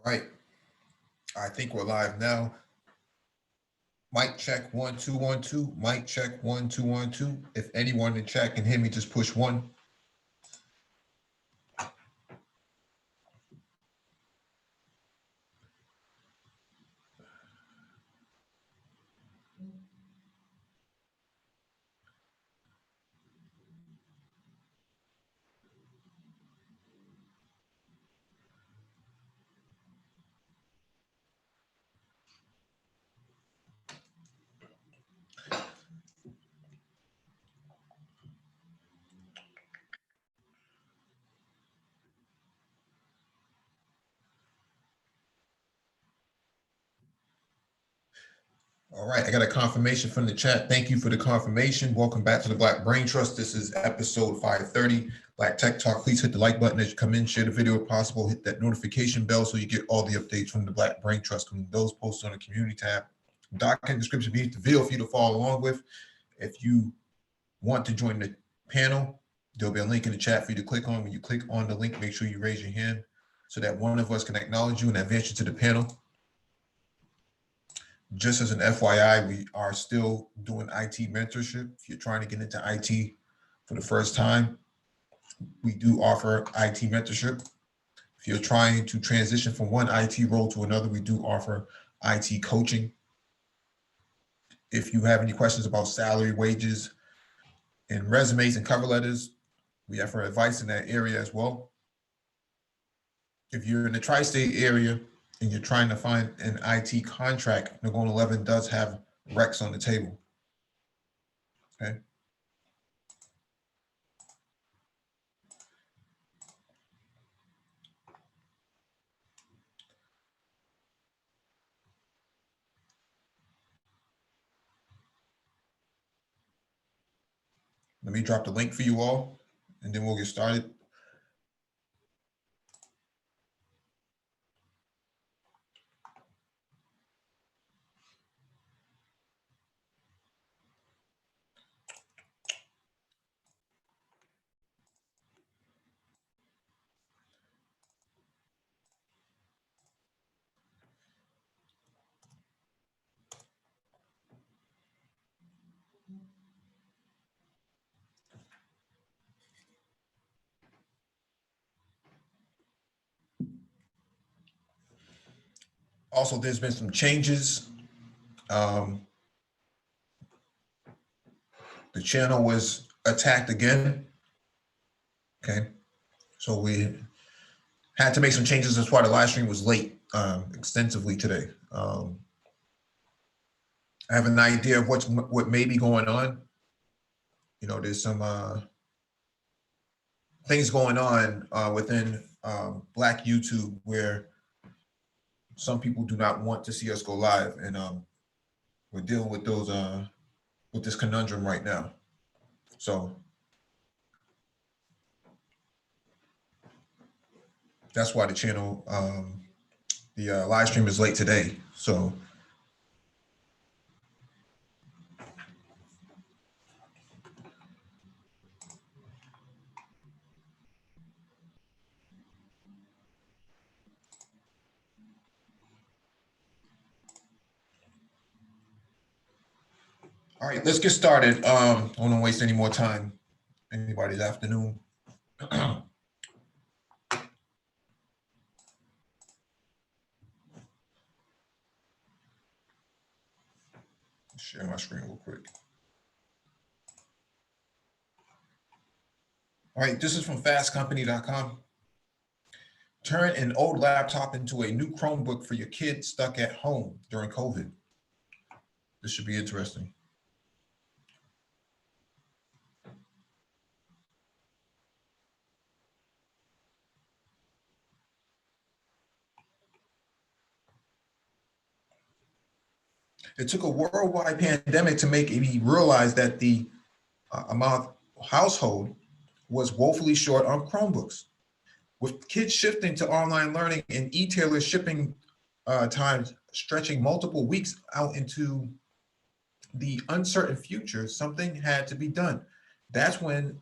Right. I think we're live now. Mic check 1 2 1 2. Mic check 1 2 1 2. If anyone in chat can hear me, just push 1. All right, I got a confirmation from the chat. Thank you for the confirmation. Welcome back to the Black Brain Trust. This is episode 530, Black Tech Talk. Please hit the like button as you come in, share the video if possible, hit that notification bell so you get all the updates from the Black Brain Trust, from those posted on the community tab. Document description beneath the video for you to follow along with. If you want to join the panel, there'll be a link in the chat for you to click on. When you click on the link, make sure you raise your hand so that one of us can acknowledge you and advance you to the panel. Just as an FYI, we are still doing IT mentorship. If you're trying to get into IT for the first time, we do offer IT mentorship. If you're trying to transition from one IT role to another, we do offer IT coaching. If you have any questions about salary, wages, and resumes and cover letters, we offer advice in that area as well. If you're in the tri-state area and you're trying to find an IT contract, Nagona 11 does have recs on the table. Okay. Let me drop the link for you all, and then we'll get started. Also, there's been some changes. The channel was attacked again. Okay, so we had to make some changes. That's why the live stream was late extensively today. I have an idea of what may be going on. You know, there's some things going on within Black YouTube where some people do not want to see us go live, and we're dealing with those with this conundrum right now. So that's why the channel, the live stream is late today. So all right, let's get started. I don't want to waste any more time. Anybody's afternoon. Share my screen real quick. All right, this is from fastcompany.com. Turn an old laptop into a new Chromebook for your kid stuck at home during COVID. This should be interesting. It took a worldwide pandemic to make me realize that the amount household was woefully short on Chromebooks. With kids shifting to online learning and e-tailers shipping times stretching multiple weeks out into the uncertain future, something had to be done. That's when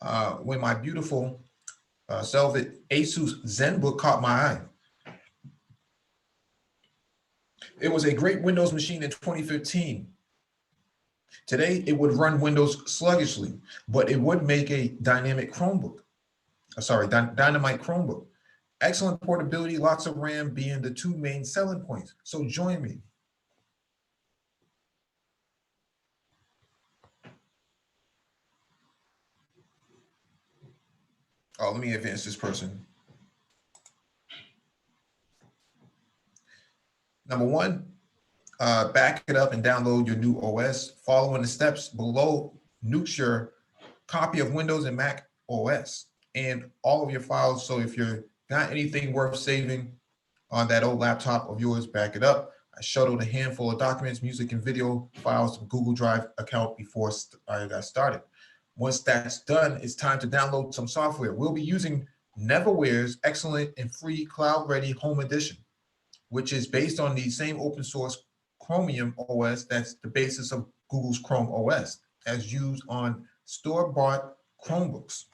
my beautiful Asus ZenBook caught my eye. It was a great Windows machine in 2015. Today, it would run Windows sluggishly, but it would make a dynamic Chromebook. Dynamite Chromebook. Excellent portability, lots of RAM being the two main selling points. So join me. Oh, let me advance this person. Number one, back it up and download your new OS. Following the steps below nukes your copy of Windows and Mac OS and all of your files. So if you're not anything worth saving on that old laptop of yours, back it up. I shuttled a handful of documents, music, and video files from Google Drive account before I got started. Once that's done, it's time to download some software. We'll be using Neverware's excellent and free cloud-ready Home Edition, which is based on the same open source Chromium OS that's the basis of Google's Chrome OS, as used on store-bought Chromebooks.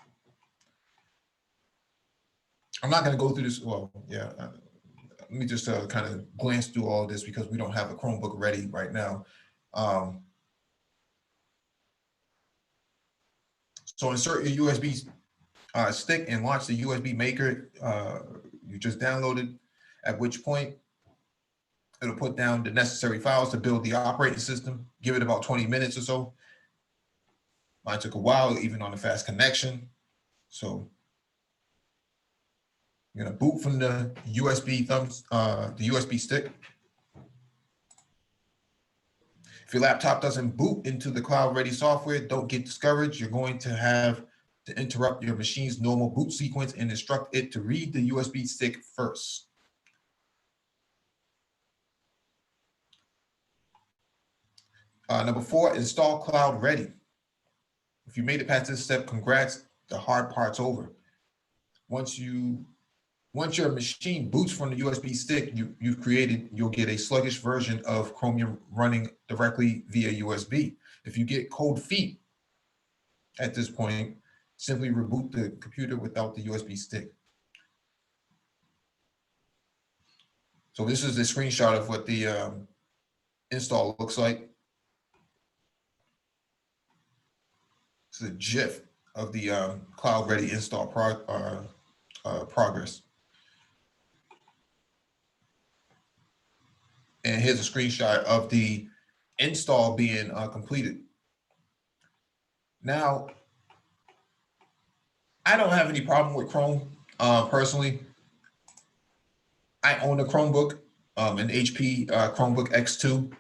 I'm not going to go through this. Well, yeah. Let me just kind of glance through all of this because we don't have a Chromebook ready right now. So insert your USB stick and launch the USB maker you just downloaded, at which point it'll put down the necessary files to build the operating system. Give it about 20 minutes or so. Mine took a while, even on a fast connection. So you're gonna boot from the USB the USB stick. If your laptop doesn't boot into the cloud-ready software, don't get discouraged. You're going to have to interrupt your machine's normal boot sequence and instruct it to read the USB stick first. Number 4, install Cloud Ready. If you made it past this step, congrats, the hard part's over. Once your machine boots from the USB stick you've created, you'll get a sluggish version of Chromium running directly via USB. If you get cold feet at this point, simply reboot the computer without the USB stick. So this is a screenshot of what the install looks like. This is a GIF of the cloud-ready install progress. And here's a screenshot of the install being completed. Now, I don't have any problem with Chrome personally. I own a Chromebook, an HP Chromebook X2,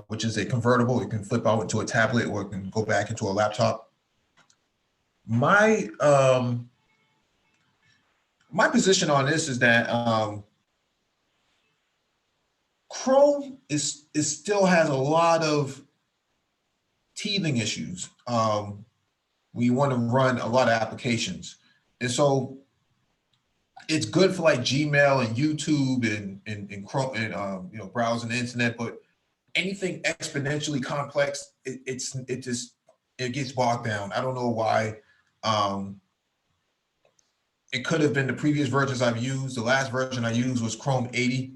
which is a convertible. It can flip out into a tablet or it can go back into a laptop. My position on this is that Chrome still has a lot of teething issues. We want to run a lot of applications, and so it's good for like Gmail and YouTube and Chrome and browsing the internet. But anything exponentially complex, it gets bogged down. I don't know why. It could have been the previous versions I've used. The last version I used was Chrome 80.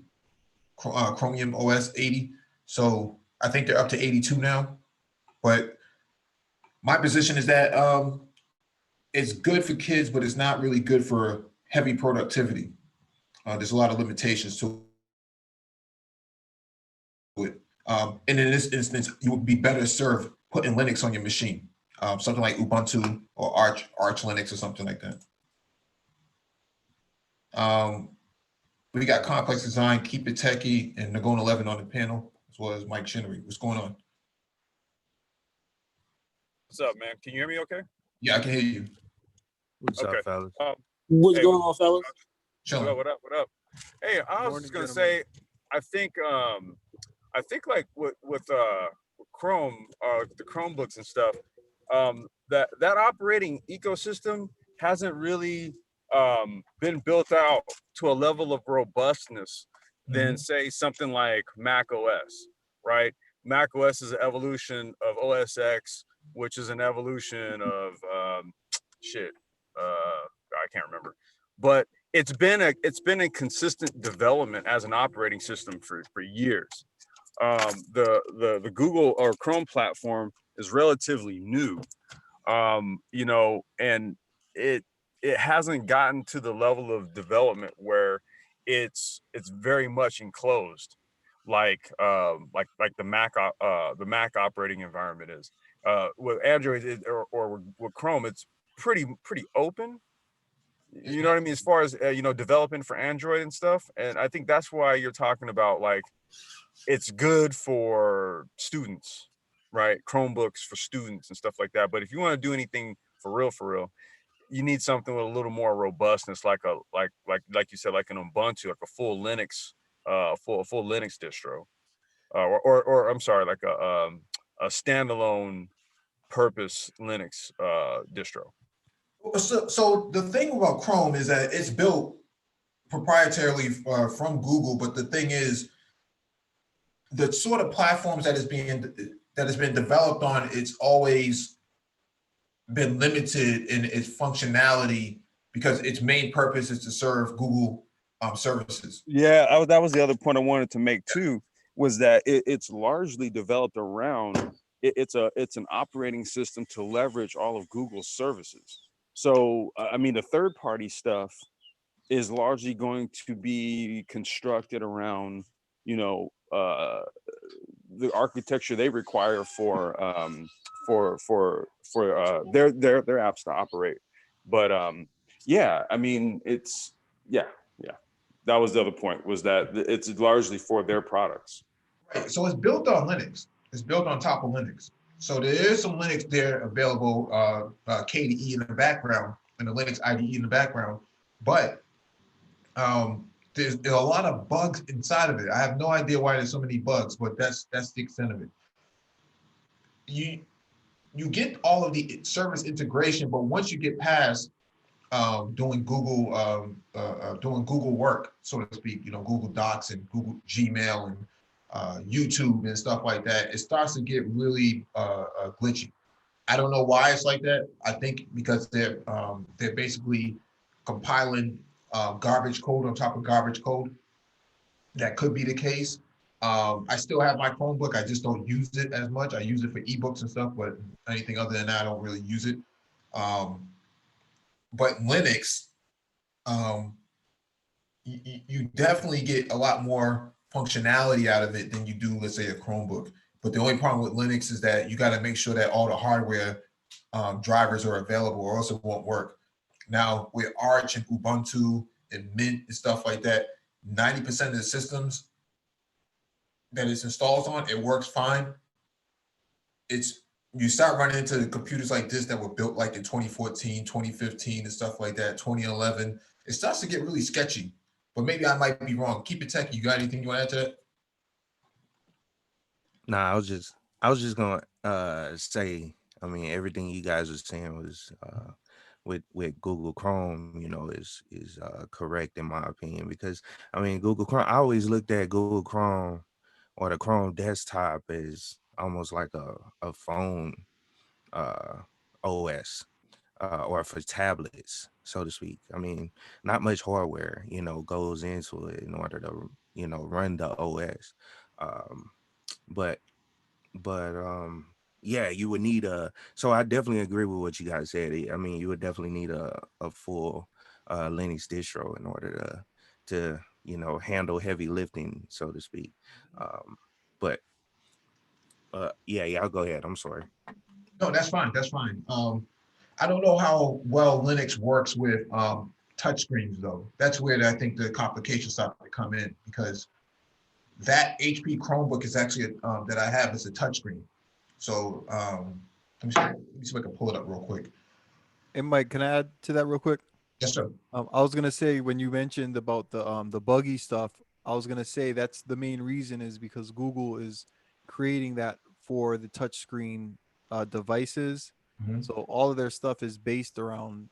Chromium OS 80. So I think they're up to 82 now. But my position is that it's good for kids, but it's not really good for heavy productivity. There's a lot of limitations to it. And in this instance, you would be better served putting Linux on your machine, something like Ubuntu or Arch Linux or something like that. We got Complex Design, Keep It Techie, and Nagone 11 on the panel, as well as Mike Chinnery. What's going on? What's up, man? Can you hear me okay? Yeah, I can hear you. What's up, fellas? What's going on, fellas? What up? Hey, I was just gonna say, I think like with Chrome, the Chromebooks and stuff, that operating ecosystem hasn't really been built out to a level of robustness than say something like Mac OS, right? Mac OS is an evolution of OS X, which is an evolution of I can't remember, but it's been a consistent development as an operating system for years. The Google or Chrome platform is relatively new, you know, and it hasn't gotten to the level of development where it's very much enclosed, like the Mac operating environment is. With Android or with Chrome, it's pretty open. You know what I mean? As far as you know, developing for Android and stuff, and I think that's why you're talking about like it's good for students, right? Chromebooks for students and stuff like that. But if you want to do anything for real, you need something with a little more robustness, like you said, like an Ubuntu, like a full Linux, full Linux distro, or I'm sorry, like a standalone purpose Linux distro. So the thing about Chrome is that it's built proprietarily from Google, but the thing is, the sort of platforms that has been developed on, it's always been limited in its functionality because its main purpose is to serve Google services. Yeah, that was the other point I wanted to make too, was that it's largely developed around it's an operating system to leverage all of Google's services. So I mean, the third party stuff is largely going to be constructed around, you know, the architecture they require for their apps to operate. But yeah, I mean, it's yeah. That was the other point, was that it's largely for their products. Right. So it's built on Linux. It's built on top of Linux. So there is some Linux there available, KDE in the background, and the Linux IDE in the background, but there's a lot of bugs inside of it. I have no idea why there's so many bugs, but that's the extent of it. You get all of the service integration, but once you get past doing Google work, so to speak, you know, Google Docs and Google Gmail and YouTube and stuff like that, it starts to get really glitchy. I don't know why it's like that. I think because they're basically compiling garbage code on top of garbage code. That could be the case. I still have my Chromebook. I just don't use it as much. I use it for ebooks and stuff, but anything other than that, I don't really use it. But Linux, you definitely get a lot more functionality out of it than you do, let's say, a Chromebook. But the only problem with Linux is that you got to make sure that all the hardware drivers are available, or else it won't work. Now, with Arch and Ubuntu and Mint and stuff like that, 90% of the systems that it's installed on, it works fine. You start running into the computers like this that were built like in 2014, 2015 and stuff like that, 2011, it starts to get really sketchy. But maybe I might be wrong. Keep it techy. You got anything you want to add to that? Nah, I was just gonna say, I mean, everything you guys were saying was with Google Chrome, you know, is correct in my opinion, because I mean, Google Chrome, I always looked at Google Chrome or the Chrome desktop as almost like a phone OS, or for tablets, so to speak. I mean, not much hardware, you know, goes into it in order to, you know, run the OS. Um, but yeah, you would need so I definitely agree with what you guys said. I mean, you would definitely need a full Linux distro in order to you know, handle heavy lifting, so to speak. But yeah, y'all go ahead. I'm sorry. No, that's fine. That's fine. I don't know how well Linux works with touchscreens, though. That's where I think the complications start to come in, because that HP Chromebook is actually that I have is a touchscreen. So let me see if I can pull it up real quick. Hey, Mike, can I add to that real quick? Yes, sir. I was gonna say, when you mentioned about the buggy stuff, I was gonna say that's the main reason, is because Google is creating that for the touchscreen devices. Mhm. So all of their stuff is based around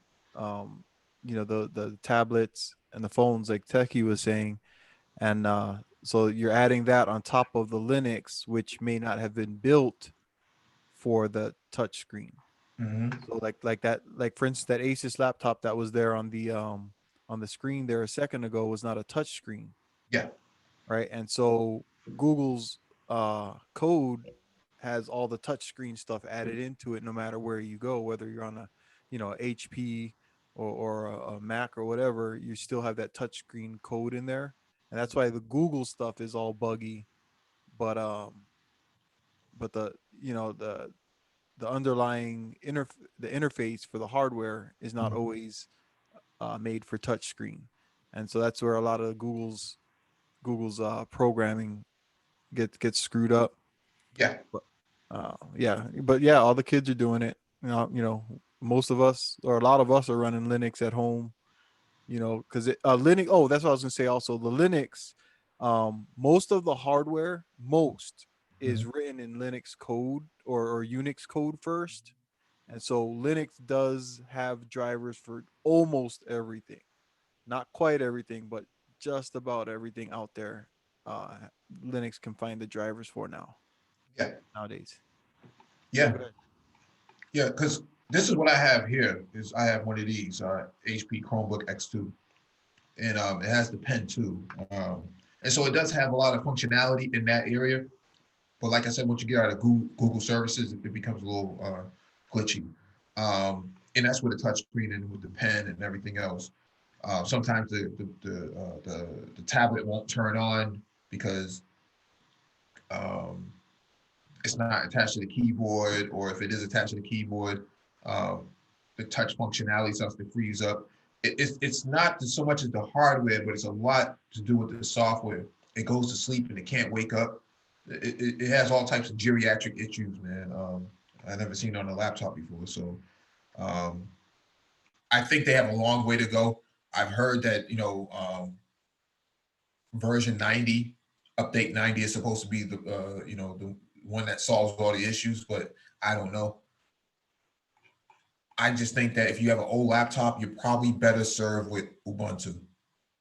you know, the tablets and the phones, like Techie was saying. And so you're adding that on top of the Linux, which may not have been built for the touchscreen. Mhm. So like that, like for instance, that Asus laptop that was there on on the screen there a second ago was not a touch screen. Yeah. Right. And so Google's code has all the touch screen stuff added into it, no matter where you go, whether you're on a, HP or a Mac or whatever, you still have that touch screen code in there. And that's why the Google stuff is all buggy. But the, the underlying the interface for the hardware is not always made for touch screen. And so that's where a lot of Google's programming gets screwed up. Yeah. But yeah, all the kids are doing it. Most of us, or a lot of us, are running Linux at home. Because Linux. Oh, that's what I was gonna say. Also, the Linux, most of the hardware, is written in Linux code or Unix code first, and so Linux does have drivers for almost everything. Not quite everything, but just about everything out there. Linux can find the drivers for nowadays. Yeah. Go ahead. Yeah, because this is what I have here. Is I have one of these HP Chromebook X2, and it has the pen too, and so it does have a lot of functionality in that area. But like I said, once you get out of Google services, it becomes a little glitchy, and that's with the touch screen and with the pen and everything else. Sometimes the tablet won't turn on because it's not attached to the keyboard, or if it is attached to the keyboard, the touch functionality starts to freeze up. It's not so much as the hardware, but it's a lot to do with the software. It goes to sleep and it can't wake up. It has all types of geriatric issues, man. I've never seen it on a laptop before. So I think they have a long way to go. I've heard that, version 90, update 90 is supposed to be the one that solves all the issues, but I don't know. I just think that if you have an old laptop, you're probably better served with Ubuntu.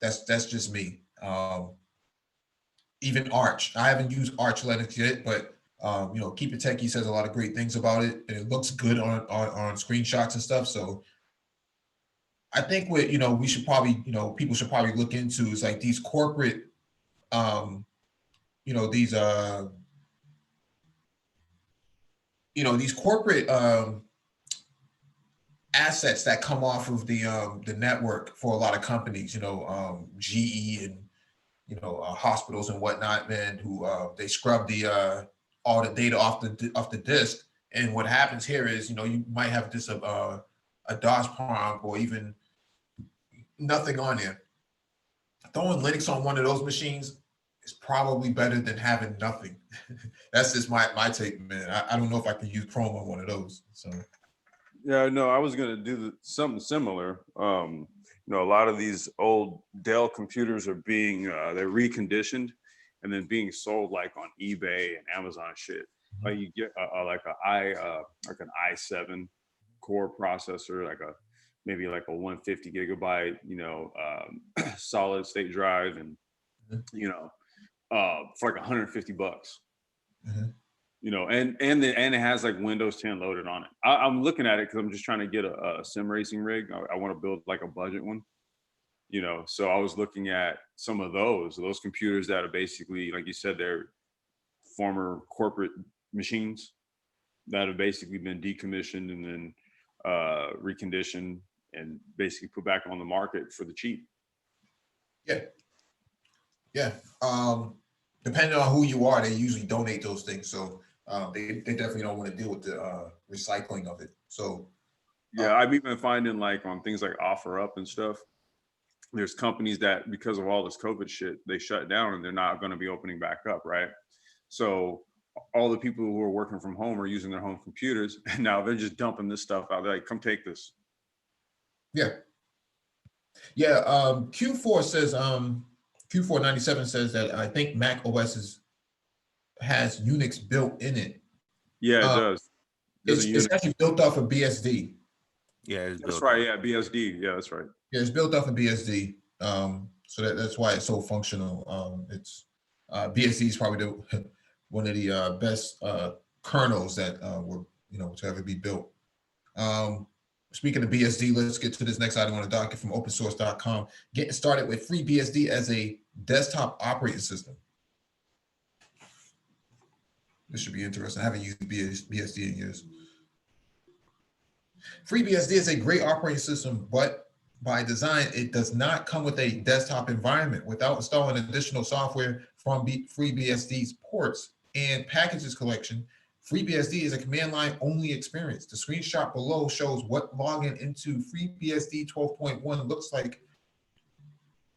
That's just me. Even Arch. I haven't used Arch Linux yet, but Keep It Techie says a lot of great things about it, and it looks good on screenshots and stuff. So I think what we should probably people should probably look into is like these corporate these these corporate assets that come off of the network for a lot of companies, GE and hospitals and whatnot, man, who they scrub the all the data off the disk. And what happens here is, you might have this a DOS prompt or even nothing on there. Throwing Linux on one of those machines is probably better than having nothing. That's just my take, man. I don't know if I can use Chrome on one of those. So yeah, no, I was gonna do something similar. A lot of these old Dell computers are being they're reconditioned and then being sold like on eBay and Amazon shit. Like you get like an i7 core processor, maybe like a 150 gigabyte, solid state drive, and for like $150. And it has like Windows 10 loaded on it. I'm looking at it because I'm just trying to get a sim racing rig. I want to build like a budget one, so I was looking at some of those computers that are basically, like you said, they're former corporate machines that have basically been decommissioned and then reconditioned and basically put back on the market for the cheap. Yeah. Depending on who you are, they usually donate those things. So they definitely don't want to deal with the recycling of it. So yeah, I've even finding like on things like OfferUp and stuff, there's companies that because of all this COVID shit, they shut down and they're not going to be opening back up, right? So all the people who are working from home are using their home computers, and now they're just dumping this stuff out. They're like, come take this. Yeah. Q4 says Q497 says that I think Mac OS has Unix built in it. Yeah, it does. It's actually built off of BSD. Yeah, that's right. Yeah, BSD. Yeah, that's right. Yeah, it's built off of BSD. So that's why it's so functional. It's BSD is probably one of the best kernels that were to ever be built. Speaking of BSD, let's get to this next item on the docket from opensource.com. Getting started with FreeBSD as a desktop operating system. This should be interesting. I haven't used BSD in years. FreeBSD is a great operating system, but by design, it does not come with a desktop environment. Without installing additional software from FreeBSD's ports and packages collection, FreeBSD is a command line only experience. The screenshot below shows what logging into FreeBSD 12.1 looks like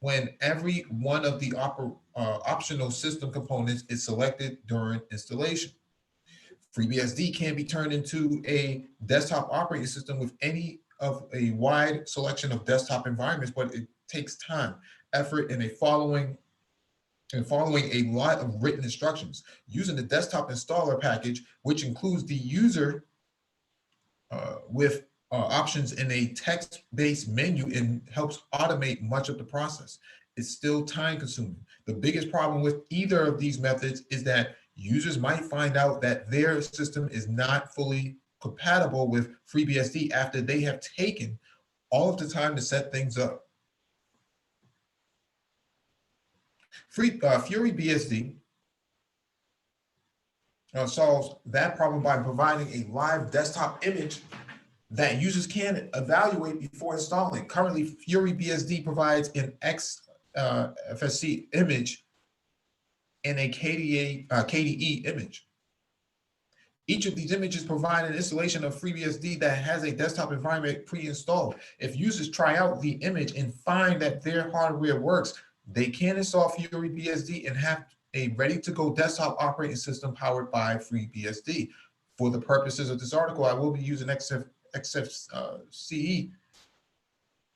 when every one of the optional system components is selected during installation. FreeBSD can be turned into a desktop operating system with any of a wide selection of desktop environments, but it takes time, effort, and following a lot of written instructions. Using the desktop installer package, which includes the user with options in a text-based menu and helps automate much of the process. It's still time-consuming. The biggest problem with either of these methods is that users might find out that their system is not fully compatible with FreeBSD after they have taken all of the time to set things up. FreeBSD solves that problem by providing a live desktop image that users can evaluate before installing. Currently, FreeBSD provides an XFCE image and a KDE image. Each of these images provide an installation of FreeBSD that has a desktop environment pre-installed. If users try out the image and find that their hardware works, they can install FreeBSD and have a ready-to-go desktop operating system powered by FreeBSD. For the purposes of this article, I will be using XFCE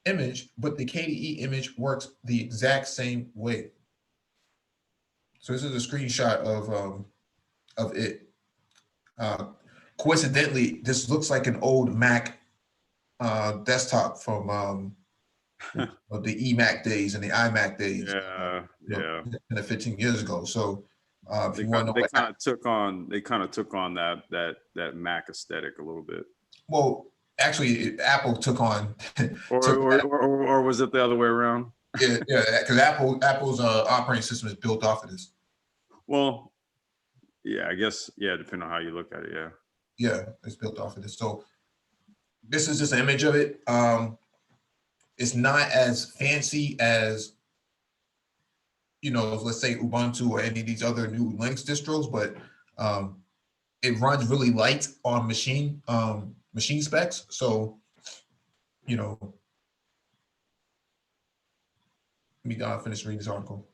image, but the KDE image works the exact same way. So this is a screenshot of it. Coincidentally, this looks like an old Mac desktop from of the eMac days and the iMac days. Yeah, yeah. 10 to 15 years ago. So if They you want to know, kind of took on that Mac aesthetic a little bit. well, actually, Apple took on, or was it the other way around? yeah, because Apple's operating system is built off of this. Well, yeah, I guess, yeah, depending on how you look at it, yeah. Yeah, it's built off of this. So this is just an image of it. It's not as fancy as, you know, let's say Ubuntu or any of these other new Linux distros, but it runs really light on machine specs. So, you know, let me finish reading this article.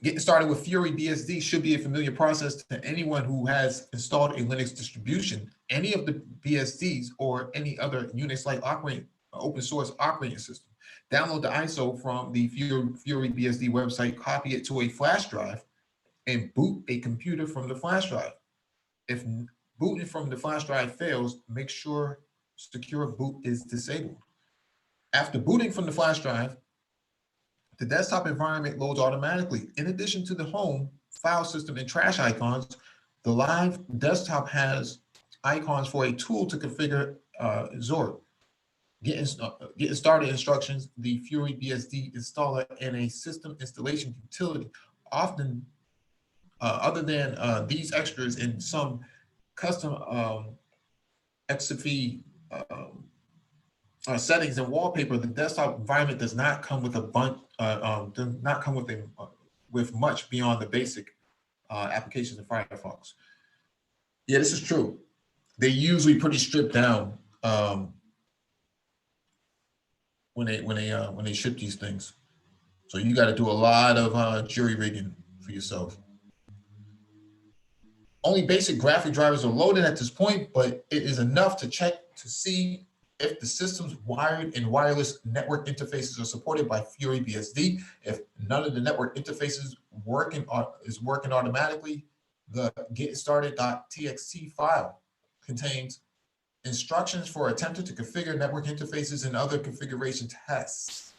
Getting started with FreeBSD should be a familiar process to anyone who has installed a Linux distribution, any of the BSDs, or any other Unix-like open source operating system. Download the ISO from the FreeBSD website, copy it to a flash drive, and boot a computer from the flash drive. If booting from the flash drive fails, make sure secure boot is disabled. After booting from the flash drive, the desktop environment loads automatically. In addition to the home, file system, and trash icons, the live desktop has icons for a tool to configure Zorg. Getting started instructions, the FreeBSD installer, and a system installation utility. Often, other than these extras in some custom XFCE settings and wallpaper, the desktop environment does not come with with much beyond the basic applications in Firefox. Yeah, this is true. They're usually pretty stripped down when they ship these things. So you got to do a lot of jury rigging for yourself. Only basic graphic drivers are loaded at this point, but it is enough to check to see if the system's wired and wireless network interfaces are supported by FreeBSD. If none of the network interfaces is working automatically, the getstarted.txt file contains instructions for attempting to configure network interfaces and other configuration tests.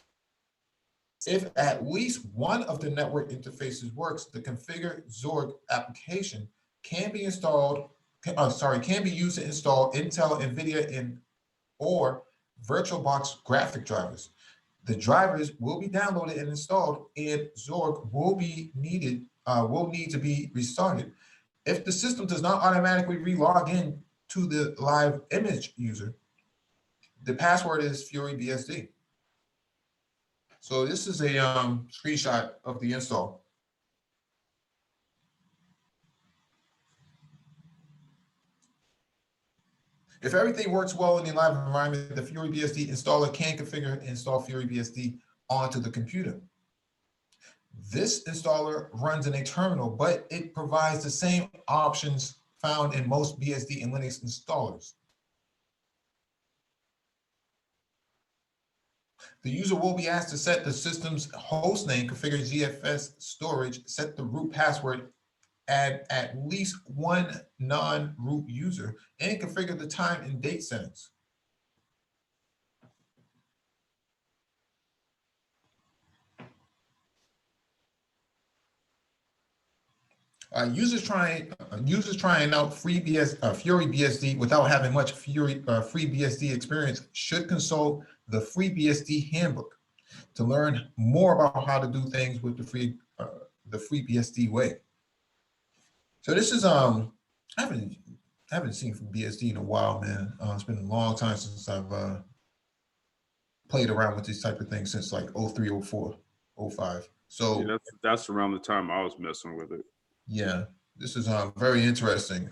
If at least one of the network interfaces works, the configure Zorg application can be installed can be used to install Intel, NVIDIA, and or VirtualBox graphic drivers. The drivers will be downloaded and installed, and Zorg will need to be restarted. If the system does not automatically relog in to the live image user, the password is FuryBSD. So this is a screenshot of the install. If everything works well in the live environment, the FuryBSD installer can configure and install FuryBSD onto the computer. This installer runs in a terminal, but it provides the same options found in most BSD and Linux installers. The user will be asked to set the system's host name, configure ZFS storage, set the root password, add at least one non-root user, and configure the time and date settings. Users trying out FuryBSD without having much FreeBSD experience should consult the FreeBSD handbook to learn more about how to do things with the FreeBSD way. So this is I haven't seen FreeBSD in a while, man. It's been a long time since I've played around with these type of things since like 03, 04, 05. So yeah, that's around the time I was messing with it. Yeah, this is very interesting.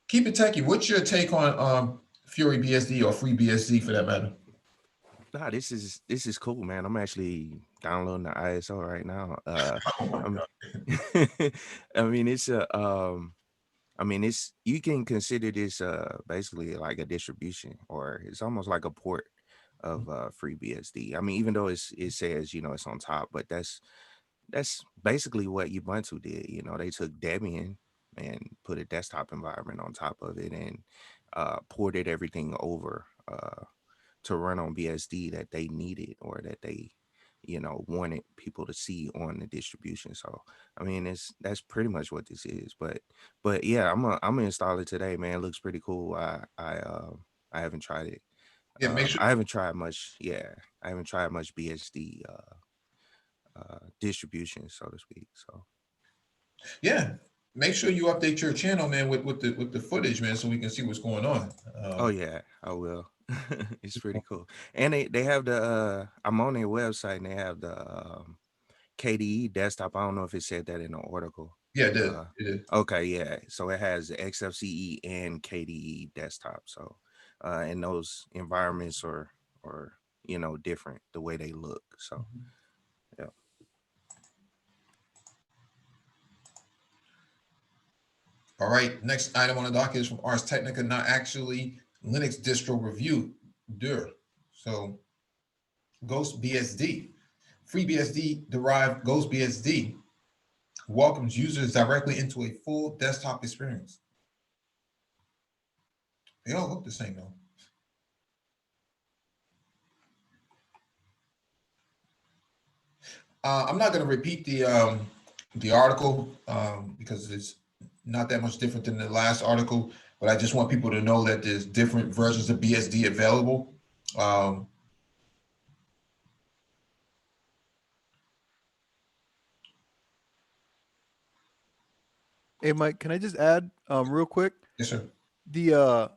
Keep it techie. What's your take on FuryBSD or FreeBSD for that matter? Nah, this is cool, man. I'm actually downloading the ISO right now. I mean, it's you can consider this basically like a distribution, or it's almost like a port of FreeBSD. I mean, even though it says it's on top, but that's basically what Ubuntu did. They took Debian and put a desktop environment on top of it and ported everything over to run on BSD that they needed or that they wanted people to see on the distribution. So I mean, that's pretty much what this is. But yeah, I'm gonna install it today, man. It looks pretty cool. I haven't tried it. Yeah, make sure. I haven't tried much. Yeah, I haven't tried much BSD distribution, so to speak. So Yeah, make sure you update your channel, man, with the footage, man, so we can see what's going on. oh yeah, I will. It's pretty cool. And they have the I'm on their website and they have the KDE desktop. I don't know if it said that in the article. Yeah, it did. It did. Okay, yeah. So it has the XFCE and KDE desktop. So and those environments are different the way they look. So yeah. All right, next item on the docket is from Ars Technica, not actually Linux distro review. So Ghost BSD, FreeBSD derived Ghost BSD welcomes users directly into a full desktop experience. They all look the same though. I'm not going to repeat the article because it's not that much different than the last article, but I just want people to know that there's different versions of BSD available. Hey, Mike, can I just add real quick? Yes, sir. The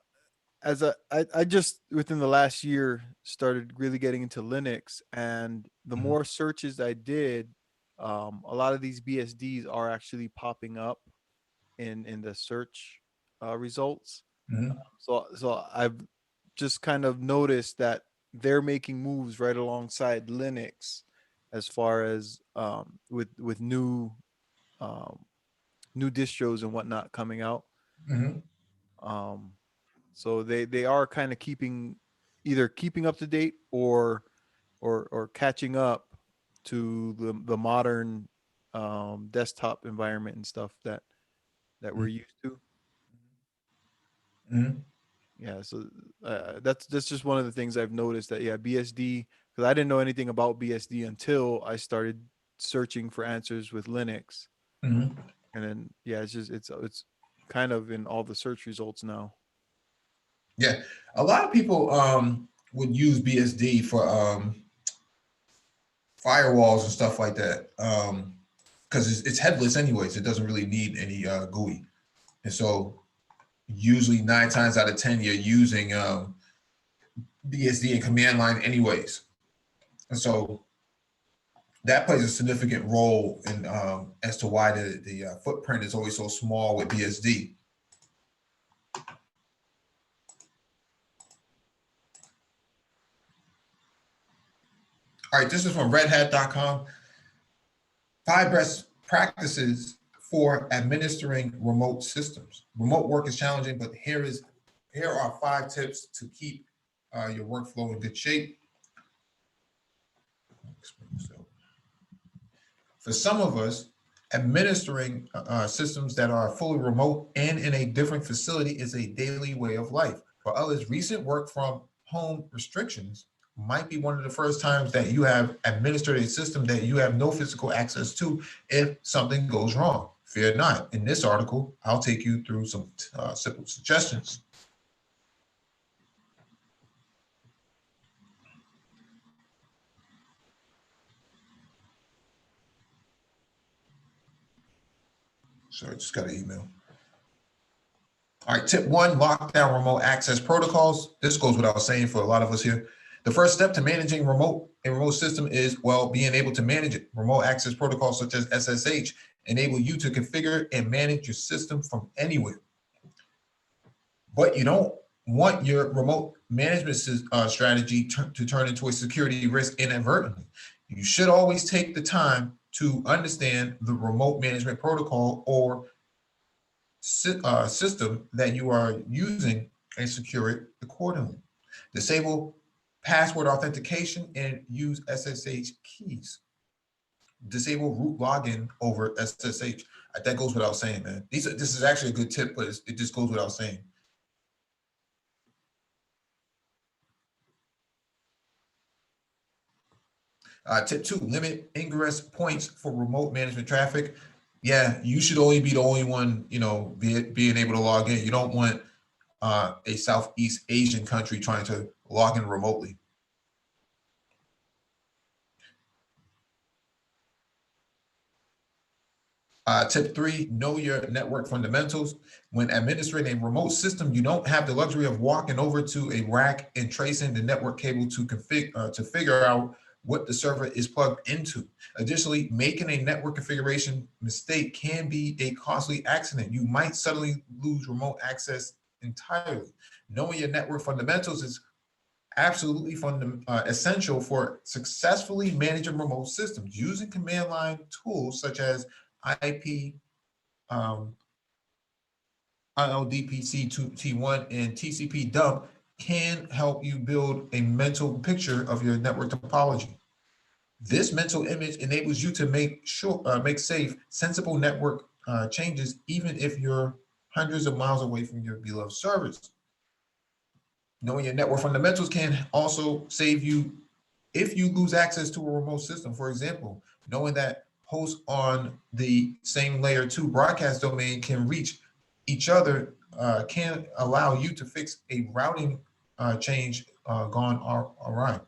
as I just within the last year started really getting into Linux, and the more searches I did, a lot of these BSDs are actually popping up in the search results. So I've just kind of noticed that they're making moves right alongside Linux as far as with new new distros and whatnot coming out. So they are kind of either keeping up to date or catching up to the modern desktop environment and stuff that we're used to. Yeah, so that's just one of the things I've noticed, that BSD, because I didn't know anything about BSD until I started searching for answers with Linux. And then yeah, it's kind of in all the search results now. Yeah, a lot of people would use BSD for firewalls and stuff like that, because it's headless anyways. It doesn't really need any GUI, and so usually 9 times out of 10 you're using BSD and command line anyways, and so that plays a significant role in as to why the footprint is always so small with BSD. All right, this is from redhat.com. 5 best practices for administering remote systems. Remote work is challenging, but here are 5 tips to keep your workflow in good shape. For some of us, administering systems that are fully remote and in a different facility is a daily way of life. For others, recent work from home restrictions might be one of the first times that you have administered a system that you have no physical access to if something goes wrong. Fear not. In this article, I'll take you through some simple suggestions. Sorry, just got an email. All right, tip 1, lock down remote access protocols. This goes without saying for a lot of us here. The first step to managing a remote system is, well, being able to manage it. Remote access protocols such as SSH enable you to configure and manage your system from anywhere. But you don't want your remote management strategy to turn into a security risk inadvertently. You should always take the time to understand the remote management protocol or system that you are using and secure it accordingly. Disable password authentication and use SSH keys. Disable root login over SSH. That goes without saying, man. This is actually a good tip, but it just goes without saying. Tip 2, limit ingress points for remote management traffic. Yeah, you should only be the only one, being able to log in. You don't want a Southeast Asian country trying to log in remotely. Tip 3, know your network fundamentals. When administrating a remote system, you don't have the luxury of walking over to a rack and tracing the network cable to figure out what the server is plugged into. Additionally, making a network configuration mistake can be a costly accident. You might suddenly lose remote access entirely. Knowing your network fundamentals is absolutely essential for successfully managing remote systems. Using command line tools such as IP, ILDPC T1 and TCP dump can help you build a mental picture of your network topology. This mental image enables you to make safe, sensible network changes, even if you're hundreds of miles away from your beloved servers. Knowing your network fundamentals can also save you if you lose access to a remote system. For example, knowing that hosts on the same layer 2 broadcast domain can reach each other can allow you to fix a routing change gone awry.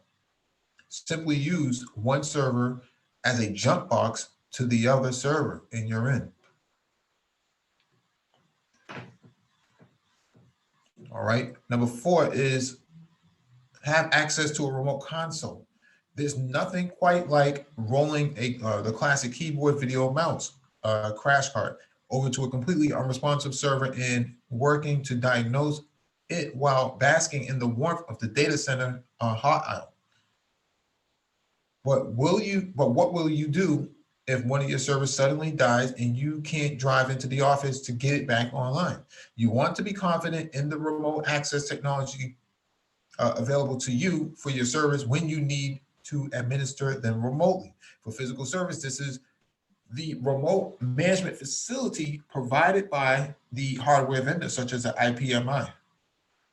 Simply use one server as a jump box to the other server and you're in. All right. Number 4 is have access to a remote console. There's nothing quite like rolling the classic keyboard, video, mouse, crash cart over to a completely unresponsive server and working to diagnose it while basking in the warmth of the data center hot aisle. What will you do if one of your servers suddenly dies and you can't drive into the office to get it back online? You want to be confident in the remote access technology available to you for your servers when you need to administer them remotely. For physical service, this is the remote management facility provided by the hardware vendor, such as an IPMI.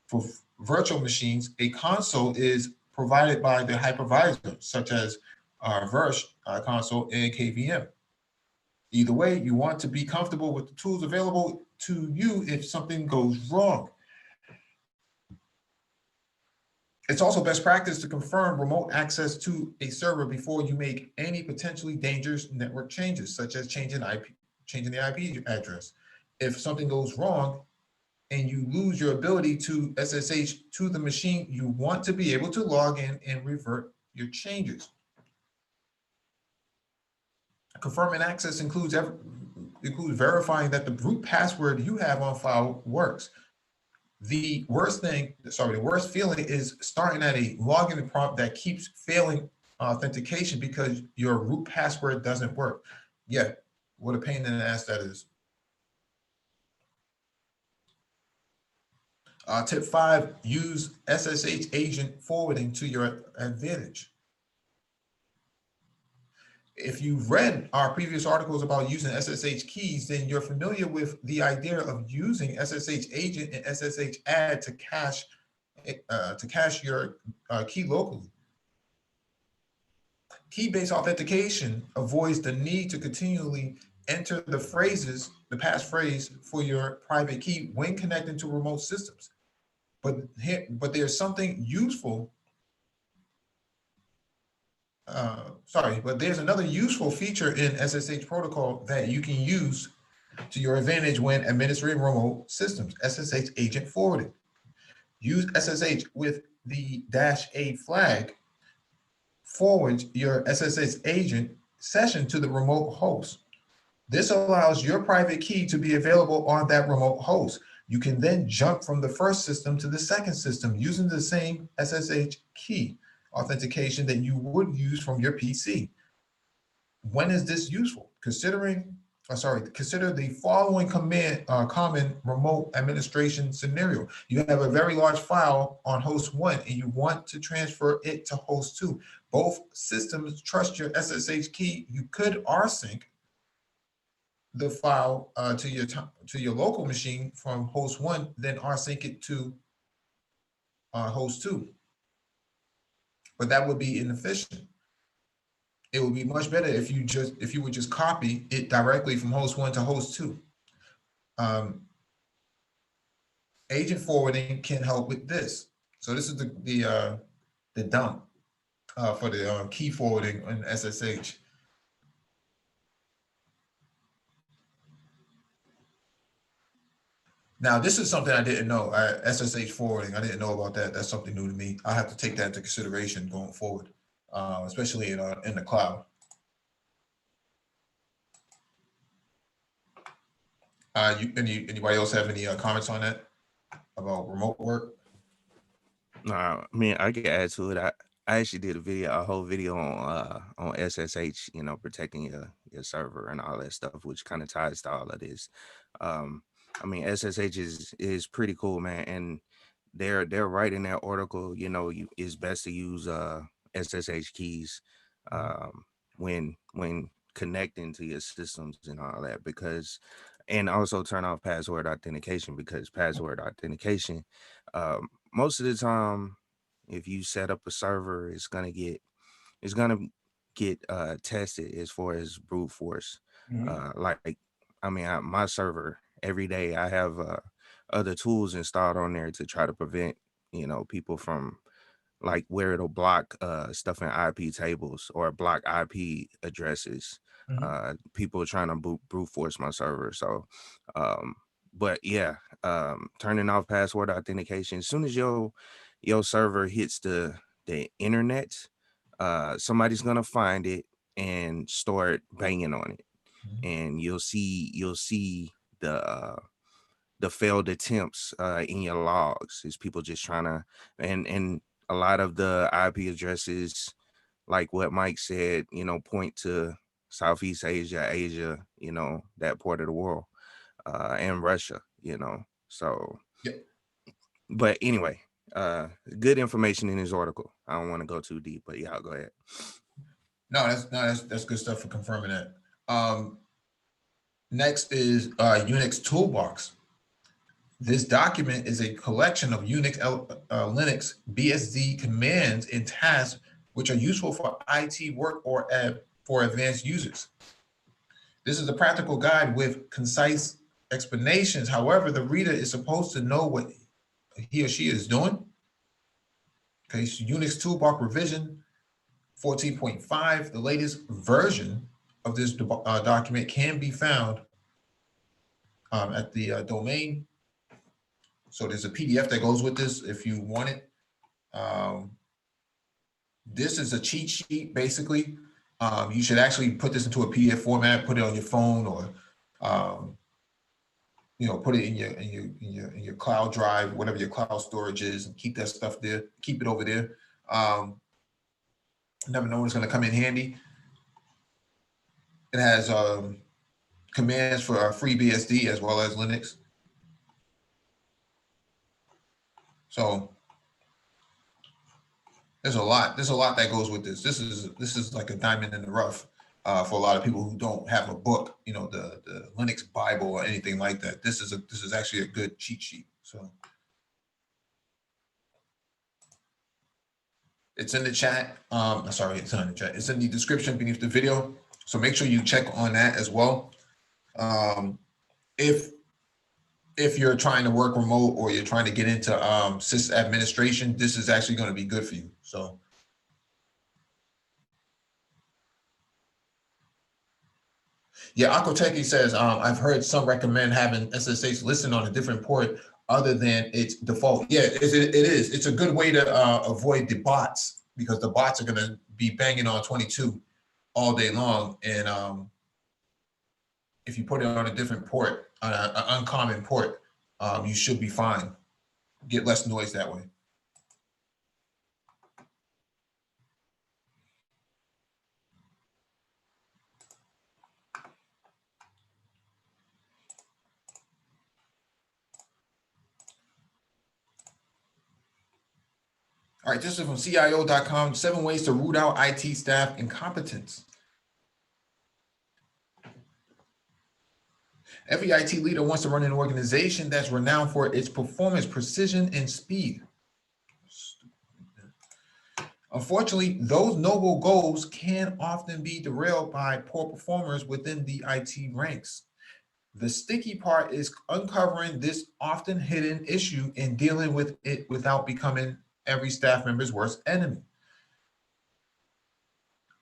For virtual machines, a console is provided by the hypervisor, such as Verse console and KVM. Either way, you want to be comfortable with the tools available to you if something goes wrong. It's also best practice to confirm remote access to a server before you make any potentially dangerous network changes, such as changing the IP address. If something goes wrong and you lose your ability to SSH to the machine, you want to be able to log in and revert your changes. Confirming access includes verifying that the root password you have on file works. The worst feeling is starting at a login prompt that keeps failing authentication because your root password doesn't work. Yeah, what a pain in the ass that is. Tip 5, use SSH agent forwarding to your advantage. If you've read our previous articles about using SSH keys, then you're familiar with the idea of using SSH agent and SSH add to cache your key locally. Key-based authentication avoids the need to continually enter the passphrase for your private key when connecting to remote systems. But there's something useful. But there's another useful feature in SSH protocol that you can use to your advantage when administering remote systems: SSH agent forwarding. Use SSH with the -A flag, forward your SSH agent session to the remote host. This allows your private key to be available on that remote host. You can then jump from the first system to the second system using the same SSH key authentication that you would use from your PC. When is this useful? Consider the following common remote administration scenario. You have a very large file on host 1 and you want to transfer it to host 2. Both systems trust your SSH key. You could rsync the file to your local machine from host 1, then rsync it to host 2. But that would be inefficient. It would be much better if you would just copy it directly from host 1 to host 2. Agent forwarding can help with this. So this is the dump for the key forwarding in SSH. Now, this is something I didn't know. SSH forwarding, I didn't know about that. That's something new to me. I have to take that into consideration going forward, especially in the cloud. Anybody else have any comments on that about remote work? I mean, I can add to it. I actually did a whole video on SSH, protecting your server and all that stuff, which kind of ties to all of this. I mean, SSH is pretty cool, man, and they're right in that article. It's best to use SSH keys when connecting to your systems and all that, and also turn off password authentication, because password authentication, most of the time, if you set up a server, it's gonna get tested as far as brute force. My server, every day I have other tools installed on there to try to prevent people from, like, where it'll block stuff in IP tables or block IP addresses. People trying to brute force my server. So but yeah, turning off password authentication as soon as your server hits the internet, somebody's gonna find it and start banging on it, and you'll see the failed attempts in your logs. Is people just trying to, and a lot of the IP addresses, like what Mike said, point to Southeast Asia, that part of the world, and Russia, so. Yeah. But anyway, good information in his article. I don't want to go too deep, but yeah, I'll go ahead. No, that's good stuff for confirming that. Next is Unix toolbox. This document is a collection of Unix, Linux, BSD commands and tasks which are useful for IT work or for advanced users. This is a practical guide with concise explanations. However, the reader is supposed to know what he or she is doing. Okay, so Unix Toolbox revision 14.5, the latest version of this document can be found at the domain. So there's a PDF that goes with this if you want it. This is a cheat sheet, basically. You should actually put this into a PDF format, put it on your phone, or put it in your cloud drive, whatever your cloud storage is, and keep that stuff there. Keep it over there. Never know when it's going to come in handy. It has commands for free BSD as well as Linux. So there's a lot that goes with this. This is like a diamond in the rough for a lot of people who don't have a book, the Linux Bible or anything like that. This is actually a good cheat sheet. So it's in the chat. Sorry, it's not in the chat. It's in the description beneath the video. So make sure you check on that as well. If you're trying to work remote or you're trying to get into sysadministration, this is actually going to be good for you. So yeah, Akoteki says, I've heard some recommend having SSH listed on a different port other than its default. Yeah, it is. It's a good way to avoid the bots, because the bots are going to be banging on 22 all day long. And if you put it on a different port, an uncommon port, you should be fine. Get less noise that way. All right, this is from CIO.com, 7 ways to root out IT staff incompetence. Every IT leader wants to run an organization that's renowned for its performance, precision, and speed. Unfortunately, those noble goals can often be derailed by poor performers within the IT ranks. The sticky part is uncovering this often hidden issue and dealing with it without becoming every staff member's worst enemy.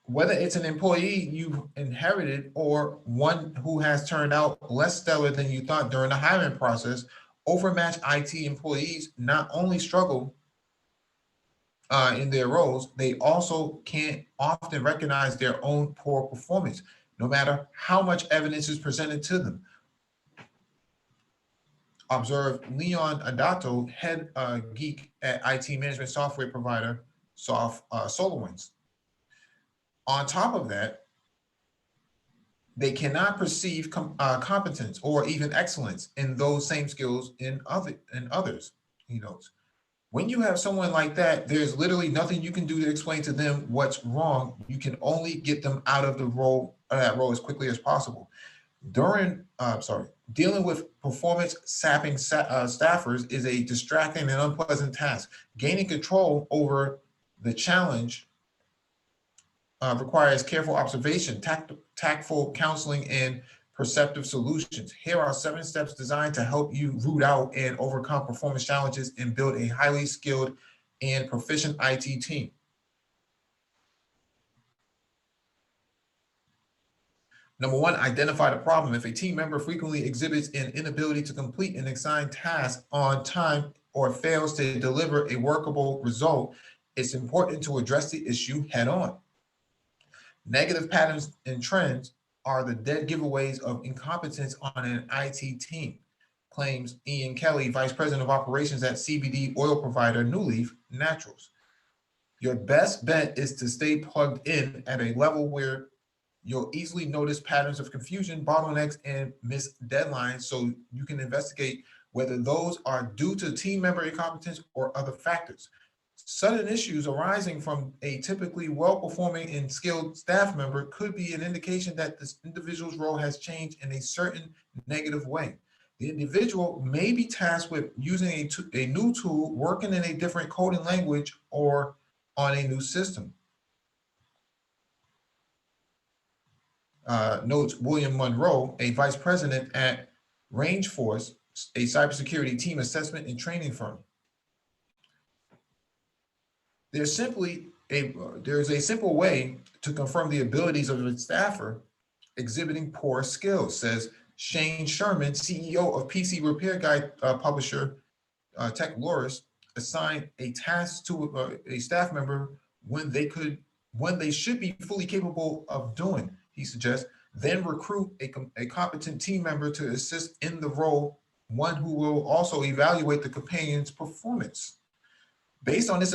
Whether it's an employee you inherited or one who has turned out less stellar than you thought during the hiring process, overmatched IT employees not only struggle in their roles, they also can't often recognize their own poor performance, no matter how much evidence is presented to them. Observe Leon Adato, head geek at IT management software provider SolarWinds. On top of that, they cannot perceive competence or even excellence in those same skills in others. He notes, when you have someone like that, there's literally nothing you can do to explain to them what's wrong. You can only get them out of that role as quickly as possible. Dealing with performance sapping staffers is a distracting and unpleasant task. Gaining control over the challenge requires careful observation, tactful counseling, and perceptive solutions. Here are 7 steps designed to help you root out and overcome performance challenges and build a highly skilled and proficient IT team. Number 1, identify the problem. If a team member frequently exhibits an inability to complete an assigned task on time or fails to deliver a workable result, it's important to address the issue head on. Negative patterns and trends are the dead giveaways of incompetence on an IT team, claims Ian Kelly, Vice President of Operations at CBD oil provider New Leaf Naturals. Your best bet is to stay plugged in at a level where you'll easily notice patterns of confusion, bottlenecks, and missed deadlines, so you can investigate whether those are due to team member incompetence or other factors. Sudden issues arising from a typically well-performing and skilled staff member could be an indication that this individual's role has changed in a certain negative way. The individual may be tasked with using a new tool, working in a different coding language, or on a new system. notes William Monroe, a vice president at Range Force, a cybersecurity team assessment and training firm. There's a simple way to confirm the abilities of a staffer exhibiting poor skills, says Shane Sherman, CEO of PC Repair Guide publisher Tech Loris, assigned a task to a staff member when they should be fully capable of doing, he suggests. Then recruit a competent team member to assist in the role, one who will also evaluate the companion's performance. Based on this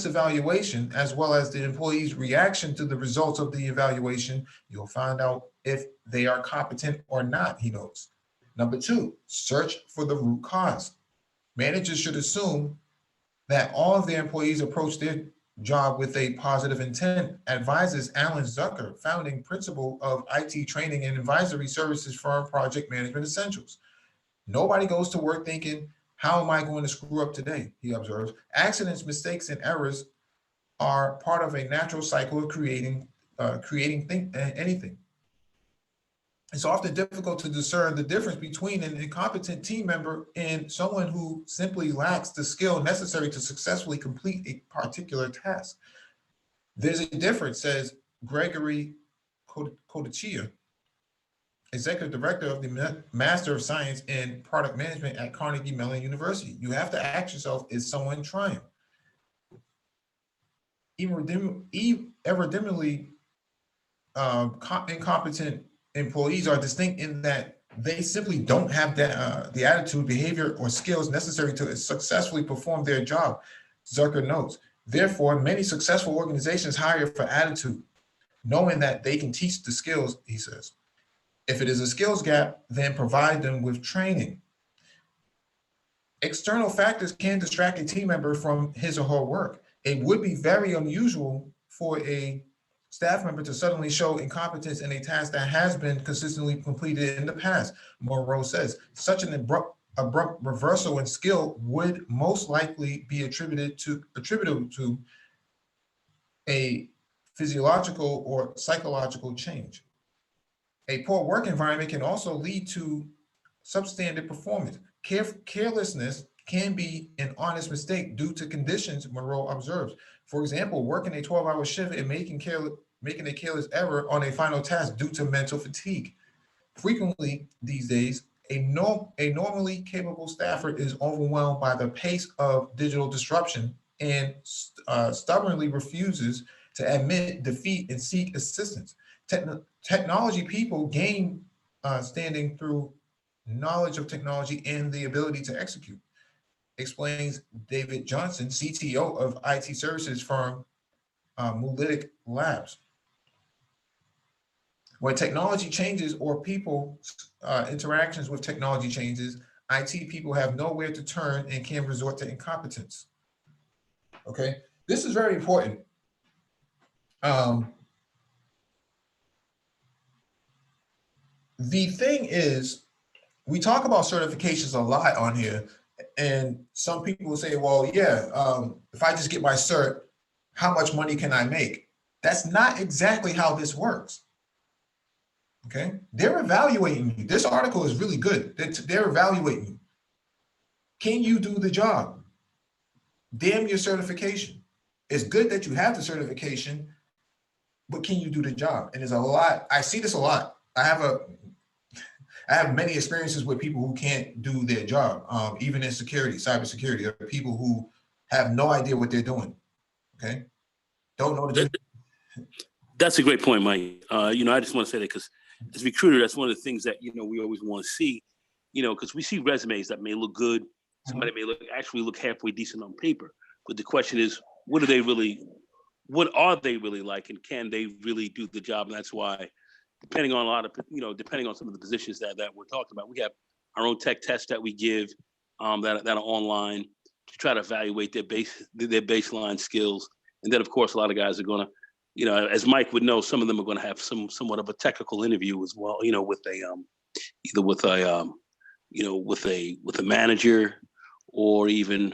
evaluation, as well as the employee's reaction to the results of the evaluation, you'll find out if they are competent or not, he notes. Number 2, search for the root cause. Managers should assume that all of their employees approach their job with a positive intent, advises Alan Zucker, founding principal of IT training and advisory services firm Project Management Essentials. Nobody goes to work thinking, how am I going to screw up today? He observes. Accidents, mistakes, and errors are part of a natural cycle of creating anything. It's often difficult to discern the difference between an incompetent team member and someone who simply lacks the skill necessary to successfully complete a particular task. There's a difference, says Gregory Codiccia, Executive Director of the Master of Science in Product Management at Carnegie Mellon University. You have to ask yourself, is someone trying? Evidently, incompetent employees are distinct in that they simply don't have the attitude, behavior, or skills necessary to successfully perform their job, Zucker notes. Therefore, many successful organizations hire for attitude, knowing that they can teach the skills, he says. If it is a skills gap, then provide them with training. External factors can distract a team member from his or her work. It would be very unusual for a staff member to suddenly show incompetence in a task that has been consistently completed in the past, Monroe says. Such an abrupt reversal in skill would most likely be attributable to a physiological or psychological change. A poor work environment can also lead to substandard performance. Carelessness can be an honest mistake due to conditions, Monroe observes. For example, working a 12-hour shift and making a careless error on a final task due to mental fatigue. Frequently these days, a normally capable staffer is overwhelmed by the pace of digital disruption and stubbornly refuses to admit defeat and seek assistance. Technology people gain standing through knowledge of technology and the ability to execute, explains David Johnson, CTO of IT services firm Moolitic Labs. When technology changes or people interactions with technology changes, IT people have nowhere to turn and can resort to incompetence. Okay, this is very important. The thing is, we talk about certifications a lot on here, and some people will say, well, yeah, if I just get my cert, how much money can I make? That's not exactly how this works. Okay, they're evaluating you. This article is really good. They're evaluating you. Can you do the job? Damn your certification. It's good that you have the certification, but can you do the job? And there's a lot, I see this a lot. I have many experiences with people who can't do their job, even in security, cybersecurity. There are people who have no idea what they're doing. Okay, don't know the. That's a great point, Mike. I just want to say that because as a recruiter, that's one of the things that we always want to see. Because we see resumes that may look good, somebody may actually look halfway decent on paper, but the question is, what are they really like, and can they really do the job? And that's why, depending on depending on some of the positions that we're talking about, we have our own tech tests that we give that are online to try to evaluate their baseline skills. And then, of course, a lot of guys are going to, as Mike would know, some of them are going to have somewhat of a technical interview as well, with a manager or even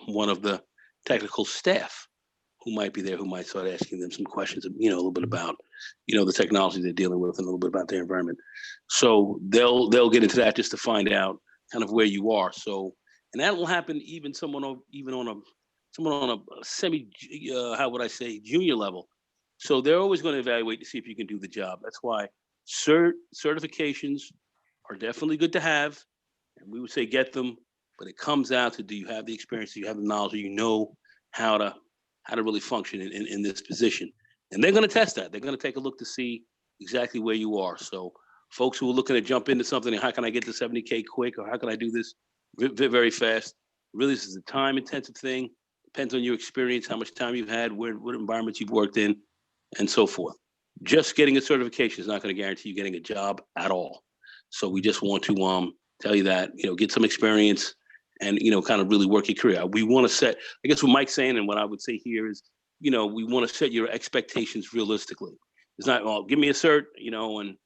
one of the technical staff who might be there, who might start asking them some questions, you know, a little bit about, you know, the technology they're dealing with and a little bit about their environment. So they'll get into that just to find out kind of where you are. So, and that will happen even someone on a semi, how would I say, junior level. So they're always going to evaluate to see if you can do the job. That's why certifications are definitely good to have. And we would say get them, but it comes out to, do you have the experience, do you have the knowledge, do you know how to really function in this position? And they're going to test that. They're going to take a look to see exactly where you are. So folks who are looking to jump into something, and how can I get to 70K quick, or how can I do this very fast? Really, this is a time intensive thing. Depends on your experience, how much time you've had, what environments you've worked in, and so forth. Just getting a certification is not going to guarantee you getting a job at all. So we just want to tell you that, you know, get some experience and, you know, kind of really work your career. We want to set, I guess what Mike's saying, and what I would say here is, you know, we want to set your expectations realistically. It's not, oh, give me a cert, you know, and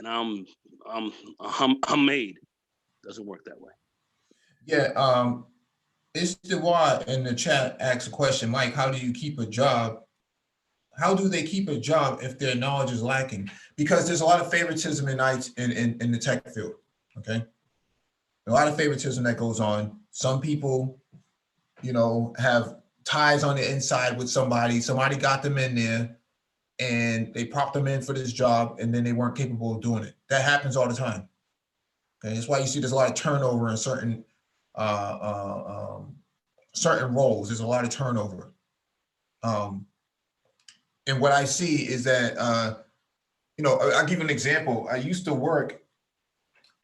I'm made. Doesn't work that way. Yeah, it's the why in the chat asks a question, Mike, how do you keep a job? How do they keep a job if their knowledge is lacking? Because there's a lot of favoritism in the tech field, okay? A lot of favoritism that goes on. Some people, you know, have ties on the inside with somebody got them in there and they propped them in for this job and then they weren't capable of doing it. That happens all the time. Okay, that's why you see there's a lot of turnover in certain roles. There's a lot of turnover. And what I see is that, you know, I'll give you an example. I used to work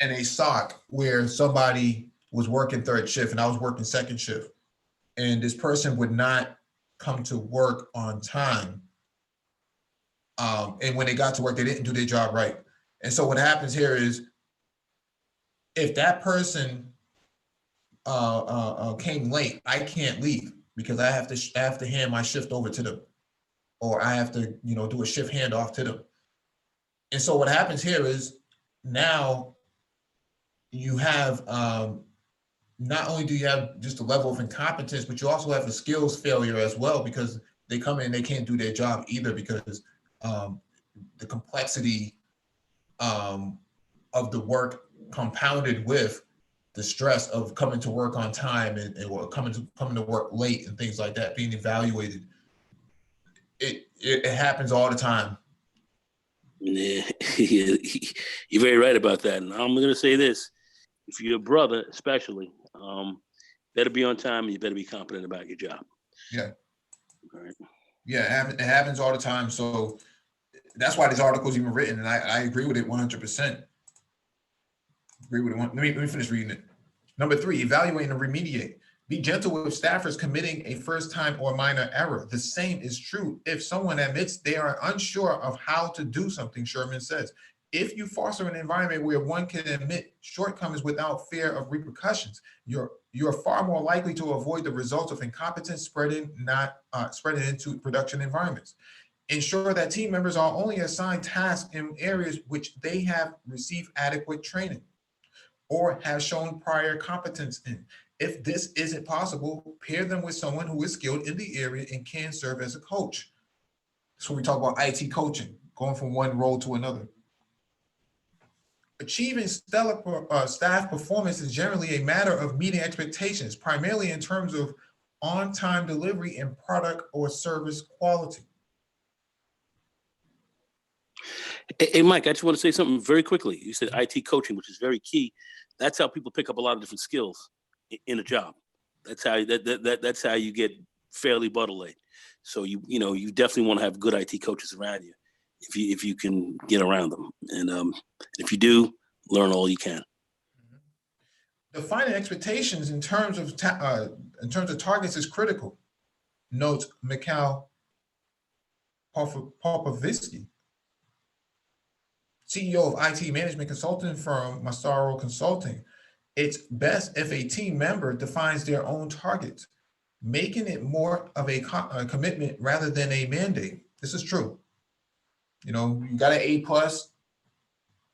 in a SOC where somebody was working third shift and I was working second shift. And this person would not come to work on time. And when they got to work, they didn't do their job right. And so what happens here is, if that person came late, I can't leave because I have to hand my shift over to them, or I have to, you know, do a shift handoff to them. And so what happens here is, now you have, not only do you have just a level of incompetence, but you also have a skills failure as well, because they come in, they can't do their job either, because the complexity of the work compounded with the stress of coming to work on time and coming to work late and things like that, being evaluated. It happens all the time. Yeah, you're very right about that. And I'm going to say this: if you're a brother, especially, better be on time and you better be competent about your job. Yeah. All right. Yeah, it happens all the time. So that's why this article's even written, and I agree with it 100%. Agree with it. Let me finish reading it. Number 3, evaluate and remediate. Be gentle with staffers committing a first time or minor error. The same is true if someone admits they are unsure of how to do something, Sherman says. If you foster an environment where one can admit shortcomings without fear of repercussions, you're far more likely to avoid the results of incompetence spreading into production environments. Ensure that team members are only assigned tasks in areas which they have received adequate training or have shown prior competence in. If this isn't possible, pair them with someone who is skilled in the area and can serve as a coach. So we talk about IT coaching, going from one role to another. Achieving stellar staff performance is generally a matter of meeting expectations, primarily in terms of on-time delivery and product or service quality. Hey, Mike, I just want to say something very quickly. You said IT coaching, which is very key. That's how people pick up a lot of different skills in a job. That's how that's how you get fairly butter-laid. So you definitely want to have good IT coaches around you if you can get around them. And if you do, learn all you can. Defining expectations in terms of targets is critical, notes Mikhail Popovitsky, CEO of IT management consulting firm Massaro Consulting. It's best if a team member defines their own targets, making it more of a commitment rather than a mandate. This is true. You know, you got an A+.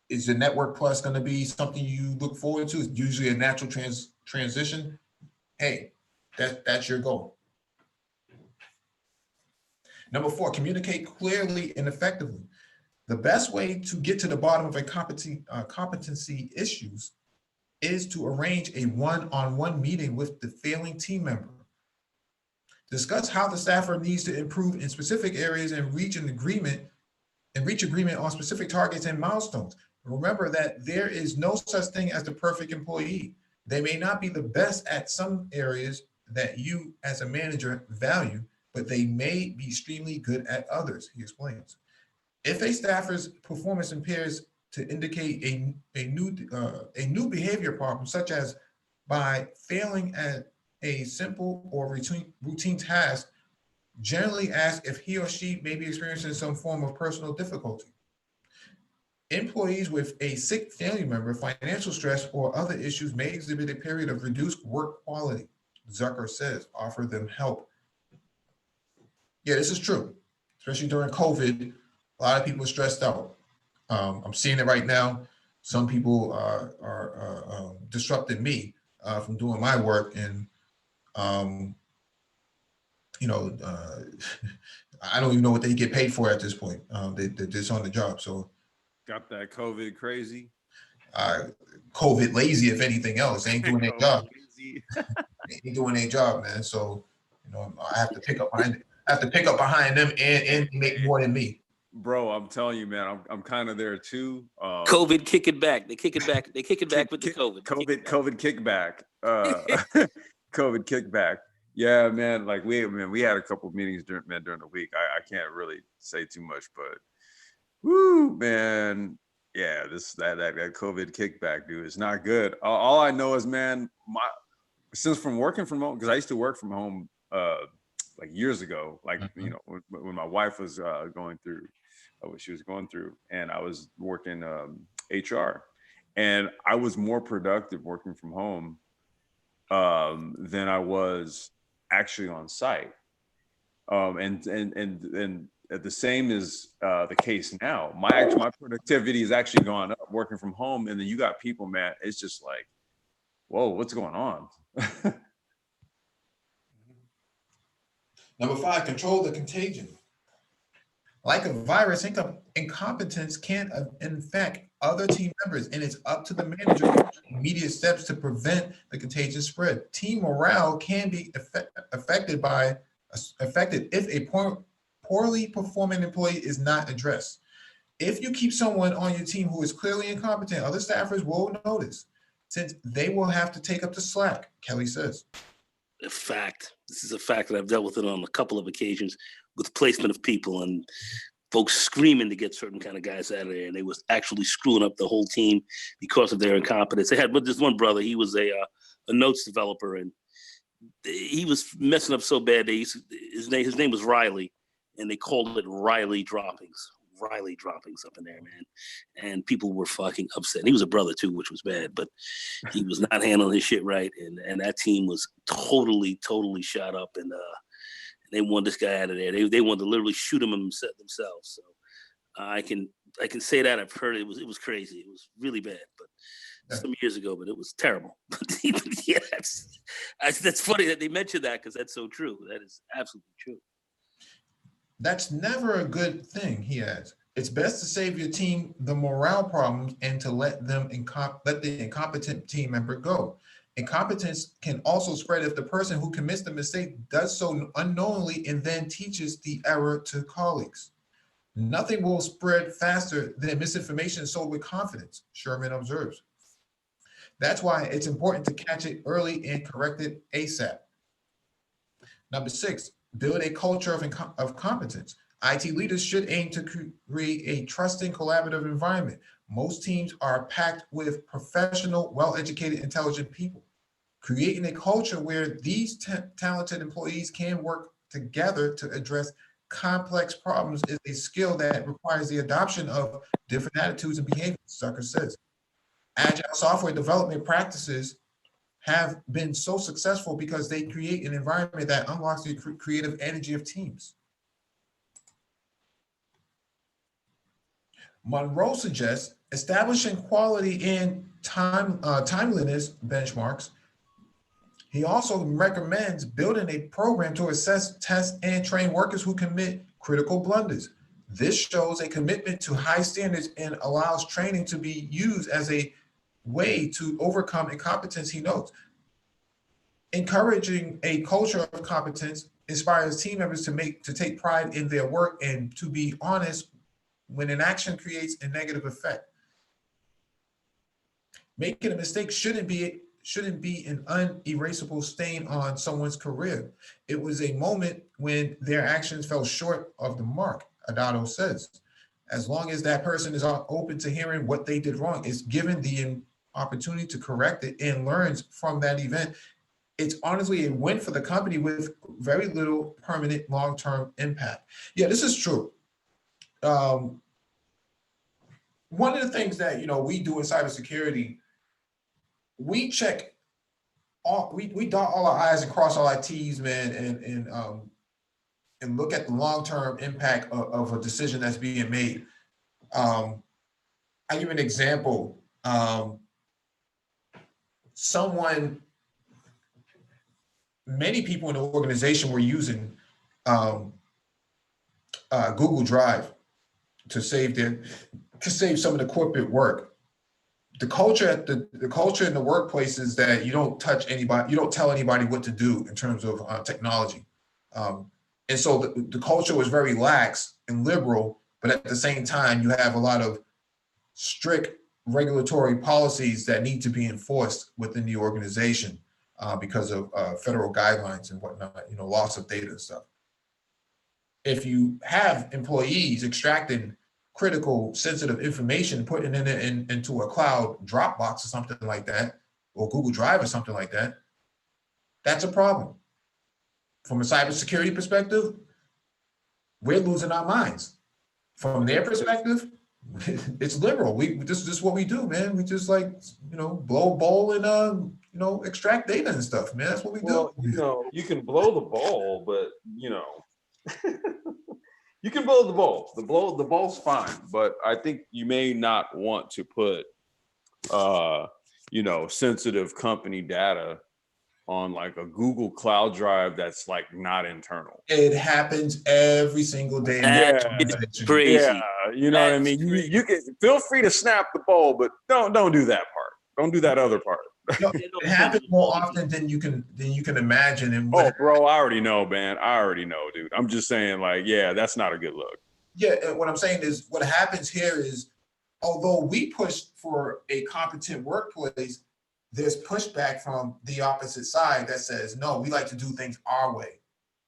Is the network plus going to be something you look forward to? It's usually a natural transition. Hey, that's your goal. Number 4, communicate clearly and effectively. The best way to get to the bottom of a competency issues is to arrange a one-on-one meeting with the failing team member. Discuss how the staffer needs to improve in specific areas and reach agreement on specific targets and milestones. Remember that there is no such thing as the perfect employee. They may not be the best at some areas that you as a manager value, but they may be extremely good at others, he explains. If a staffer's performance appears to indicate a new behavior problem, such as by failing at a simple or routine task, generally ask if he or she may be experiencing some form of personal difficulty. Employees with a sick family member, financial stress, or other issues may exhibit a period of reduced work quality. Zucker says, offer them help. Yeah, this is true, especially during COVID. A lot of people are stressed out. I'm seeing it right now. Some people are disrupting me from doing my work, and I don't even know what they get paid for at this point. They're just on the job. So got that COVID crazy. COVID lazy, if anything else. They ain't doing their job. They ain't doing their job, man. So I have to pick up behind them and make more than me. Bro, I'm telling you, man, I'm kind of there too. COVID kick it back. They kick it back. They kick it back with the COVID. COVID kickback. COVID kickback. Yeah, man. Like we had a couple of meetings during the week. I can't really say too much, but woo, man. Yeah, that COVID kickback, dude, is not good. All I know is, man, since from working from home, because I used to work from home like years ago, like when my wife was going through what she was going through, and I was working HR, and I was more productive working from home than I was actually on site. And the same is the case now. My productivity has actually gone up working from home, and then you got people, man, it's just like, whoa, what's going on? Number 5, control the contagion. Like a virus, incompetence can infect other team members, and it's up to the manager to take immediate steps to prevent the contagion spread. Team morale can be affected if a poorly performing employee is not addressed. If you keep someone on your team who is clearly incompetent, other staffers will notice, since they will have to take up the slack, Kelly says. A fact. This is a fact that I've dealt with it on a couple of occasions with placement of people and folks screaming to get certain kind of guys out of there, and they was actually screwing up the whole team because of their incompetence. They had this one brother. He was a notes developer, and he was messing up so bad. His name was Riley, and they called it Riley droppings. Riley droppings up in there, man. And people were fucking upset. And he was a brother too, which was bad, but he was not handling his shit right. And that team was totally shot up. And they wanted this guy out of there. They wanted to literally shoot him themselves. So I can say that I've heard it was crazy. It was really bad, but some years ago, but it was terrible. But yeah, that's funny that they mentioned that, because that's so true. That is absolutely true. That's never a good thing, he adds. It's best to save your team the morale problems and to let the incompetent team member go. Incompetence can also spread if the person who commits the mistake does so unknowingly and then teaches the error to colleagues. Nothing will spread faster than misinformation sold with confidence, Sherman observes. That's why it's important to catch it early and correct it ASAP. Number 6, build a culture of competence. IT leaders should aim to create a trusting, collaborative environment. Most teams are packed with professional, well-educated, intelligent people. Creating a culture where these talented employees can work together to address complex problems is a skill that requires the adoption of different attitudes and behaviors, Zucker says. Agile software development practices have been so successful because they create an environment that unlocks the creative energy of teams. Monroe suggests establishing quality and timeliness benchmarks. He also recommends building a program to assess, test, and train workers who commit critical blunders. This shows a commitment to high standards and allows training to be used as a way to overcome incompetence, he notes. Encouraging a culture of competence inspires team members to take pride in their work and to be honest when an action creates a negative effect. Making a mistake shouldn't be an unerasable stain on someone's career. It was a moment when their actions fell short of the mark, Adado says. As long as that person is open to hearing what they did wrong, is given the opportunity to correct it and learns from that event, it's honestly a win for the company with very little permanent long-term impact. Yeah, this is true. One of the things that we do in cybersecurity, we check all, we dot all our I's and cross all our T's, man, and look at the long-term impact of a decision that's being made. I give an example. Many people in the organization were using Google Drive to save some of the corporate work. The culture in the workplace is that you don't touch anybody, you don't tell anybody what to do in terms of technology. And so the culture was very lax and liberal, but at the same time, you have a lot of strict regulatory policies that need to be enforced within the organization because of federal guidelines and whatnot, loss of data and stuff. If you have employees extracting critical, sensitive information, putting it into a cloud Dropbox or something like that, or Google Drive or something like that, that's a problem. From a cybersecurity perspective, we're losing our minds. From their perspective, it's liberal. This is what we do, man. We just blow a bowl and extract data and stuff, man. That's what we do. You can blow the ball, but you can blow the ball. The ball's fine, but I think you may not want to put sensitive company data on like a Google Cloud Drive that's like not internal. It happens every single day. It's crazy. Yeah, you know what I mean? You can feel free to snap the ball, but don't do that part. Don't do that other part. It happens more often than you can imagine. And bro, I already know, man. I already know, dude. I'm just saying, that's not a good look. Yeah, and what I'm saying is what happens here is, although we push for a competent workplace, there's pushback from the opposite side that says, no, we like to do things our way.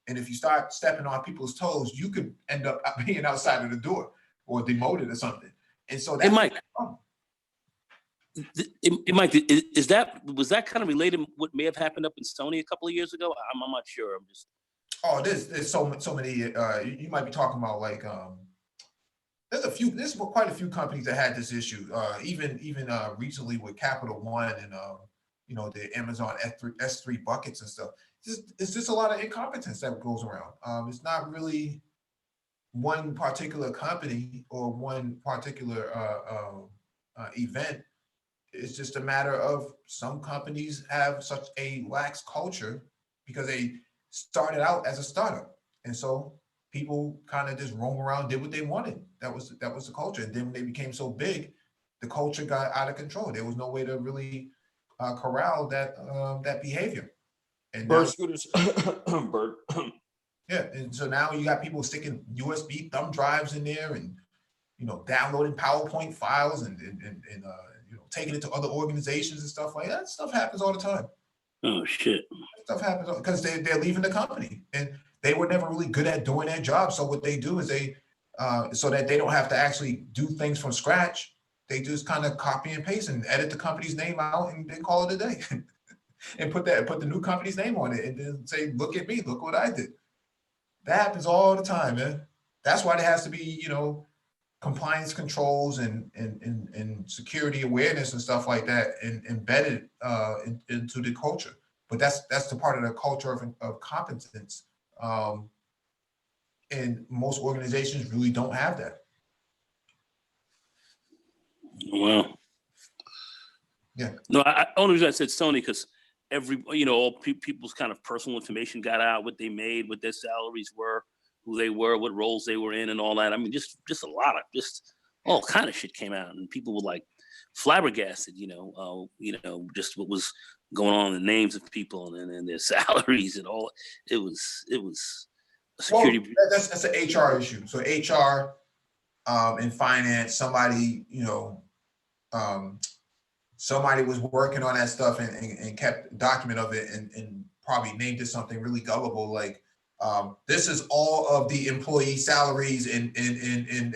And if you start stepping on people's toes, you could end up being outside of the door or demoted or something. And so that's Mike, was that kind of related to what may have happened up in Sony a couple of years ago? I'm not sure. I'm just. Oh, there's so many. You might be talking about there's quite a few companies that had this issue. Even recently with Capital One and the Amazon S3 buckets and stuff. It's just a lot of incompetence that goes around. It's not really one particular company or one particular event. It's just a matter of some companies have such a lax culture because they started out as a startup, and so people kind of just roam around, did what they wanted. That was the culture. And then when they became so big, the culture got out of control. There was no way to really corral that behavior. And Bird scooters. Bird. Yeah, and so now you got people sticking USB thumb drives in there, and downloading PowerPoint files and taking it to other organizations and stuff like that. Stuff happens all the time. Oh shit! Stuff happens because they're leaving the company, and they were never really good at doing their job. So what they do is they, so that they don't have to actually do things from scratch, they just kind of copy and paste and edit the company's name out and then call it a day, and put the new company's name on it, and then say, "Look at me, look what I did." That happens all the time, man. That's why there has to be, compliance controls and security awareness and stuff like that embedded into the culture. But that's the part of the culture of competence. And most organizations really don't have that. Well, yeah. No, only reason I said Sony because all people's kind of personal information got out, what they made, what their salaries were, who they were, what roles they were in, and all that. I mean, just a lot of all kind of shit came out, and people were like flabbergasted, just what was going on, the names of people and their salaries and all. It was a security. Well, that's an HR issue. So HR in finance, somebody, somebody was working on that stuff and kept a document of it and probably named it something really gullible like this is all of the employee salaries and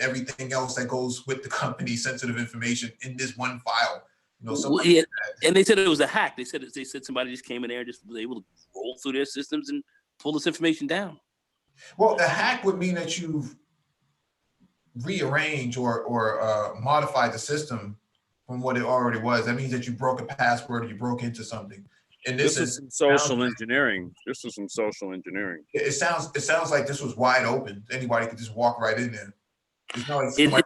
everything else that goes with the company's sensitive information in this one file. Yeah, and they said it was a hack. They said somebody just came in there and just was able to roll through their systems and pull this information down. Well, the hack would mean that you've rearranged or modified the system from what it already was. That means that you broke a password or you broke into something. And this is some social engineering. This is some social engineering. It sounds like this was wide open. Anybody could just walk right in there. It's not like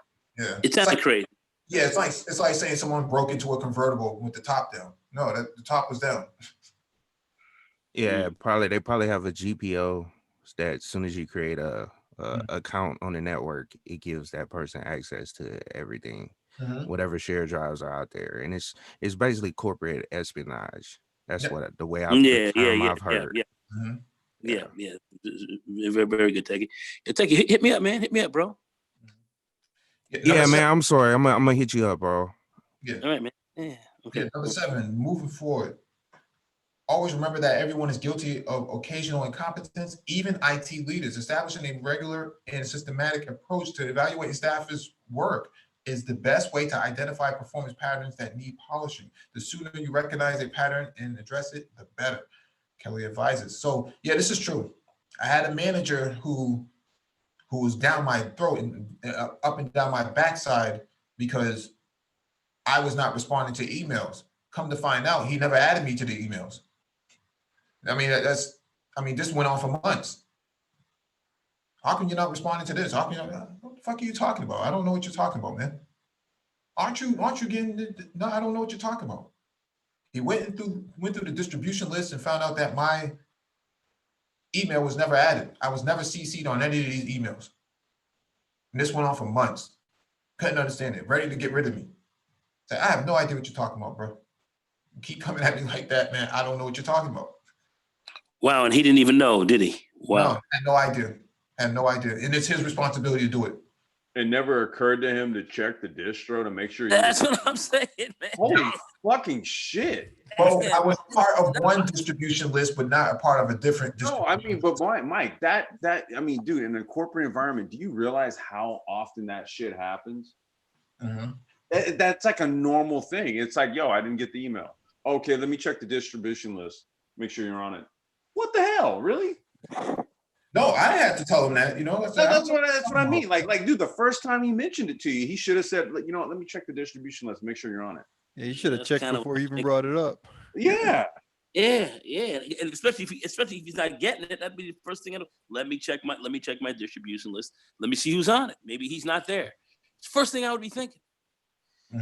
it sounds like crazy. Yeah, it's like saying someone broke into a convertible with the top down. No, the top was down. Yeah, they probably have a GPO that as soon as you create a account on the network, it gives that person access to everything, whatever shared drives are out there, and it's basically corporate espionage. That's what the way I've heard. Yeah. Very, very good, Techie. Techie, hit me up, man. Hit me up, bro. Yeah, man. I'm sorry. I'm gonna hit you up, bro. Yeah. All right, man. Yeah. Okay. Yeah, number 7, moving forward. Always remember that everyone is guilty of occasional incompetence, even IT leaders. Establishing a regular and systematic approach to evaluating staff's work is the best way to identify performance patterns that need polishing. The sooner you recognize a pattern and address it, the better. Kelly advises. So yeah, this is true. I had a manager who was down my throat and up and down my backside because I was not responding to emails. Come to find out, he never added me to the emails. I mean, this went on for months. How come you're not responding to this? How come what the fuck are you talking about? I don't know what you're talking about, man. Aren't you getting? No, I don't know what you're talking about. He went through the distribution list and found out that my email was never added. I was never CC'd on any of these emails. And this went on for months. Couldn't understand it. Ready to get rid of me. Say, I have no idea what you're talking about, bro. You keep coming at me like that, man. I don't know what you're talking about. Wow, and he didn't even know, did he? Wow. No, I had no idea. And it's his responsibility to do it. It never occurred to him to check the distro to make sure. That's what I'm saying, man. Holy fucking shit. Well, I was part of one distribution list, but not a part of a different distribution. No, I mean, but Mike, I mean, dude, in a corporate environment, do you realize how often that shit happens? That's like a normal thing. It's like, yo, I didn't get the email. Okay, let me check the distribution list. Make sure you're on it. What the hell? Really? No, I had to tell him that, That's what I mean. Like, dude, the first time he mentioned it to you, he should have said, let me check the distribution list, make sure you're on it. Yeah, you should have checked before he even brought it up. Yeah. Yeah, and especially if he's not getting it, that'd be the first thing. Let me check my distribution list. Let me see who's on it. Maybe he's not there. It's the first thing I would be thinking.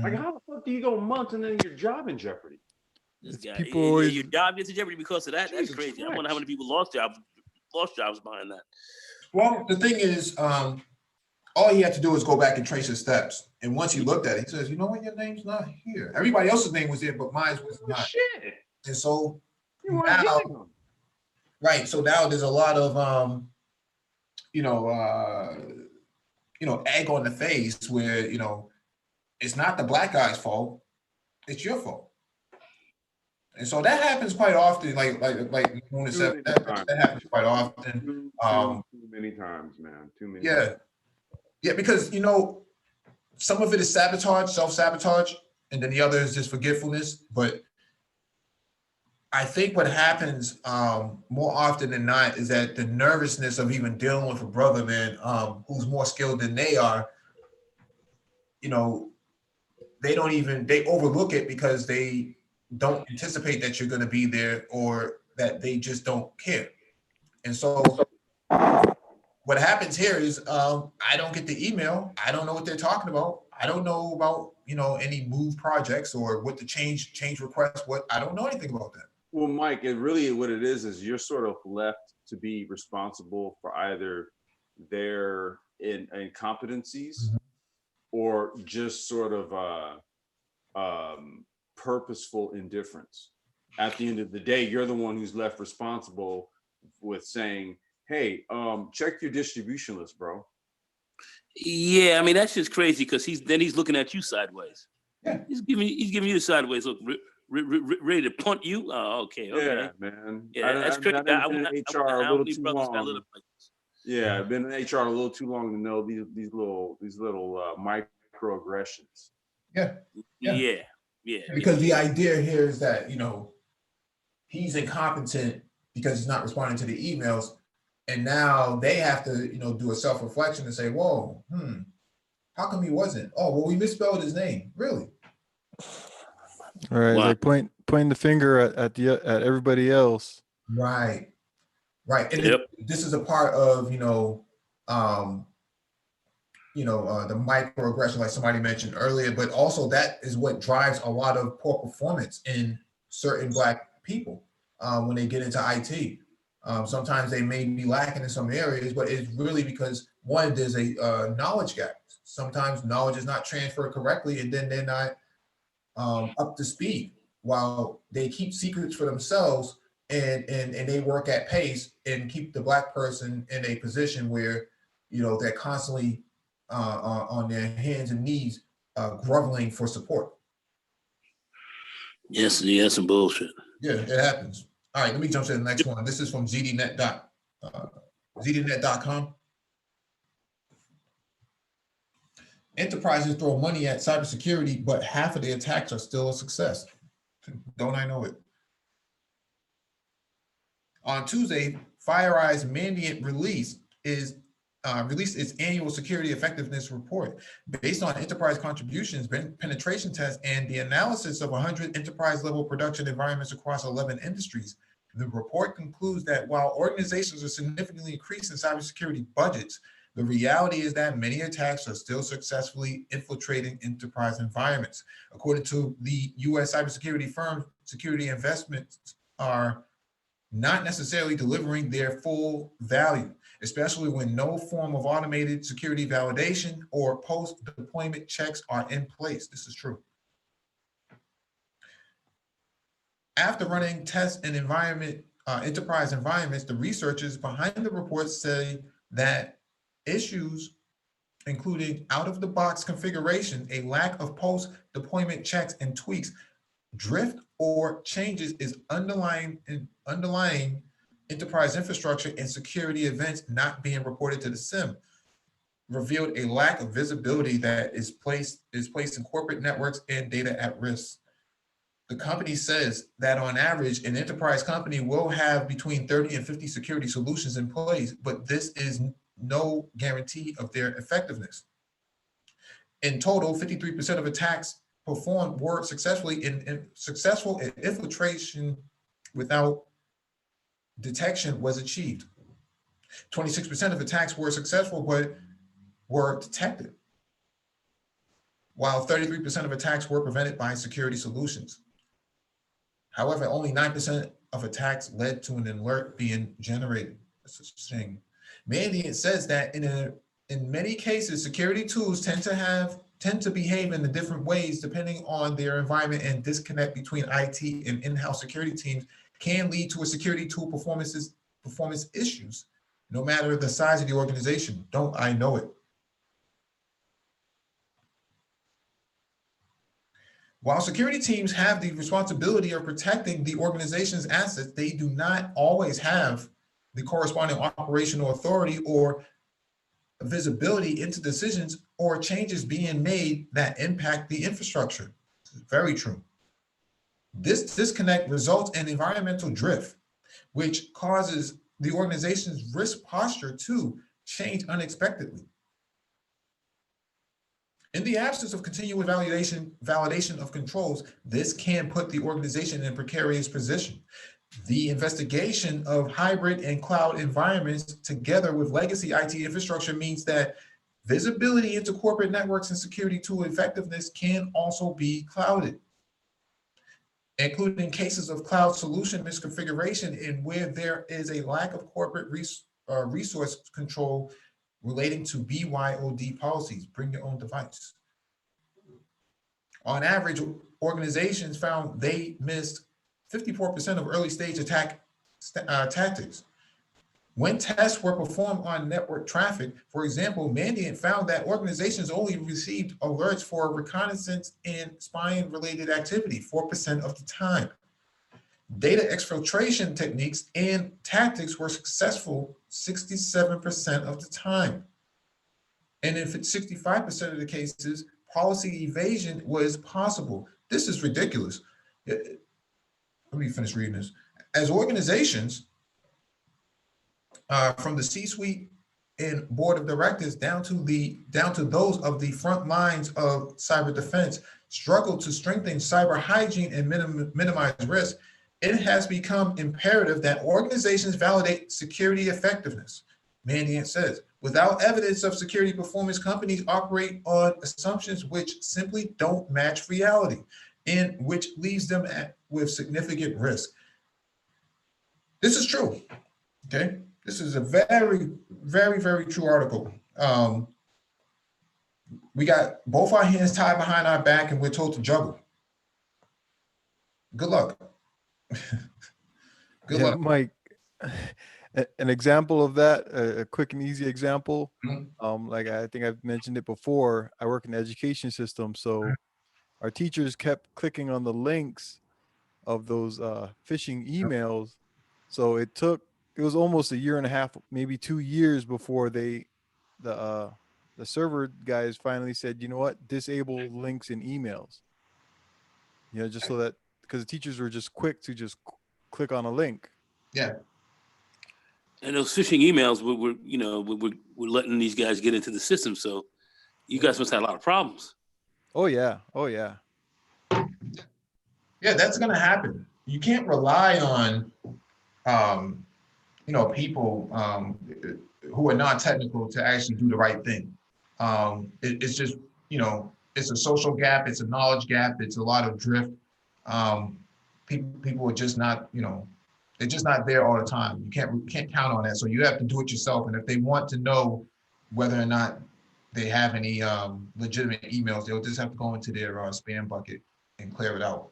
Like, how the fuck do you go months and then your job in jeopardy? This guy, your job gets in jeopardy because of that. That's crazy. Christ. I wonder how many people lost jobs behind that. Well, the thing is, all he had to do was go back and trace his steps. And once he looked at it, he says, you know what, your name's not here. Everybody else's name was there, but mine was not. Shit. And so now, right. So now there's a lot of egg on the face where, it's not the black guy's fault, it's your fault. And so that happens quite often, like Moon said, that happens quite often. Too many times, man. Too many. Yeah. times. Yeah, because some of it is sabotage, self-sabotage, and then the other is just forgetfulness. But I think what happens more often than not is that the nervousness of even dealing with a brother, man, who's more skilled than they are, they overlook it because they don't anticipate that you're going to be there, or that they just don't care. And so what happens here is I don't get the email. I don't know what they're talking about. I don't know about, any move projects or what the change requests, I don't know anything about that. Well, Mike, what it is you're sort of left to be responsible for either their incompetencies or just sort of purposeful indifference. At the end of the day, you're the one who's left responsible with saying, hey, check your distribution list, bro. Yeah, I mean that's just crazy because he's looking at you sideways. Yeah. He's giving you a sideways look, ready to punt you. Oh, okay. Yeah, man. Yeah, that's crazy. I've been in HR a little too long. Places. Yeah, I've been in HR a little too long to know these little microaggressions. Yeah. Yeah. Because the idea here is that, you know, he's incompetent because he's not responding to the emails. And now they have to, you know, do a self-reflection and say, whoa, how come he wasn't? Oh, well, we misspelled his name. Really? All right. Wow. They pointing the finger at everybody else. Right. And Yep. this is a part of, the microaggression, like somebody mentioned earlier, but also that is what drives a lot of poor performance in certain Black people when they get into IT. Sometimes they may be lacking in some areas, but it's really because one, there's a knowledge gap. Sometimes knowledge is not transferred correctly, and then they're not up to speed. While they keep secrets for themselves and they work at pace and keep the Black person in a position where, you know, they're constantly on their hands and knees groveling for support. Yes, some bullshit. Yeah, it happens. All right, let me jump to the next one. This is from ZDNet.com. Enterprises throw money at cybersecurity, but half of the attacks are still a success. Don't I know it? On Tuesday, FireEye's Mandiant released its annual security effectiveness report. Based on enterprise contributions, penetration tests, and the analysis of 100 enterprise-level production environments across 11 industries, the report concludes that while organizations are significantly increasing cybersecurity budgets, the reality is that many attacks are still successfully infiltrating enterprise environments. According to the U.S. cybersecurity firm, security investments are not necessarily delivering their full value, especially when no form of automated security validation or post-deployment checks are in place. This is true. After running tests in enterprise environments, the researchers behind the report say that issues including out-of-the-box configuration, a lack of post-deployment checks and tweaks, drift or changes is underlying enterprise infrastructure and security events not being reported to the SIM, revealed a lack of visibility that is placed in corporate networks and data at risk. The company says that on average, an enterprise company will have between 30 and 50 security solutions in place, but this is no guarantee of their effectiveness. In total, 53% of attacks performed were successful in infiltration without detection was achieved. 26% of attacks were successful but were detected, while 33% of attacks were prevented by security solutions. However, only 9% of attacks led to an alert being generated. That's a shame. Mandiant says that in many cases, security tools tend to behave in different ways depending on their environment, and disconnect between IT and in-house security teams can lead to a security tool performance issues, no matter the size of the organization. Don't I know it? While security teams have the responsibility of protecting the organization's assets, they do not always have the corresponding operational authority or visibility into decisions or changes being made that impact the infrastructure. Very true. This disconnect results in environmental drift, which causes the organization's risk posture to change unexpectedly. In the absence of continual validation of controls, this can put the organization in a precarious position. The investigation of hybrid and cloud environments together with legacy IT infrastructure means that visibility into corporate networks and security tool effectiveness can also be clouded, including cases of cloud solution misconfiguration and where there is a lack of corporate resource control. relating to BYOD policies, bring your own device. On average, organizations found they missed 54% of early stage attack tactics. When tests were performed on network traffic, for example, Mandiant found that organizations only received alerts for reconnaissance and spying related activity 4% of the time. Data exfiltration techniques and tactics were successful 67% of the time. And in 65% of the cases, policy evasion was possible. This is ridiculous. Let me finish reading this. As organizations, from the C-suite and board of directors down to those of the front lines of cyber defense, struggle to strengthen cyber hygiene and minimize risk, it has become imperative that organizations validate security effectiveness. Mandiant says, without evidence of security performance, companies operate on assumptions which simply don't match reality and which leaves them with significant risk. This is true, okay? This is a very, very, very true article. We got both our hands tied behind our back and we're told to juggle. Good luck. Good luck. Mike, an example of that, a quick and easy example. Like I think I've mentioned it before, I work in the education system. So our teachers kept clicking on the links of those phishing emails. So it was almost a year and a half, maybe 2 years before the server guys finally said, you know what, disable links in emails. You know, just so that, because the teachers were just quick to just click on a link. Yeah. And those phishing emails we're letting these guys get into the system. So you guys must have a lot of problems. Oh yeah. Oh yeah. Yeah, that's gonna happen. You can't rely on people who are not technical to actually do the right thing. It's just, it's a social gap, it's a knowledge gap, it's a lot of drift. People are just not, they're just not there all the time. You can't count on that. So you have to do it yourself. And if they want to know whether or not they have any legitimate emails, they'll just have to go into their spam bucket and clear it out.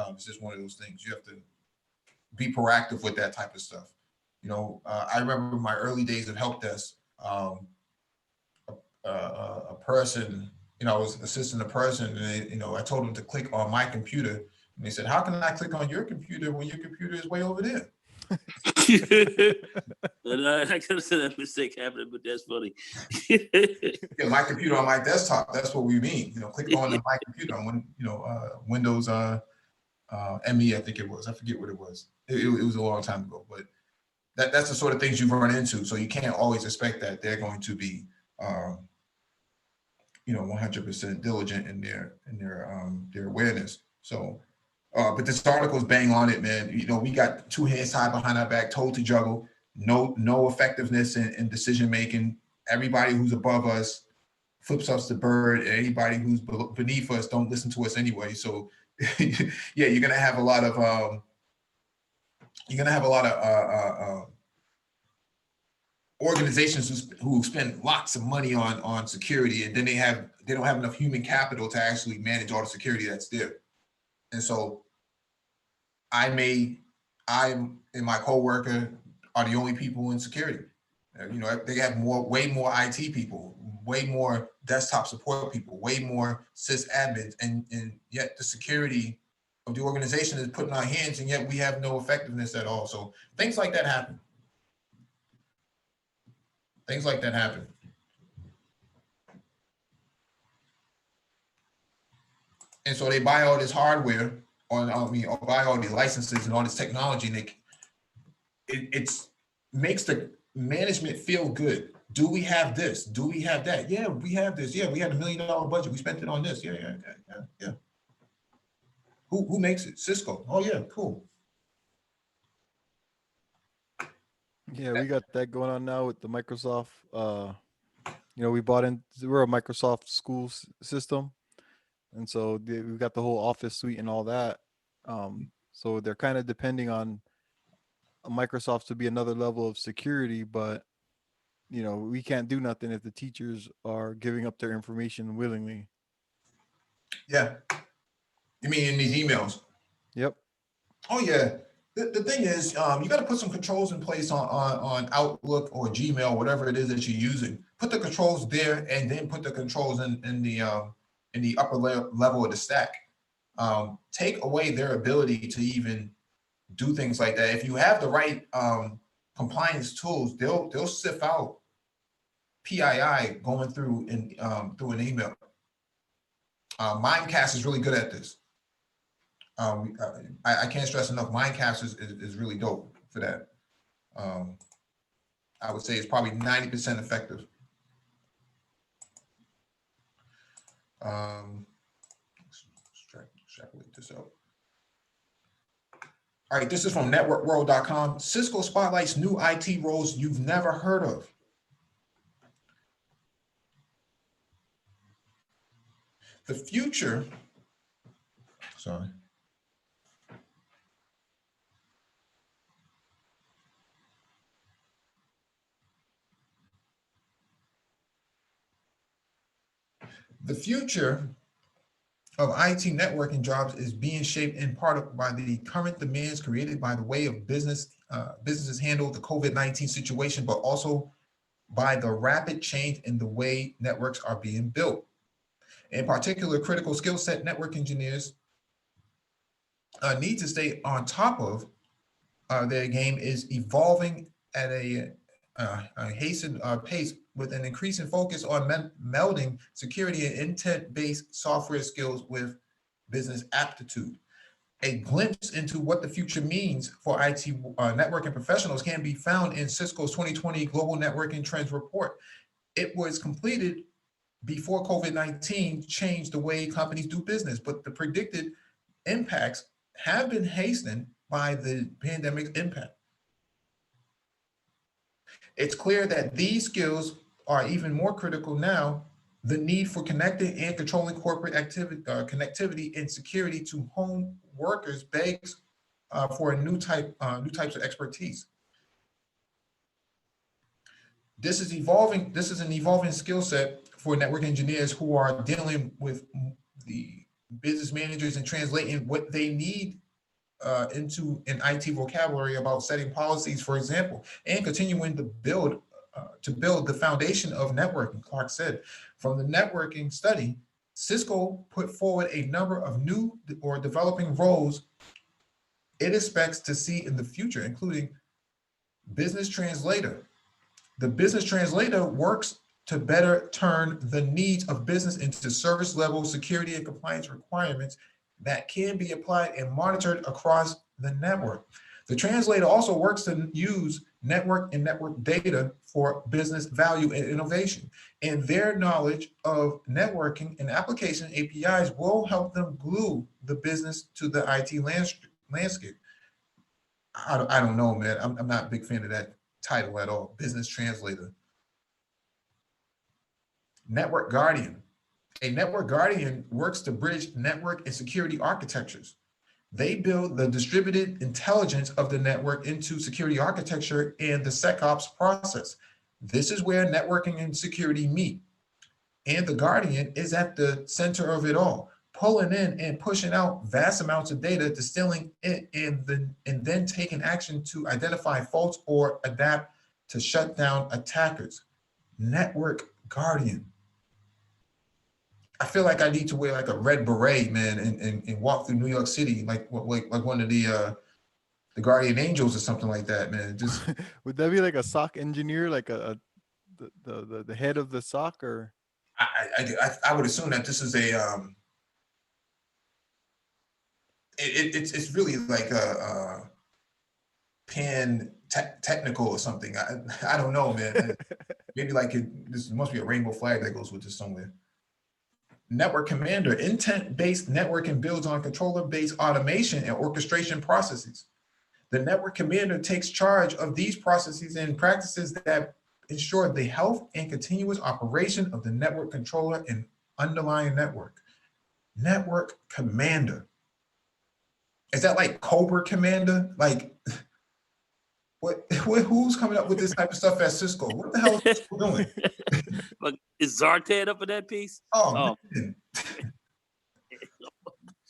It's just one of those things. You have to be proactive with that type of stuff. I remember my early days of help desk, a person, I was assisting a person and I told them to click on my computer and they said, how can I click on your computer when your computer is way over there? And I could have said that mistake happening, but that's funny. Yeah, my computer on my desktop, that's what we mean. Click on my computer on Windows ME, I think it was. I forget what it was. It was a long time ago, but that's the sort of things you run into. So you can't always expect that they're going to be 100% diligent in their awareness. So but this article is bang on it, man. We got two hands tied behind our back, told to juggle, no effectiveness in decision making. Everybody who's above us flips us the bird, and anybody who's beneath us don't listen to us anyway. So yeah, you're gonna have a lot of organizations who spend lots of money on security, and then they don't have enough human capital to actually manage all the security that's there. And so I and my coworker are the only people in security. They have way more IT people, way more desktop support people, way more SysAdmins, and yet the security of the organization is put in our hands, and yet we have no effectiveness at all. So things like that happen. Things like that happen. And so they buy all this hardware or buy all these licenses and all this technology, and it makes the management feel good. Do we have this? Do we have that? Yeah, we have this. Yeah, we had $1 million budget. We spent it on this. Yeah. Who makes it? Cisco. Oh yeah, cool. Yeah, we got that going on now with the Microsoft. We're a Microsoft school system, and so we've got the whole Office suite and all that. So they're kind of depending on Microsoft to be another level of security, but we can't do nothing if the teachers are giving up their information willingly. Yeah. You mean in these emails? Yep. Oh yeah. The thing is, you got to put some controls in place on Outlook or Gmail, whatever it is that you're using. Put the controls there, and then put the controls in the upper level of the stack. Take away their ability to even do things like that. If you have the right compliance tools, they'll sift out PII going through through an email. Mimecast is really good at this. I can't stress enough. Mimecast is really dope for that. I would say it's probably 90% effective. Let's extrapolate this out. All right, this is from networkworld.com. Cisco spotlights new IT roles you've never heard of. The future, sorry. The future of IT networking jobs is being shaped in part by the current demands created by the way of businesses handle the COVID-19 situation, but also by the rapid change in the way networks are being built. In particular, critical skill set network engineers need to stay on top of their game is evolving at a hastened pace with an increasing focus on melding security and intent-based software skills with business aptitude. A glimpse into what the future means for IT networking professionals can be found in Cisco's 2020 Global Networking Trends Report. It was completed before COVID-19 changed the way companies do business, but the predicted impacts have been hastened by the pandemic's impact. It's clear that these skills are even more critical now. The need for connecting and controlling corporate activity, connectivity and security to home workers begs for new types of expertise. This is an evolving skill set for network engineers who are dealing with the business managers and translating what they need into an IT vocabulary about setting policies, for example, and continuing to build the foundation of networking. Clark said, from the networking study, Cisco put forward a number of new or developing roles it expects to see in the future, including business translator. The business translator works to better turn the needs of business into service level security and compliance requirements that can be applied and monitored across the network. The translator also works to use network and network data for business value and innovation. And their knowledge of networking and application APIs will help them glue the business to the IT landscape. I don't know, man. I'm not a big fan of that title at all. Business translator. Network guardian. A network guardian works to bridge network and security architectures. They build the distributed intelligence of the network into security architecture and the SecOps process. This is where networking and security meet. And the guardian is at the center of it all, pulling in and pushing out vast amounts of data, distilling it, and then taking action to identify faults or adapt to shut down attackers. Network guardian. I feel like I need to wear like a red beret, man, and walk through New York City like one of the guardian angels or something like that, man. Just would that be like a SOC engineer, like the head of the SOC, or? I would assume that this is a it's really like a technical or something. I don't know, man. Maybe like this must be a rainbow flag that goes with this somewhere. Network commander, intent-based networking builds on controller-based automation and orchestration processes. The network commander takes charge of these processes and practices that ensure the health and continuous operation of the network controller and underlying network. Network commander. Is that like Cobra commander? Like Who's coming up with this type of stuff at Cisco? What the hell is Cisco doing? Look, is Zartan up in that piece? Oh, man.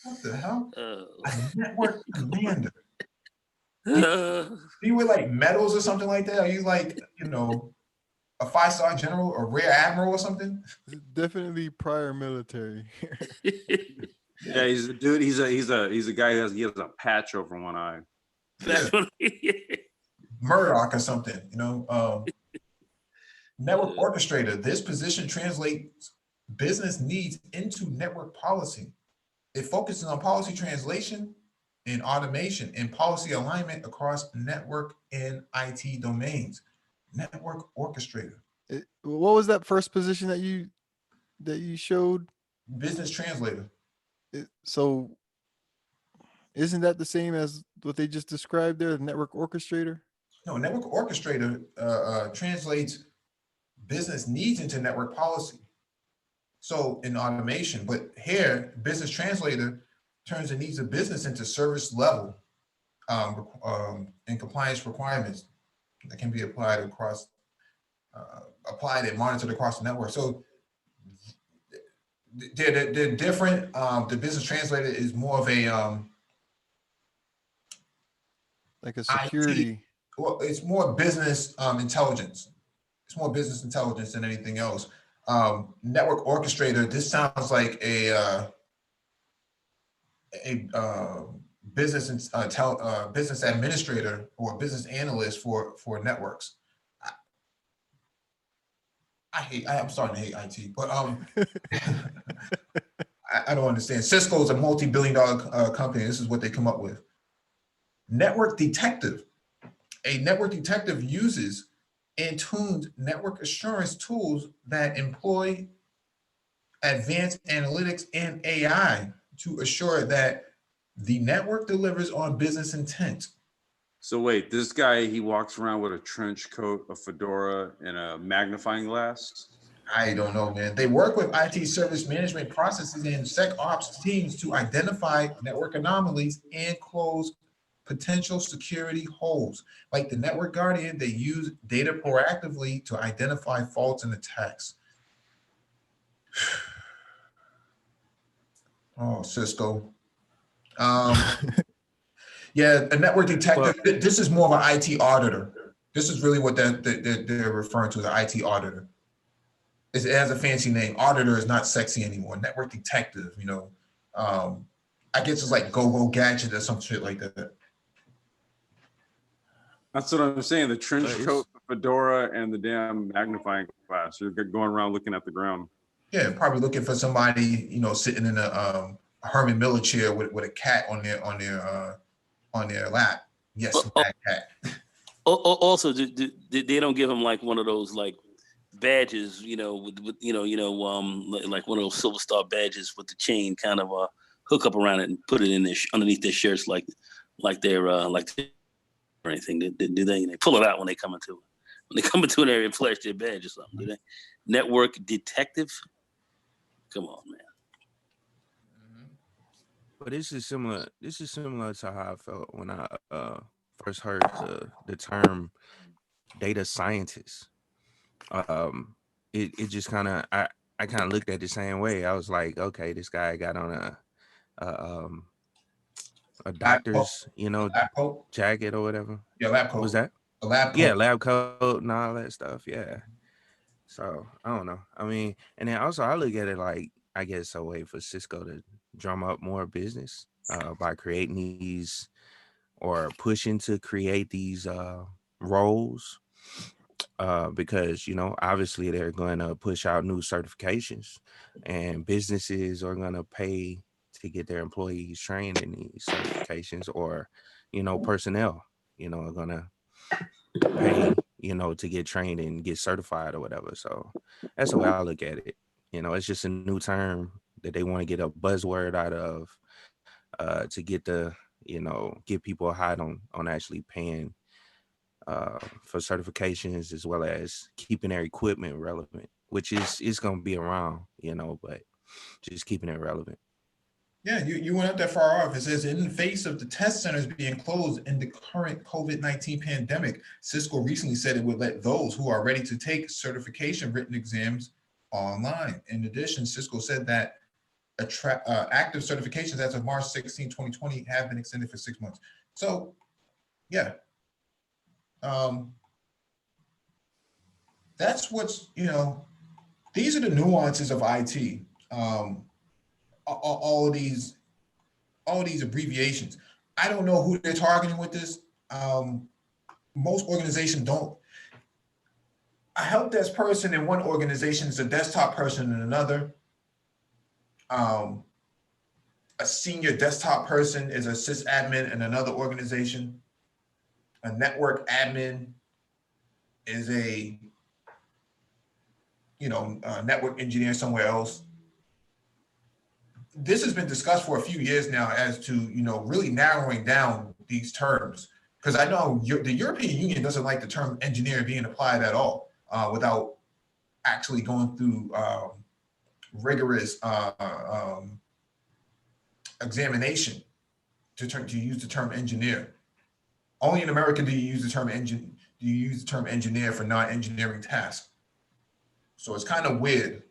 What the hell? A network commander. Are you with like medals or something like that? Are you like, you know, a 5-star general or rear admiral or something? Definitely prior military. Yeah, he's a dude. He's a guy he has a patch over one eye. Yeah. Murdoch or something, you know. Network orchestrator. This position translates business needs into network policy. It focuses on policy translation and automation and policy alignment across network and IT domains. Network orchestrator. What was that first position that you showed? Business translator. So isn't that the same as what they just described there, the network orchestrator? No, network orchestrator translates business needs into network policy. So in automation, but here, business translator turns the needs of business into service level and compliance requirements that can be applied across, applied and monitored across the network. So they're different. The business translator is more of a like a security. IT. Well, it's more business intelligence. It's more business intelligence than anything else. Network orchestrator. This sounds like a business business administrator or business analyst for networks. I'm starting to hate IT, but I don't understand. Cisco is a multi-billion-dollar company. This is what they come up with. Network detective. A network detective uses and tunes network assurance tools that employ advanced analytics and AI to assure that the network delivers on business intent. So wait, this guy, he walks around with a trench coat, a fedora, and a magnifying glass? I don't know, man. They work with IT service management processes and SecOps teams to identify network anomalies and close potential security holes. Like the network guardian, they use data proactively to identify faults and attacks. Oh, Cisco. Yeah, a network detective. This is more of an IT auditor. This is really what they're referring to as an IT auditor. It has a fancy name. Auditor is not sexy anymore. Network detective, you know. I guess it's like go gadget or some shit like that. That's what I'm saying. The trench coat, the fedora, and the damn magnifying glass. You're going around looking at the ground. Yeah, probably looking for somebody, you know, sitting in a Herman Miller chair with a cat on their lap. Yes, that cat. Also, they don't give him like one of those like badges, you know, with like one of those silver star badges with the chain kind of hook up around it and put it in their underneath their shirts like they're or anything. Do they pull it out when they come into an area and flash their badge or something? Do they? Network detective? Come on, man. But this is similar to how I felt when I first heard the term data scientist. It just kind of I kind of looked at it the same way. I was like, okay, this guy got on a doctor's, you know, jacket or whatever. Yeah, lab coat. What was that? A lab coat. Yeah, lab coat and all that stuff. Yeah. So I don't know. I mean, and then also I look at it like, I guess, a way for Cisco to drum up more business by creating these or pushing to create these roles because, you know, obviously they're going to push out new certifications and businesses are going to pay to get their employees trained in these certifications, or, you know, personnel, you know, are going to pay, you know, to get trained and get certified or whatever. So that's the way I look at it. You know, it's just a new term that they want to get a buzzword out of to get the, you know, get people hot on actually paying for certifications, as well as keeping their equipment relevant, which is going to be around, you know, but just keeping it relevant. Yeah, you weren't that far off. It says, in the face of the test centers being closed in the current COVID-19 pandemic, Cisco recently said it would let those who are ready to take certification written exams online. In addition, Cisco said that active certifications as of March 16, 2020 have been extended for 6 months. So, yeah, that's what's, these are the nuances of IT. All of these abbreviations. I don't know who they're targeting with this. Most organizations don't. A help desk person in one organization is a desktop person in another. A senior desktop person is a SysAdmin in another organization. A network admin is a network engineer somewhere else. This has been discussed for a few years now as to, really narrowing down these terms. Because I know the European Union doesn't like the term engineer being applied at all without actually going through rigorous examination to use the term engineer. Only in America do you use the term engineer for non-engineering tasks. So it's kind of weird.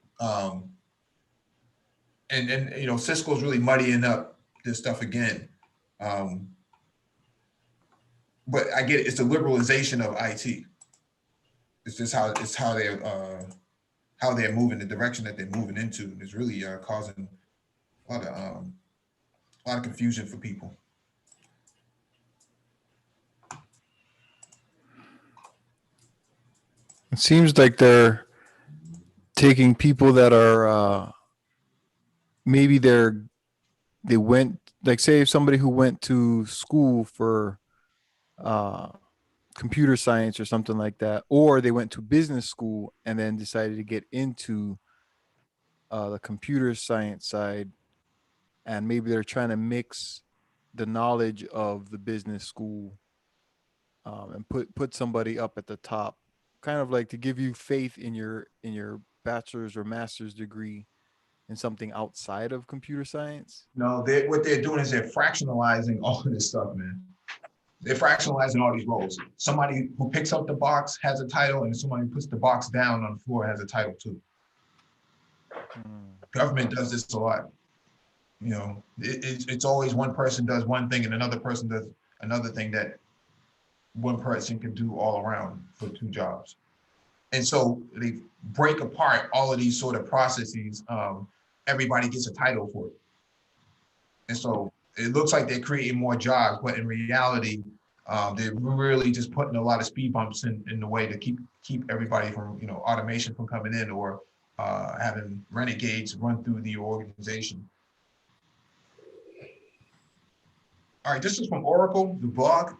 And Cisco's really muddying up this stuff again. But I get it, it's the liberalization of IT. It's just how they're moving, the direction that they're moving into is really causing a lot of confusion for people. It seems like they're taking people that are maybe they went, like, say somebody who went to school for computer science or something like that, or they went to business school and then decided to get into the computer science side, and maybe they're trying to mix the knowledge of the business school and put somebody up at the top, kind of like to give you faith in your bachelor's or master's degree in something outside of computer science. No, what they're doing is they're fractionalizing all of this stuff, man. They're fractionalizing all these roles. Somebody who picks up the box has a title, and somebody who puts the box down on the floor has a title too. Government does this a lot. It's always one person does one thing and another person does another thing that one person can do all around for two jobs. And so they break apart all of these sort of processes. Everybody gets a title for it. And so it looks like they're creating more jobs, but in reality, they're really just putting a lot of speed bumps in the way to keep everybody from, automation from coming in, or having renegades run through the organization. All right, this is from Oracle, the blog.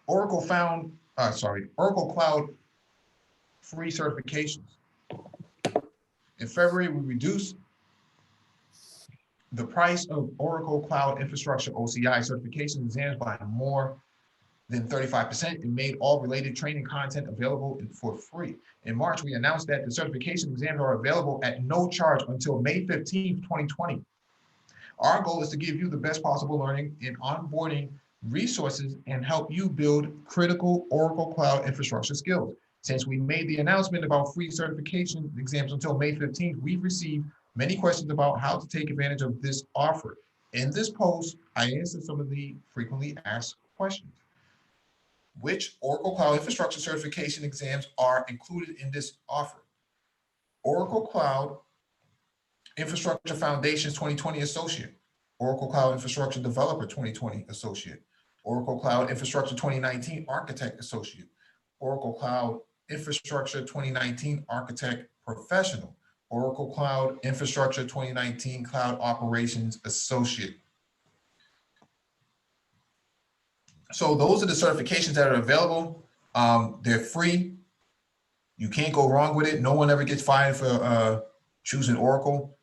Oracle Cloud free certifications. In February, we reduced the price of Oracle Cloud Infrastructure OCI certification exams by more than 35% and made all related training content available for free. In March, we announced that the certification exams are available at no charge until May 15th, 2020. Our goal is to give you the best possible learning and onboarding resources and help you build critical Oracle Cloud infrastructure skills. Since we made the announcement about free certification exams until May 15th, we've received many questions about how to take advantage of this offer. In this post, I answered some of the frequently asked questions. Which Oracle Cloud infrastructure certification exams are included in this offer? Oracle Cloud Infrastructure Foundations 2020 Associate, Oracle Cloud Infrastructure Developer 2020 Associate, Oracle Cloud Infrastructure 2019 Architect Associate, Oracle Cloud Infrastructure 2019 Architect Professional, Oracle Cloud Infrastructure 2019 Cloud Operations Associate. So those are the certifications that are available. They're free. You can't go wrong with it. No one ever gets fired for choosing Oracle.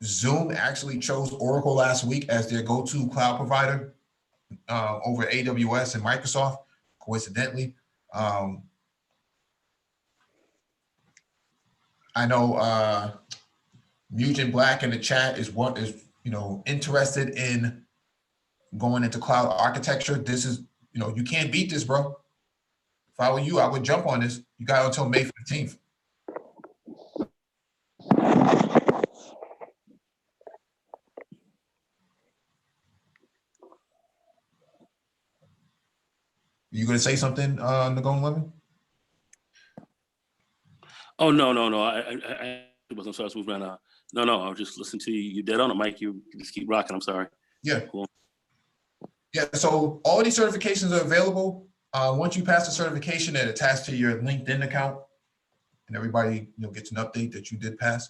Zoom actually chose Oracle last week as their go-to cloud provider over AWS and Microsoft, coincidentally. I know Mutant Black in the chat is interested in going into cloud architecture, this is, you can't beat this, bro. If I were you, I would jump on this. You got until May 15th. You gonna say something, Nagone Lemon? Oh no. I wasn't sorry. I was moving around. No. I was just listening to you. You dead on the mic. You just keep rocking. I'm sorry. Yeah. Cool. Yeah. So all these certifications are available. Once you pass the certification, it attached to your LinkedIn account, and everybody gets an update that you did pass.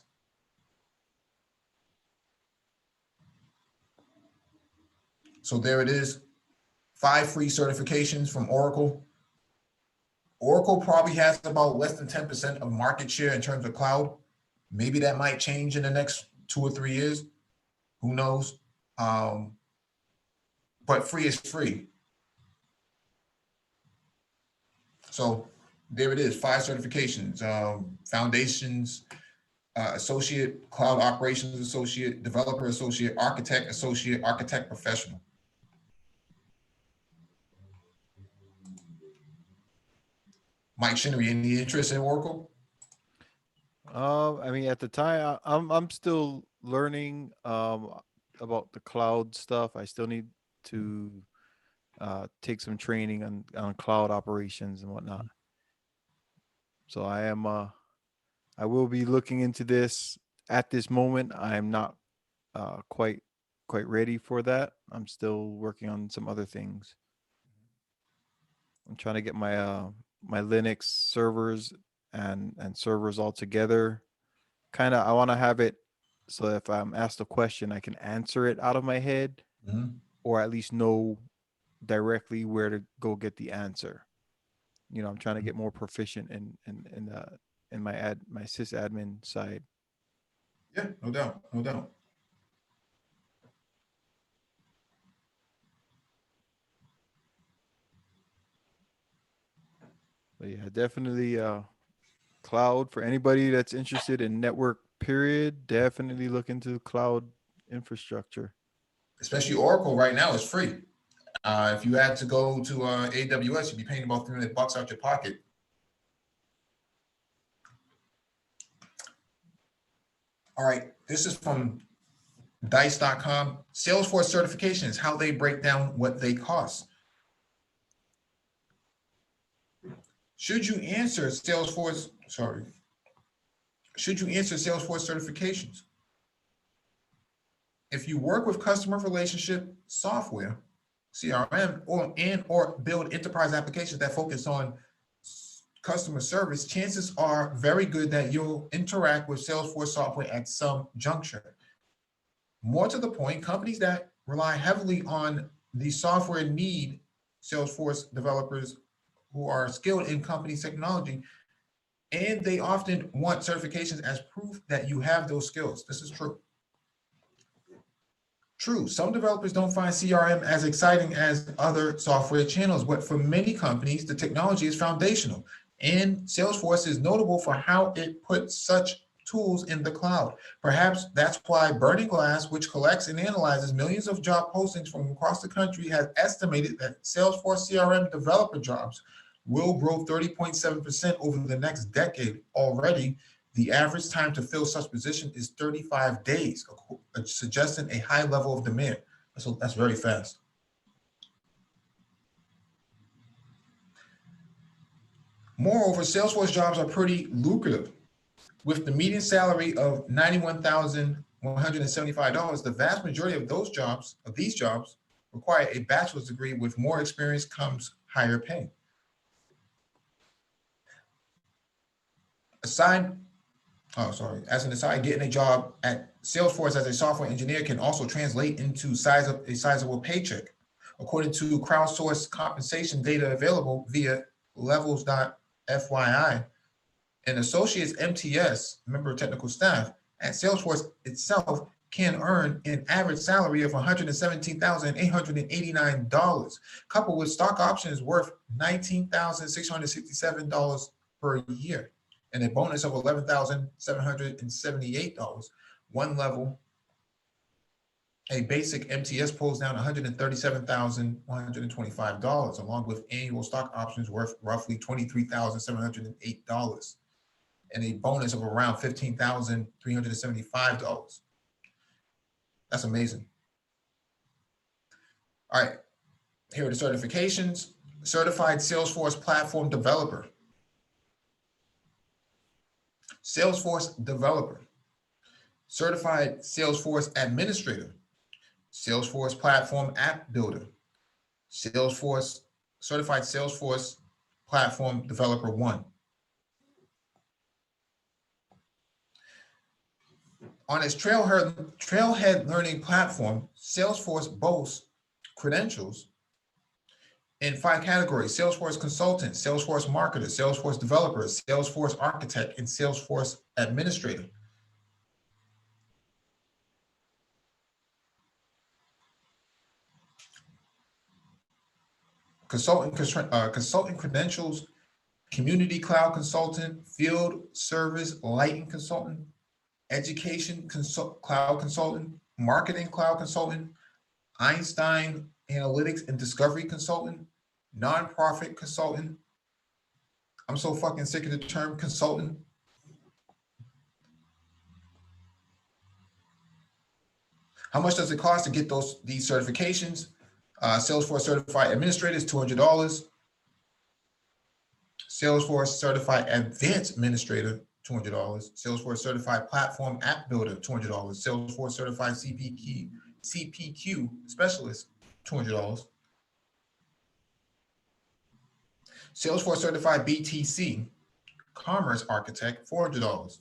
So there it is. 5 free certifications from Oracle. Oracle probably has about less than 10% of market share in terms of cloud. Maybe that might change in the next 2 or 3 years. Who knows? But free is free. So there it is, 5 certifications, foundations, associate, cloud operations associate, developer associate, architect professional. Mike Shinnery, any interest in Oracle? I mean, at the time, I'm still learning about the cloud stuff. I still need to take some training on cloud operations and whatnot. So I will be looking into this. At this moment, I'm not quite ready for that. I'm still working on some other things. I'm trying to get my my Linux servers and servers all together. I want to have it so if I'm asked a question, I can answer it out of my head, or at least know directly where to go get the answer. I'm trying to get more proficient in my SysAdmin side. Yeah, no doubt. But yeah, definitely cloud for anybody that's interested in network period. Definitely look into cloud infrastructure. Especially Oracle right now is free. If you had to go to AWS, you'd be paying about $300 out your pocket. All right, this is from dice.com. Salesforce certifications, how they break down what they cost. Should you answer Salesforce certifications? If you work with customer relationship software, CRM, or build enterprise applications that focus on customer service, chances are very good that you'll interact with Salesforce software at some juncture. More to the point, companies that rely heavily on the software need Salesforce developers who are skilled in company technology, and they often want certifications as proof that you have those skills. This is true. True, some developers don't find CRM as exciting as other software channels, but for many companies, the technology is foundational, and Salesforce is notable for how it puts such tools in the cloud. Perhaps that's why Burning Glass, which collects and analyzes millions of job postings from across the country, has estimated that Salesforce CRM developer jobs will grow 30.7% over the next decade. Already, the average time to fill such position is 35 days, suggesting a high level of demand. So that's very fast. Moreover, Salesforce jobs are pretty lucrative. With the median salary of $91,175, the vast majority of these jobs require a bachelor's degree. With more experience comes higher pay. As an aside, getting a job at Salesforce as a software engineer can also translate into a sizable paycheck. According to crowdsourced compensation data available via levels.fyi, an associate's MTS, member of technical staff, at Salesforce itself can earn an average salary of $117,889, coupled with stock options worth $19,667 per year, and a bonus of $11,778. One level A basic MTS pulls down $137,125, along with annual stock options worth roughly $23,708, and a bonus of around $15,375. That's amazing. All right, here are the certifications. Certified Salesforce Platform Developer. Salesforce Developer. Certified Salesforce Administrator. Salesforce Platform App Builder. Salesforce, Certified Salesforce Platform Developer 1. On its Trailhead learning platform, Salesforce boasts credentials in 5 categories: Salesforce Consultant, Salesforce Marketer, Salesforce Developer, Salesforce Architect, and Salesforce Administrator. Consultant credentials: Community Cloud Consultant, Field Service Lighting Consultant, Education Cloud Consultant, Marketing Cloud Consultant, Einstein Analytics and Discovery Consultant, Nonprofit Consultant. I'm so fucking sick of the term consultant. How much does it cost to get these certifications? Salesforce Certified Administrator is $200. Salesforce Certified Advanced Administrator, $200. Salesforce Certified Platform App Builder, $200. Salesforce Certified CPQ Specialist, $200. Salesforce Certified BTC Commerce Architect, $400.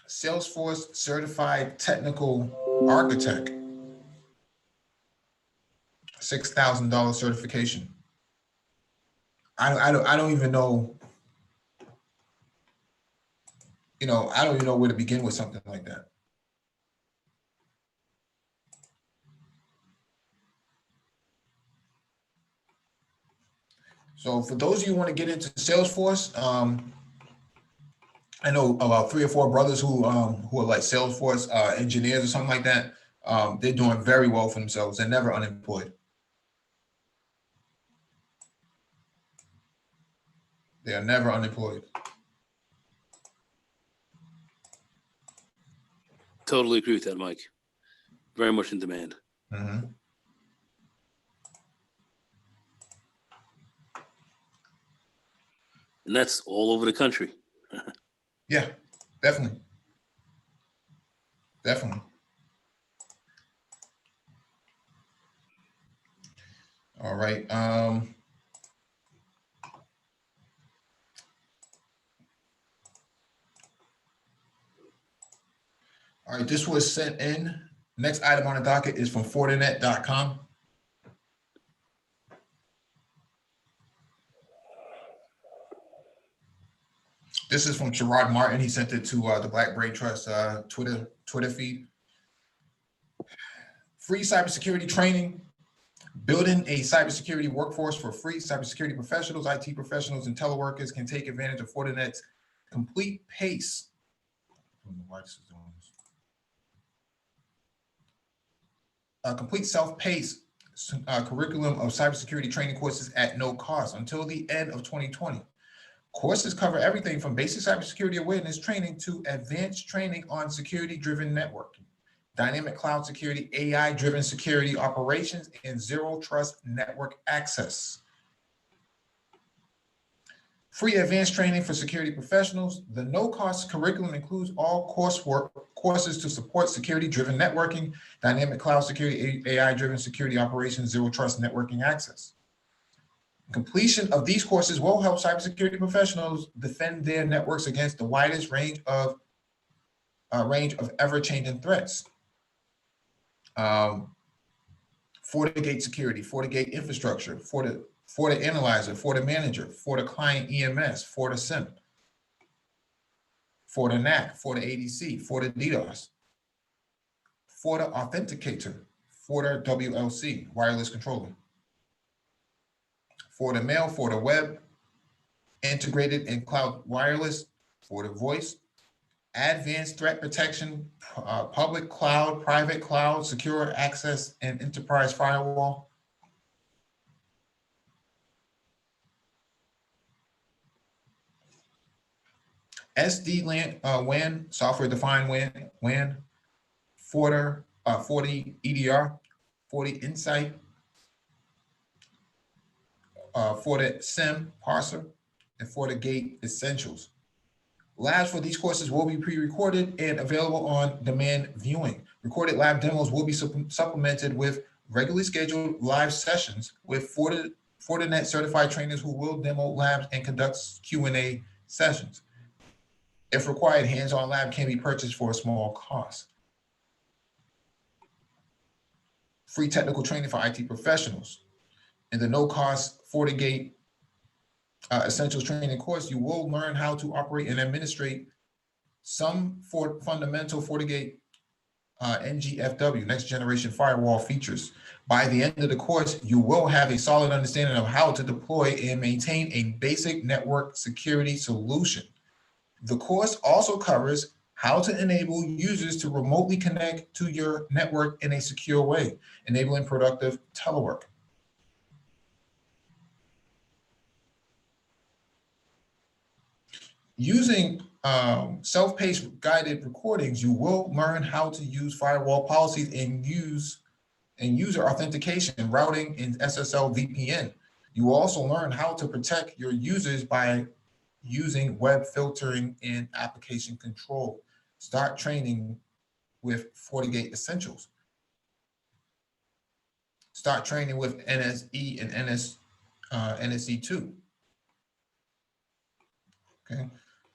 Salesforce Certified Technical Architect, $6,000 certification. I don't even know, I don't even know where to begin with something like that. So for those of you who want to get into Salesforce, I know about 3 or 4 brothers who are like Salesforce engineers or something like that. They're doing very well for themselves. They're never unemployed. They are never unemployed. Totally agree with that, Mike. Very much in demand. Mm-hmm. And that's all over the country. Yeah, definitely. Definitely. All right. All right, this was sent in. Next item on the docket is from Fortinet.com. This is from Gerard Martin. He sent it to the Black Brain Trust Twitter feed. Free cybersecurity training. Building a cybersecurity workforce for free. Cybersecurity professionals, IT professionals, and teleworkers can take advantage of Fortinet's complete pace. I don't know why this is doing this. Complete self-paced curriculum of cybersecurity training courses at no cost until the end of 2020. Courses cover everything from basic cybersecurity awareness training to advanced training on security-driven networking, dynamic cloud security, AI-driven security operations, and zero trust network access. Free advanced training for security professionals. The no-cost curriculum includes all courses to support security-driven networking, dynamic cloud security, AI-driven security operations, zero trust networking access. Completion of these courses will help cybersecurity professionals defend their networks against the widest range of ever-changing threats. FortiGate security, FortiGate infrastructure, FortiAnalyzer, FortiManager, FortiClient EMS, FortiSIM, FortiNAC, FortiADC, FortiDDoS, FortiAuthenticator, FortiWLC, wireless controller, FortiMail, FortiWeb, integrated and cloud wireless, FortiVoice, advanced threat protection, public cloud, private cloud, secure access, and enterprise firewall. WAN, software defined WAN, 40 EDR, 40 Insight, 40 SIM parser, and 40 Gate Essentials. Labs for these courses will be pre-recorded and available on demand viewing. Recorded lab demos will be supplemented with regularly scheduled live sessions with Fortinet certified trainers who will demo labs and conduct Q&A sessions. If required, hands-on lab can be purchased for a small cost. Free technical training for IT professionals. In the no-cost FortiGate Essentials training course, you will learn how to operate and administrate some fundamental FortiGate NGFW, next generation firewall features. By the end of the course, you will have a solid understanding of how to deploy and maintain a basic network security solution. The course also covers how to enable users to remotely connect to your network in a secure way, enabling productive telework. Using self-paced guided recordings, you will learn how to use firewall policies and user authentication, routing, and SSL VPN. You will also learn how to protect your users by using web filtering and application control. Start training with FortiGate Essentials. Start training with NSE and NSE2. Okay,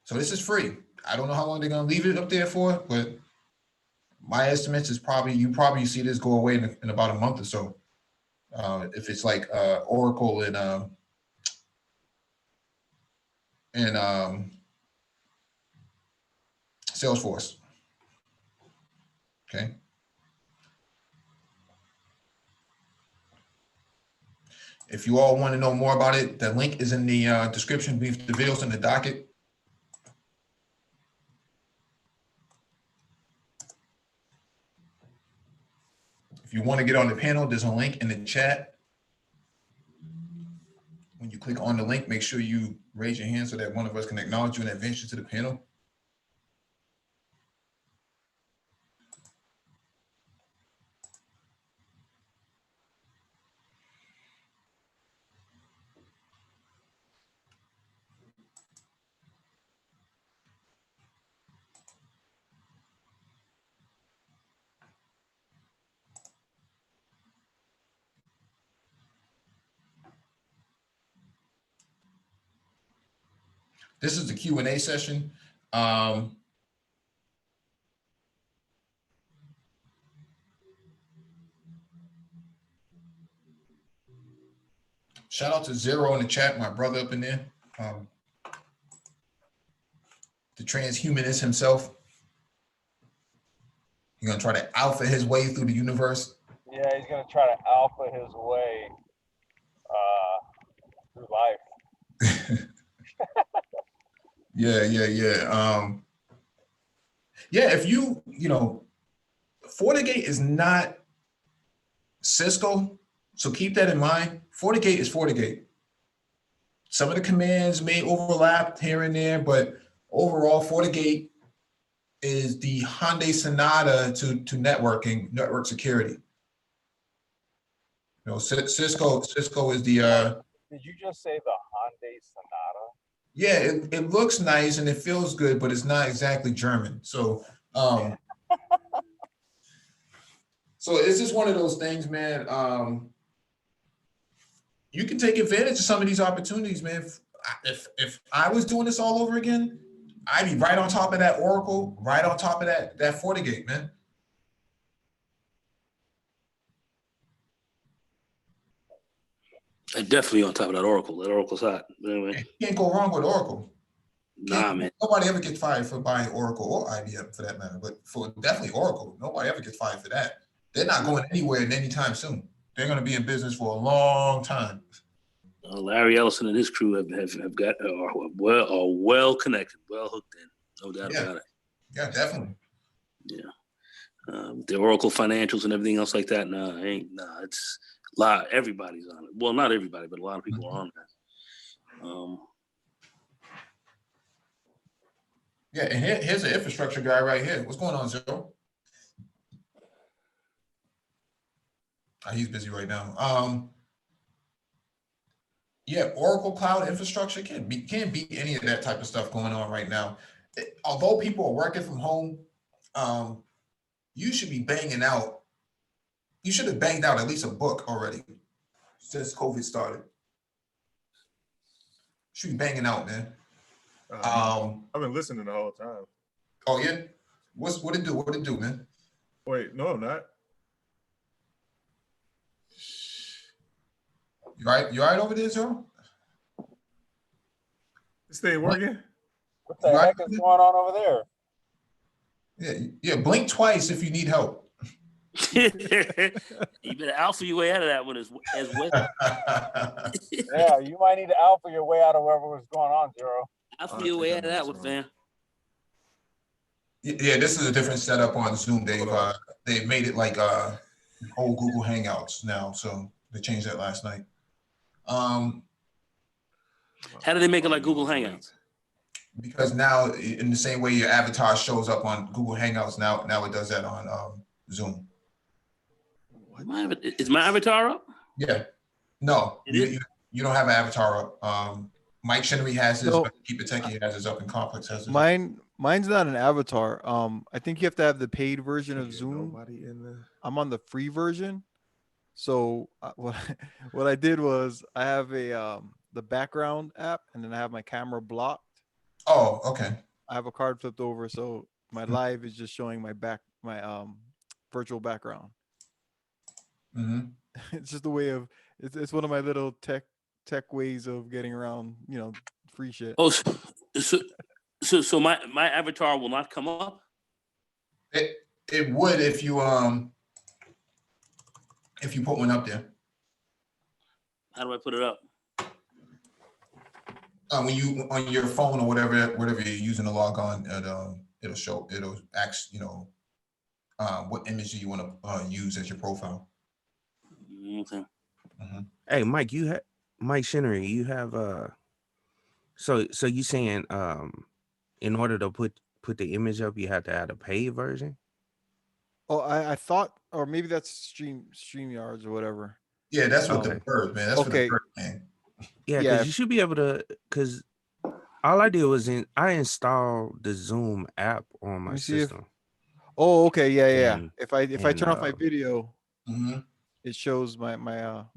so this is free. I don't know how long they're gonna leave it up there for, but my estimates is you probably see this go away in about a month or so. If it's like Oracle and Salesforce. Okay. If you all want to know more about it, the link is in the description beneath the videos in the docket. If you want to get on the panel, there's a link in the chat. When you click on the link, make sure you raise your hand so that one of us can acknowledge you and advance you to the panel. This is the Q&A session. Shout out to Zero in the chat, my brother up in there. The transhumanist himself. He's gonna try to alpha his way through the universe. Yeah, he's gonna try to alpha his way through life. Yeah. Yeah, if you know, FortiGate is not Cisco, so keep that in mind. FortiGate is FortiGate. Some of the commands may overlap here and there, but overall, FortiGate is the Hyundai Sonata to networking, network security. You know, Cisco is the. Did you just say the Hyundai Sonata? Yeah, it looks nice and it feels good, but it's not exactly German. So, so it's just one of those things, man. You can take advantage of some of these opportunities, man. If I was doing this all over again, I'd be right on top of that Oracle, right on top of that FortiGate, man. And definitely on top of that Oracle. That Oracle's hot. But anyway. You can't go wrong with Oracle. Nah, man. Nobody ever gets fired for buying Oracle or IBM for that matter, but for definitely Oracle, nobody ever gets fired for that. They're not going anywhere anytime soon. They're going to be in business for a long time. Larry Ellison and his crew have got are well connected, well hooked in, no doubt about it. Yeah, definitely. Yeah. The Oracle financials and everything else like that. Nah, it's a lot. Everybody's on it. Well, not everybody, but a lot of people are on that. Yeah, and here's an infrastructure guy right here. What's going on, Zero? He's busy right now. Yeah, Oracle Cloud Infrastructure can't beat any of that type of stuff going on right now. Although people are working from home, you should be banging out. You should have banged out at least a book already since COVID started. Should be banging out, man. I've been listening the whole time. Oh yeah, what it do? What it do, man? Wait, no, I'm not. You right? You all right over there, Joe? This thing working? What the heck is going on over there? Yeah. Blink twice if you need help. You better alpha your way out of that one as well. Yeah, you might need to alpha your way out of whatever was going on, Zero. Alpha your way out of that one, fam. Yeah, this is a different setup on Zoom. They've made it like whole Google Hangouts now, so they changed that last night. How do they make it like Google Hangouts? Because now, in the same way your avatar shows up on Google Hangouts, now it does that on Zoom. Is my avatar up? Yeah. No, you don't have an avatar up. Mike Shinnery has his, but Keep It Techie has his up, and Complex has his. Mine's not an avatar. I think you have to have the paid version of Zoom. I'm on the free version. So what I did was I have the background app, and then I have my camera blocked. Oh, okay. I have a card flipped over, so my live is just showing my virtual background. Mm-hmm. It's just a way of it's one of my little tech ways of getting around, free shit. Oh, so my avatar will not come up? It would if you put one up there. How do I put it up? When you on your phone or whatever you're using to log on, it'll ask what image do you want to use as your profile. Okay. Mm-hmm. Hey, Mike, Mike Shinnery, you have so you saying in order to put the image up, you have to add a paid version? Oh, I thought, or maybe that's StreamYards or whatever. Yeah, that's what the bird, man. That's okay. what the bird, man. Yeah, because you should be able to. Because all I did was I installed the Zoom app on my system. Oh, okay, yeah. If I turn off my video, mm-hmm. It shows my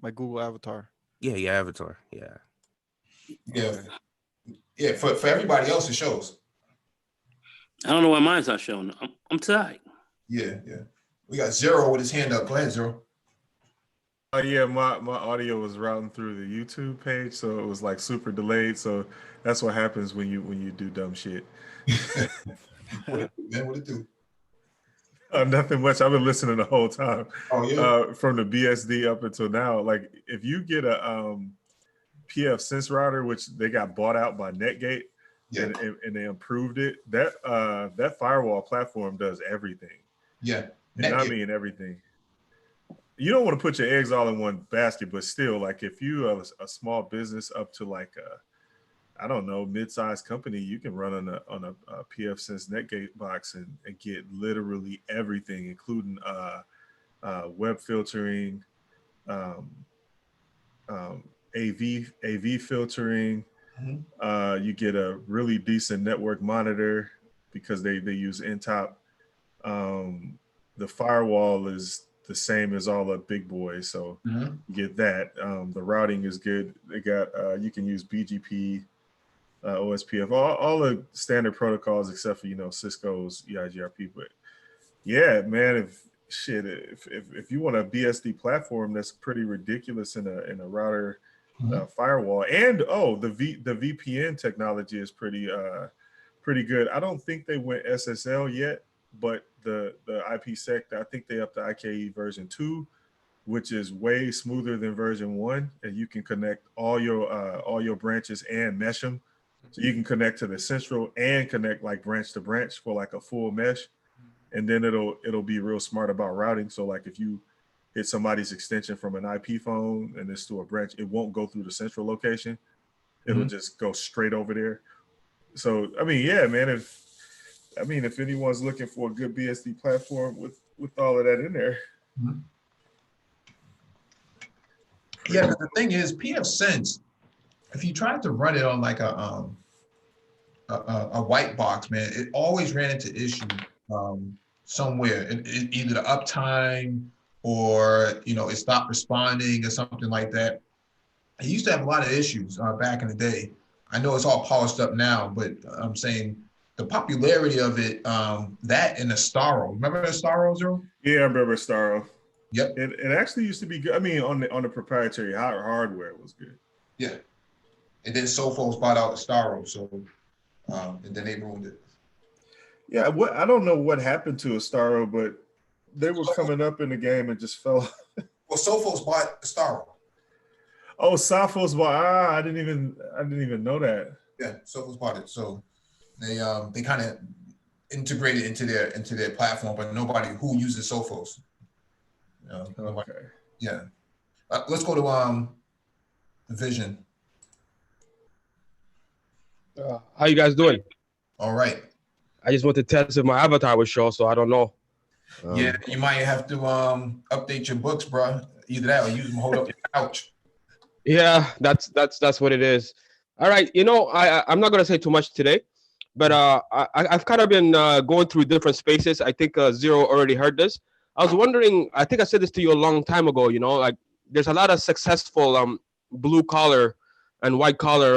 Google avatar. Yeah, your avatar. Yeah. For everybody else, it shows. I don't know why mine's not showing. I'm tight. Yeah. We got Zero with his hand up. Go ahead, Zero. Oh yeah, my audio was routing through the YouTube page, so it was like super delayed. So that's what happens when you do dumb shit. What it do? Nothing much. I've been listening the whole time. Oh yeah. From the BSD up until now. Like if you get a PF Sense router, which they got bought out by Netgate, and they improved it, that firewall platform does everything. Yeah. And I mean everything. You don't want to put your eggs all in one basket, but still, like if you are a small business up to like I don't know, mid-sized company, you can run on a PF Sense Netgate box and get literally everything, including web filtering, AV filtering. Mm-hmm. You get a really decent network monitor because they use Intop. The firewall is the same as all the big boys, so you get that. The routing is good. They got you can use BGP, OSPF, all the standard protocols except for Cisco's EIGRP. But yeah, man, if you want a BSD platform that's pretty ridiculous in a router firewall, and the VPN technology is pretty good. I don't think they went SSL yet, but the IPsec, I think they up to IKE version 2, which is way smoother than version 1, and you can connect all your branches and mesh them So you can connect to the central and connect like branch to branch for like a full mesh. And then it'll be real smart about routing. So like if you hit somebody's extension from an IP phone and it's to a branch, it won't go through the central location. It'll just go straight over there. So I mean, yeah, man, if anyone's looking for a good BSD platform with all of that in there. Yeah, but the thing is, pfSense, if you tried to run it on like a white box, man, it always ran into issues somewhere. Either the uptime or it stopped responding or something like that. It used to have a lot of issues back in the day. I know it's all polished up now, but I'm saying the popularity of it, that and the Staro. Remember the Staro, Zero? Yeah, I remember Staro. Yep. It actually used to be good. I mean, on the proprietary hardware, it was good. Yeah. And then Sophos bought out the Staro, so and then they ruined it. Yeah, I don't know what happened to Staro, but they were coming up in the game and just fell. Well, Sophos bought Staro. Oh, Sophos bought. I didn't even know that. Yeah, Sophos bought it. So they kind of integrated into their platform, but nobody who uses Sophos. Okay. Yeah. Let's go to Vision. How you guys doing? All right. I just want to test if my avatar was show, so I don't know. Yeah, you might have to update your books, bro. Either that or use them hold up your couch. Yeah, that's what it is. All right, I'm not gonna say too much today, but I've kind of been going through different spaces. I think Zero already heard this. I was wondering. I think I said this to you a long time ago. Like there's a lot of successful blue collar and white collar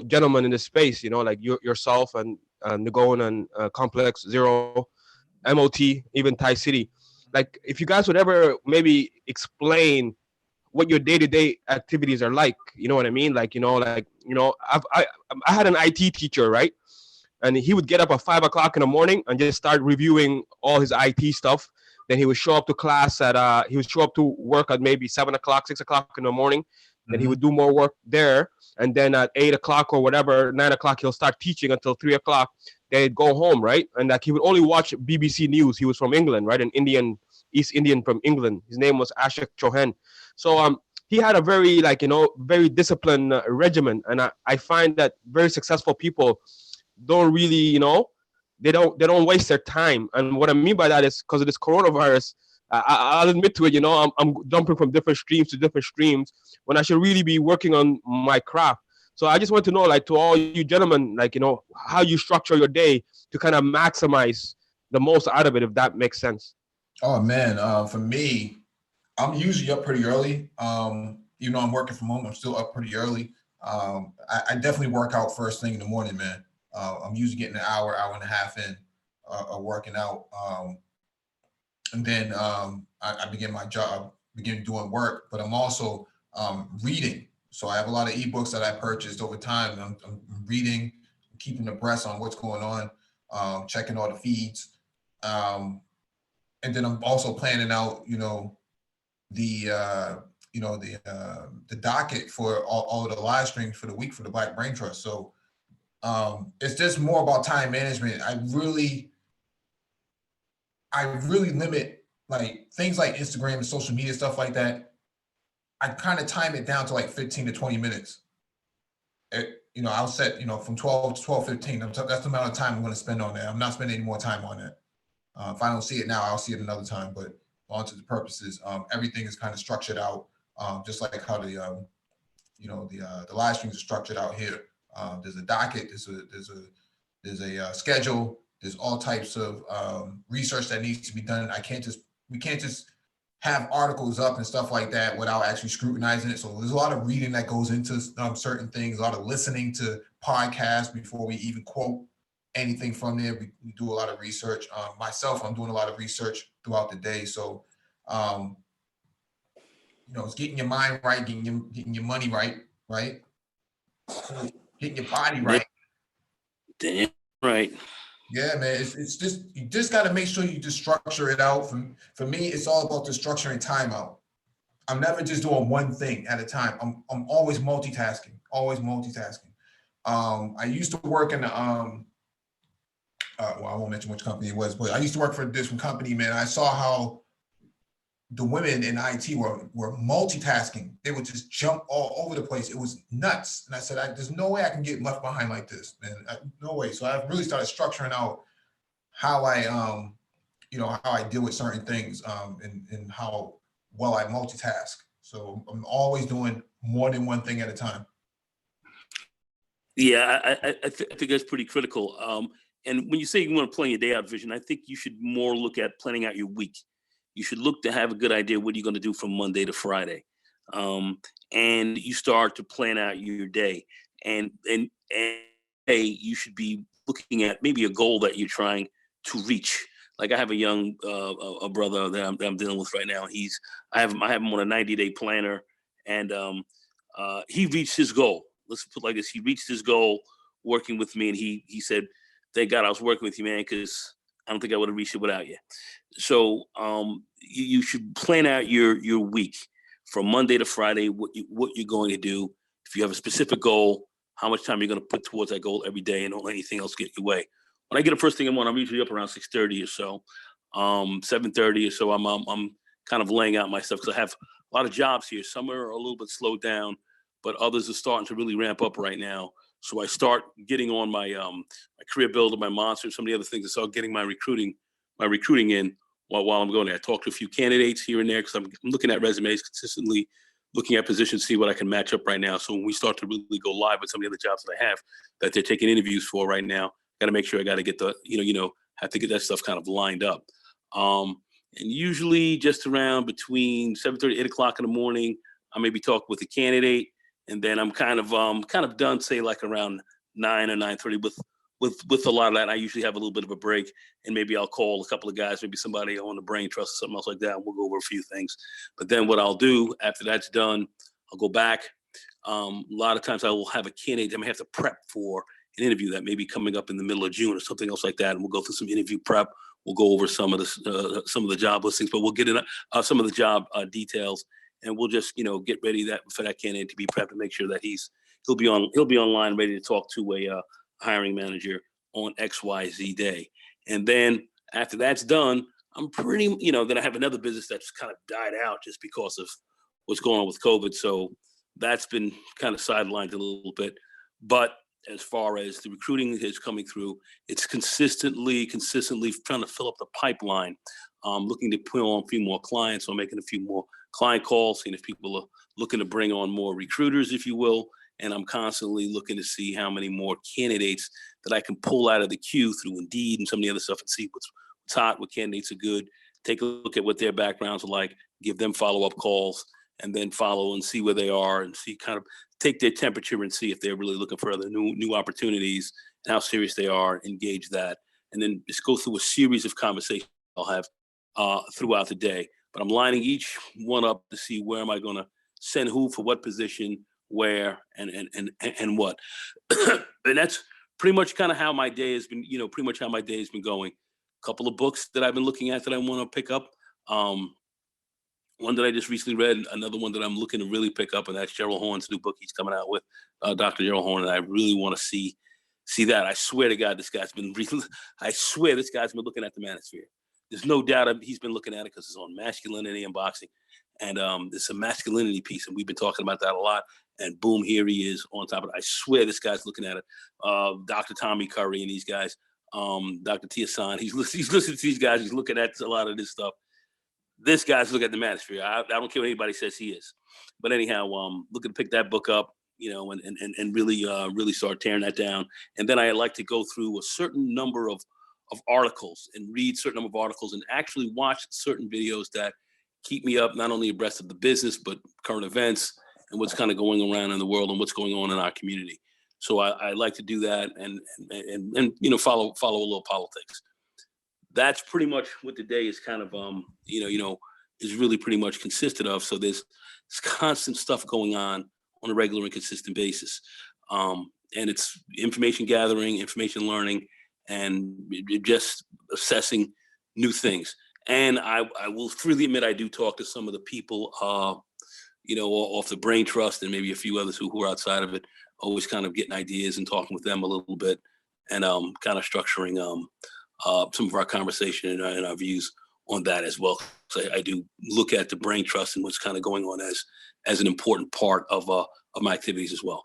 gentlemen in this space. Like yourself and Nagon and Complex Zero, MOT, even Thai City. Like if you guys would ever maybe explain what your day-to-day activities are like, you know what I mean? Like, I had an IT teacher, right? And he would get up at 5 o'clock in the morning and just start reviewing all his IT stuff. Then he would show up to class he would show up to work at maybe 7 o'clock, 6 o'clock in the morning. Then he would do more work there. And then at 8 o'clock or whatever, 9 o'clock, he'll start teaching until 3 o'clock. Then he'd go home, right? And like he would only watch BBC News. He was from England, right? An East Indian from England. His name was Ashok Chauhan. So he had a very very disciplined regimen, and I find that very successful people don't really they don't waste their time. And what I mean by that is because of this coronavirus, I'll admit to it. I'm jumping from different streams to different streams when I should really be working on my craft. So I just want to know, like, to all you gentlemen, like, how you structure your day to kind of maximize the most out of it, if that makes sense. Oh man, for me, I'm usually up pretty early. Even though I'm working from home, I'm still up pretty early. I definitely work out first thing in the morning, man. I'm usually getting an hour and a half in of working out. And then I begin my job, begin doing work, but I'm also reading. So I have a lot of ebooks that I purchased over time. I'm reading, keeping abreast on what's going on, checking all the feeds. And then I'm also planning out, the docket for all of the live streams for the week for the Black Brain Trust. So it's just more about time management. I really limit like things like Instagram and social media stuff like that. I kind of time it down to like 15 to 20 minutes. I'll set, from 12 to 12:15. That's the amount of time I'm going to spend on that. I'm not spending any more time on that. If I don't see it now, I'll see it another time. But on to the purposes, everything is kind of structured out, just like how the live streams are structured out here. There's a docket, there's a schedule, there's all types of research that needs to be done. We can't just have articles up and stuff like that without actually scrutinizing it. So there's a lot of reading that goes into certain things, a lot of listening to podcasts before we even quote anything from there. We do a lot of research. Myself, I'm doing a lot of research throughout the day. So, it's getting your mind right, getting your money right, getting your body right. Damn right. Yeah, man. It's just, you just got to make sure you just structure it out. For me, it's all about the structuring time out. I'm never just doing one thing at a time. I'm always multitasking. I used to work in the well, I won't mention which company it was, but I used to work for a different company, man. I saw how the women in IT were multitasking. They would just jump all over the place. It was nuts. And I said, there's no way I can get left behind like this, man. No way. So I really started structuring out how I, how I deal with certain things, and how well I multitask. So I'm always doing more than one thing at a time. Yeah, I think that's pretty critical. And when you say you want to plan your day out vision, I think you should more look at planning out your week. You should look to have a good idea what you're going to do from Monday to Friday, and you start to plan out your day. And you should be looking at maybe a goal that you're trying to reach. Like I have a young a brother that I'm dealing with right now. I have him on a 90-day planner, and he reached his goal. Let's put it like this: he reached his goal working with me, and he said, "Thank God I was working with you, man, because I don't think I would have reached it without you." So you should plan out your week from Monday to Friday, what you're going to do. If you have a specific goal, how much time you're going to put towards that goal every day, and don't let anything else get in your way. When I get up first thing in the morning, I'm usually up around 6:30 or so, 7:30 or so. I'm kind of laying out my stuff because I have a lot of jobs here. Some are a little bit slowed down, but others are starting to really ramp up right now. So I start getting on my my career builder, my monster, some of the other things. I start getting my recruiting in while I'm going there. I talk to a few candidates here and there because I'm looking at resumes consistently, looking at positions, see what I can match up right now. So when we start to really go live with some of the other jobs that I have that they're taking interviews for right now, got to make sure I got to get the, have to get that stuff kind of lined up. And usually just around between 7:30, 8 o'clock in the morning, I maybe talk with a candidate, and then I'm kind of done, say like around 9 or 9:30 with a lot of that. I usually have a little bit of a break, and maybe I'll call a couple of guys, maybe somebody on the brain trust or something else like that, and we'll go over a few things. But then what I'll do after that's done, I'll go back. A lot of times I will have a candidate I may have to prep for an interview that may be coming up in the middle of June or something else like that, and we'll go through some interview prep. We'll go over some of the job listings, but we'll get in some of the job details, and we'll just get ready for that candidate to be prepped to make sure that he'll be online ready to talk to a hiring manager on XYZ day. And then after that's done, I'm pretty, then I have another business that's kind of died out just because of what's going on with COVID. So that's been kind of sidelined a little bit. But as far as the recruiting is coming through, it's consistently trying to fill up the pipeline. Looking to put on a few more clients, or making a few more client calls, seeing if people are looking to bring on more recruiters, if you will. And I'm constantly looking to see how many more candidates that I can pull out of the queue through Indeed and some of the other stuff, and see what's hot, what candidates are good, take a look at what their backgrounds are like, give them follow-up calls, and then follow and see where they are, and see, kind of take their temperature and see if they're really looking for other new opportunities and how serious they are, engage that, and then just go through a series of conversations I'll have throughout the day. But I'm lining each one up to see where am I going to send who for what position, where, and what. And that's pretty much kind of how my day has been, going. A couple of books that I've been looking at that I want to pick up. One that I just recently read, another one that I'm looking to really pick up, and that's Gerald Horn's new book he's coming out with, Dr. Gerald Horn, and I really want to see that. I swear to God, this guy's been looking at the manosphere. There's no doubt he's been looking at it because it's on masculinity and boxing. And there's a masculinity piece, and we've been talking about that a lot. And boom, here he is on top of it. I swear this guy's looking at it. Dr. Tommy Curry and these guys, Dr. Tiasan, he's listening to these guys. He's looking at a lot of this stuff. This guy's looking at the manosphere. I don't care what anybody says he is. But anyhow, looking to pick that book up, and really start tearing that down. And then I like to go through a certain number of articles and read a certain number of articles and actually watch certain videos that keep me up, not only abreast of the business, but current events and what's kind of going around in the world and what's going on in our community. So I like to do that and follow a little politics. That's pretty much what the day is kind of, is really pretty much consisted of. So there's constant stuff going on a regular and consistent basis. And it's information gathering, information learning, and just assessing new things. And I will freely admit I do talk to some of the people you know, off the Brain Trust and maybe a few others who are outside of it, always kind of getting ideas and talking with them a little bit, and kind of structuring some of our conversation and our views on that as well. So I do look at the Brain Trust and what's kind of going on as an important part of my activities as well.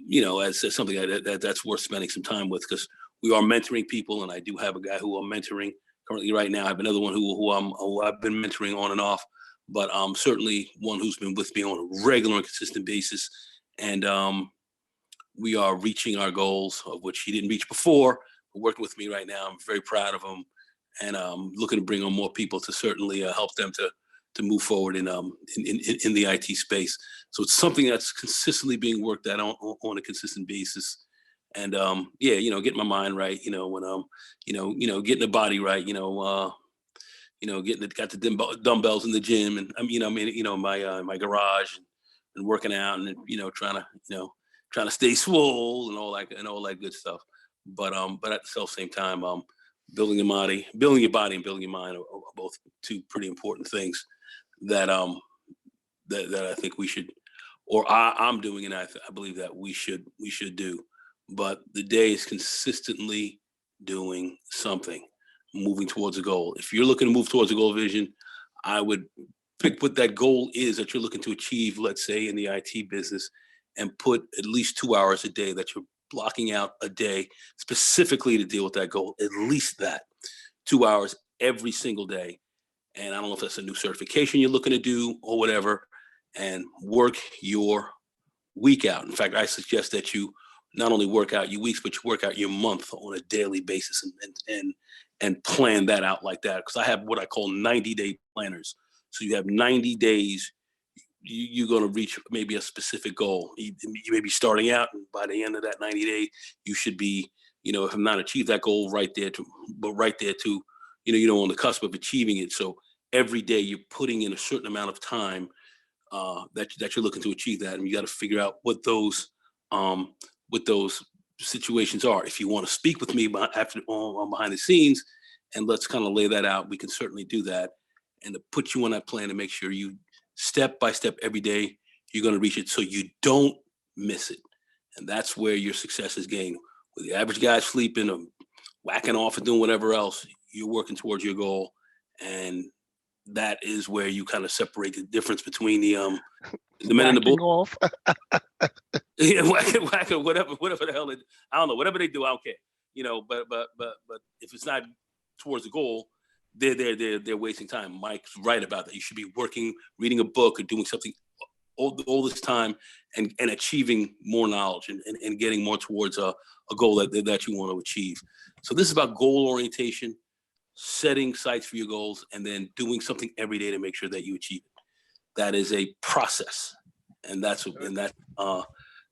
You know, as something that's worth spending some time with, because we are mentoring people, and I do have a guy who I'm mentoring currently right now. I have another one who I've been mentoring on and off, but certainly one who's been with me on a regular and consistent basis. And we are reaching our goals, of which he didn't reach before. Working with me right now. I'm very proud of him, and looking to bring on more people to certainly help them to move forward in the IT space. So it's something that's consistently being worked at on a consistent basis. And yeah, you know, getting my mind right, you know, when getting the body right, got the dumbbells in the gym, and my garage, and working out, and trying to stay swole and all that good stuff. But at the same time, building your body and building your mind are both two pretty important things that that I think we should, or I'm doing, and I believe that we should do. But the day is consistently doing something, moving towards a goal. If you're looking to move towards a goal vision, I would pick what that goal is that you're looking to achieve, let's say in the IT business, and put at least 2 hours a day that you're blocking out a day specifically to deal with that goal, at least that 2 hours every single day. And I don't know if that's a new certification you're looking to do or whatever, and work your week out. In fact, I suggest that you not only work out your weeks, but you work out your month on a daily basis, and plan that out like that. Because I have what I call 90-day planners. So you have 90 days, you're going to reach maybe a specific goal. You may be starting out, and by the end of that 90 days, you should be, if I'm not achieved that goal right there to, on the cusp of achieving it. So every day you're putting in a certain amount of time that you're looking to achieve that, and you got to figure out what those situations are. If you want to speak with me behind the scenes, and let's kind of lay that out, we can certainly do that, and to put you on that plan to make sure you step by step every day you're going to reach it, so you don't miss it. And that's where your success is gained. With the average guy sleeping or whacking off and doing whatever else, you're working towards your goal, and that is where you kind of separate the difference between the men and the bull. Off. Yeah, whacking, whatever the hell I don't know, whatever they do, I don't care. But if it's not towards the goal, they're wasting time. Mike's right about that. You should be working, reading a book, or doing something all this time, and achieving more knowledge, and getting more towards a goal that you want to achieve. So this is about goal orientation, setting sights for your goals, and then doing something every day to make sure that you achieve it. That is a process, and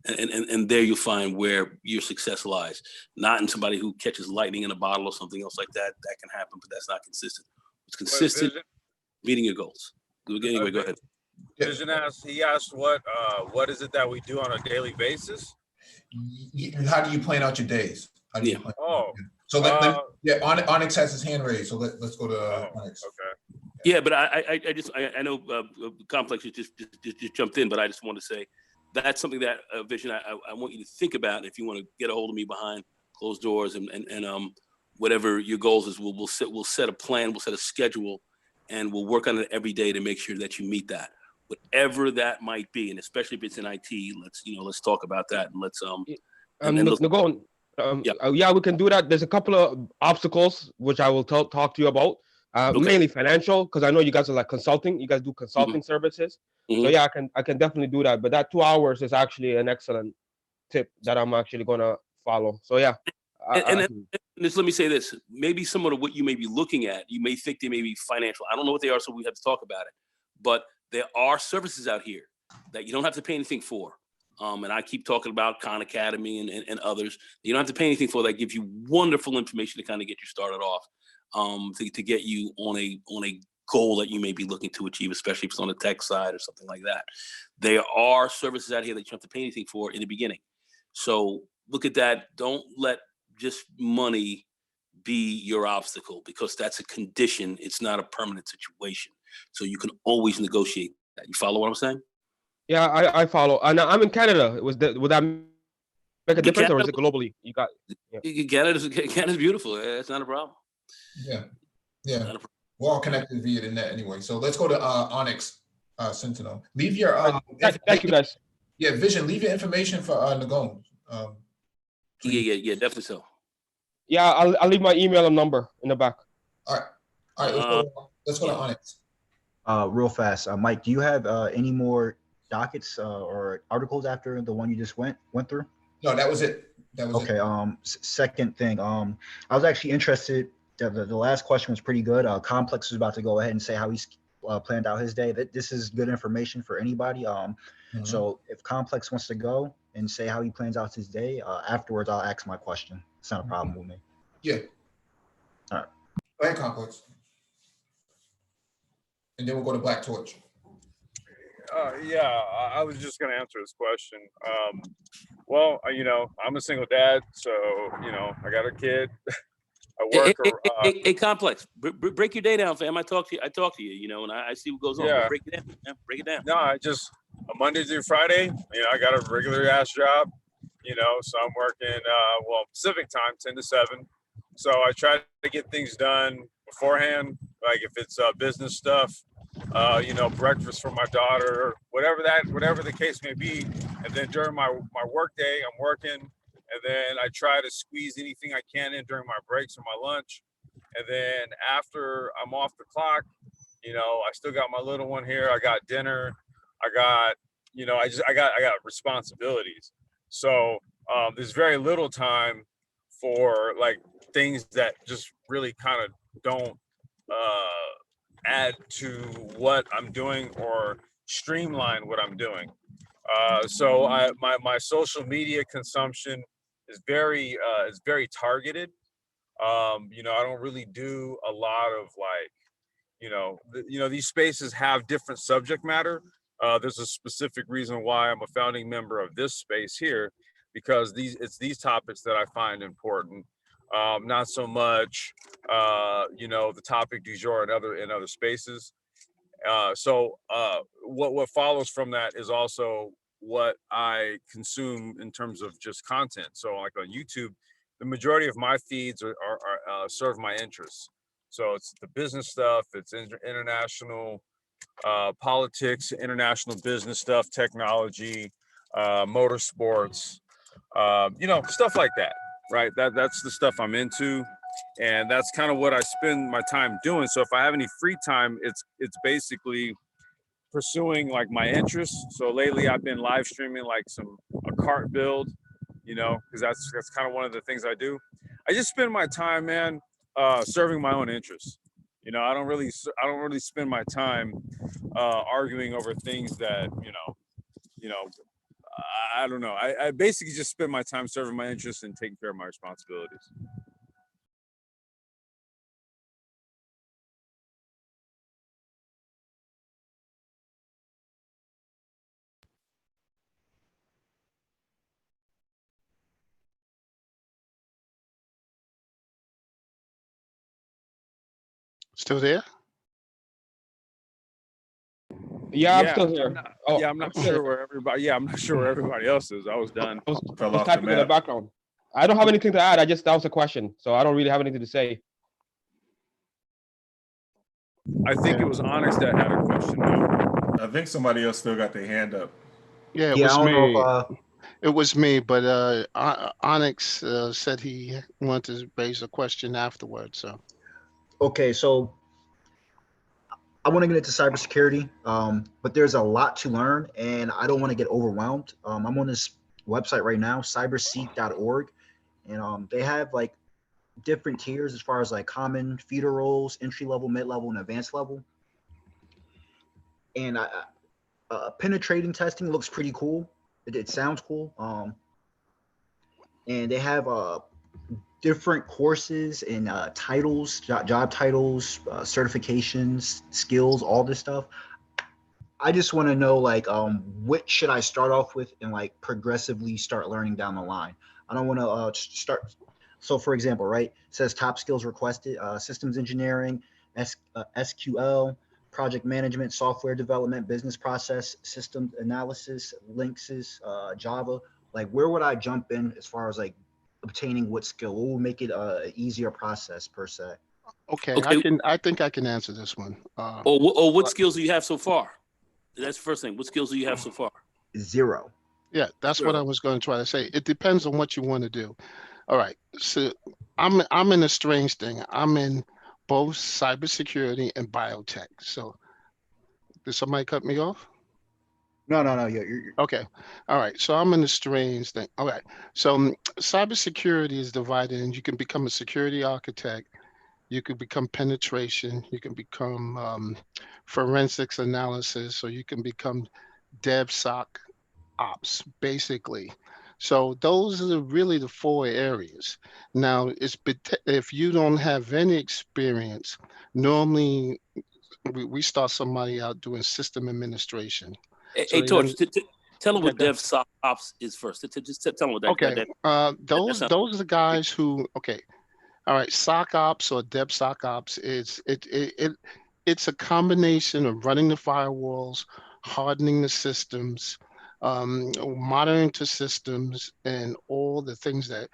and there you'll find where your success lies. Not in somebody who catches lightning in a bottle or something else like that. That can happen, but that's not consistent. It's consistent meeting your goals. Anyway, go ahead. Vision asked what is it that we do on a daily basis? How do you plan out your days? How do you plan? So Onyx has his hand raised. So let's go to Onyx. Okay. Yeah, but I know Complex just jumped in, but I just want to say that's something that Vision I want you to think about. If you want to get a hold of me behind closed doors, and whatever your goals is, we'll set a plan, we'll set a schedule, and we'll work on it every day to make sure that you meet that, whatever that might be, and especially if it's in IT. Let's talk about that, and let's yeah, we can do that. There's a couple of obstacles which I will talk to you about. Mainly financial, because I know you guys are like consulting. You guys do consulting services. So yeah, I can definitely do that. But that 2 hours is actually an excellent tip that I'm actually gonna follow. So yeah. And just let me say this: maybe some of what you may be looking at, you may think they may be financial. I don't know what they are, so we have to talk about it. But there are services out here that you don't have to pay anything for. And I keep talking about Khan Academy and others. You don't have to pay anything for that. Give you wonderful information to kind of get you started off. To get you on a goal that you may be looking to achieve, especially if it's on the tech side or something like that. There are services out here that you don't have to pay anything for in the beginning. So look at that. Don't let just money be your obstacle, because that's a condition. It's not a permanent situation. So you can always negotiate that. You follow what I'm saying? Yeah, I follow. And I'm in Canada. Would that make a difference, or is it globally? You got Canada's beautiful. It's not a problem. Yeah, yeah. We're all connected via the net anyway. So let's go to Onyx Sentinel. Leave your thank you guys. Yeah, Vision. Leave your information for Nagone. Yeah, definitely so. Yeah, I'll leave my email and number in the back. All right. Let's go to Onyx. Real fast, Mike. Do you have any more dockets or articles after the one you just went through? No, that was it. Okay. Second thing. I was actually interested. The last question was pretty good. Complex was about to go ahead and say how he's planned out his day. This is good information for anybody. So if Complex wants to go and say how he plans out his day, afterwards I'll ask my question. It's not a problem with me. Yeah. All right. Go ahead, Complex. And then we'll go to Black Torch. Yeah, I was just going to answer this question. Well, I'm a single dad, so, I got a kid. I work. Hey, Complex, break your day down, fam. I talk to you, and I see what goes on. Yeah. Break it down. Yeah, break it down. No, a Monday through Friday, I got a regular ass job, so I'm working, Pacific time, 10 to 7. So I try to get things done beforehand, like if it's business stuff, breakfast for my daughter, whatever the case may be. And then during my work day, I'm working, and then I try to squeeze anything I can in during my breaks or my lunch. And then after I'm off the clock, I still got my little one here. I got dinner. I got, I got responsibilities. So there's very little time for like things that just really kind of don't add to what I'm doing or streamline what I'm doing. So my social media consumption is very targeted. I don't really do a lot of like, these spaces have different subject matter. There's a specific reason why I'm a founding member of this space here, because it's these topics that I find important. Not so much, the topic du jour in other spaces. So what follows from that is also what I consume in terms of just content. So like on YouTube, the majority of my feeds are serve my interests. So it's the business stuff, it's international politics, international business stuff, technology, motorsports, stuff like that, right? That's the stuff I'm into, and that's kind of what I spend my time doing. So if I have any free time, it's basically pursuing like my interests. So lately I've been live streaming like a cart build, because that's kind of one of the things I do. I just spend my time, man, serving my own interests. I don't really spend my time arguing over things that I don't know. I basically just spend my time serving my interests and taking care of my responsibilities. Still there? Yeah, I'm still here. I'm not sure where everybody. Yeah, I'm not sure where everybody else is. I was done. I was typing in the background. I don't have anything to add. That was a question, so I don't really have anything to say. I think it was Onyx that had a question. I think somebody else still got their hand up. Yeah, it was me. It was me, but Onyx said he wanted to raise a question afterwards. So, okay, so I want to get into cybersecurity, but there's a lot to learn, and I don't want to get overwhelmed. I'm on this website right now, cyberseek.org, and they have like different tiers as far as like common feeder roles, entry level, mid level, and advanced level. And penetrating testing looks pretty cool. It sounds cool. And they have different courses and titles, job titles, certifications, skills, all this stuff. I just want to know like what should I start off with and like progressively start learning down the line. I don't want to start. So for example, right, it says top skills requested, systems engineering, SQL, project management, software development, business process, system analysis, Linux, Java. Like, where would I jump in as far as like obtaining what skill? What would make it a easier process per se? Okay, I think I can answer this one. Or what skills do you have so far? That's the first thing. What skills do you have so far? Zero. Yeah, that's what I was going to try to say. It depends on what you want to do. All right. So I'm in a strange thing. I'm in both cybersecurity and biotech. So did somebody cut me off? No. You're... Okay. All right. So I'm in a strange thing. All right. So cybersecurity is divided, and you can become a security architect. You can become penetration. You can become forensics analysis, or you can become DevSoc ops, basically. So those are really the 4 areas. Now, if you don't have any experience, normally we start somebody out doing system administration. Hey, Torch, tell them what DevSoc ops is first. Just tell them what that. Okay, those are the guys who. Okay, all right. SOC ops or DevSoc ops is it's a combination of running the firewalls, hardening the systems, monitoring the systems, and all the things that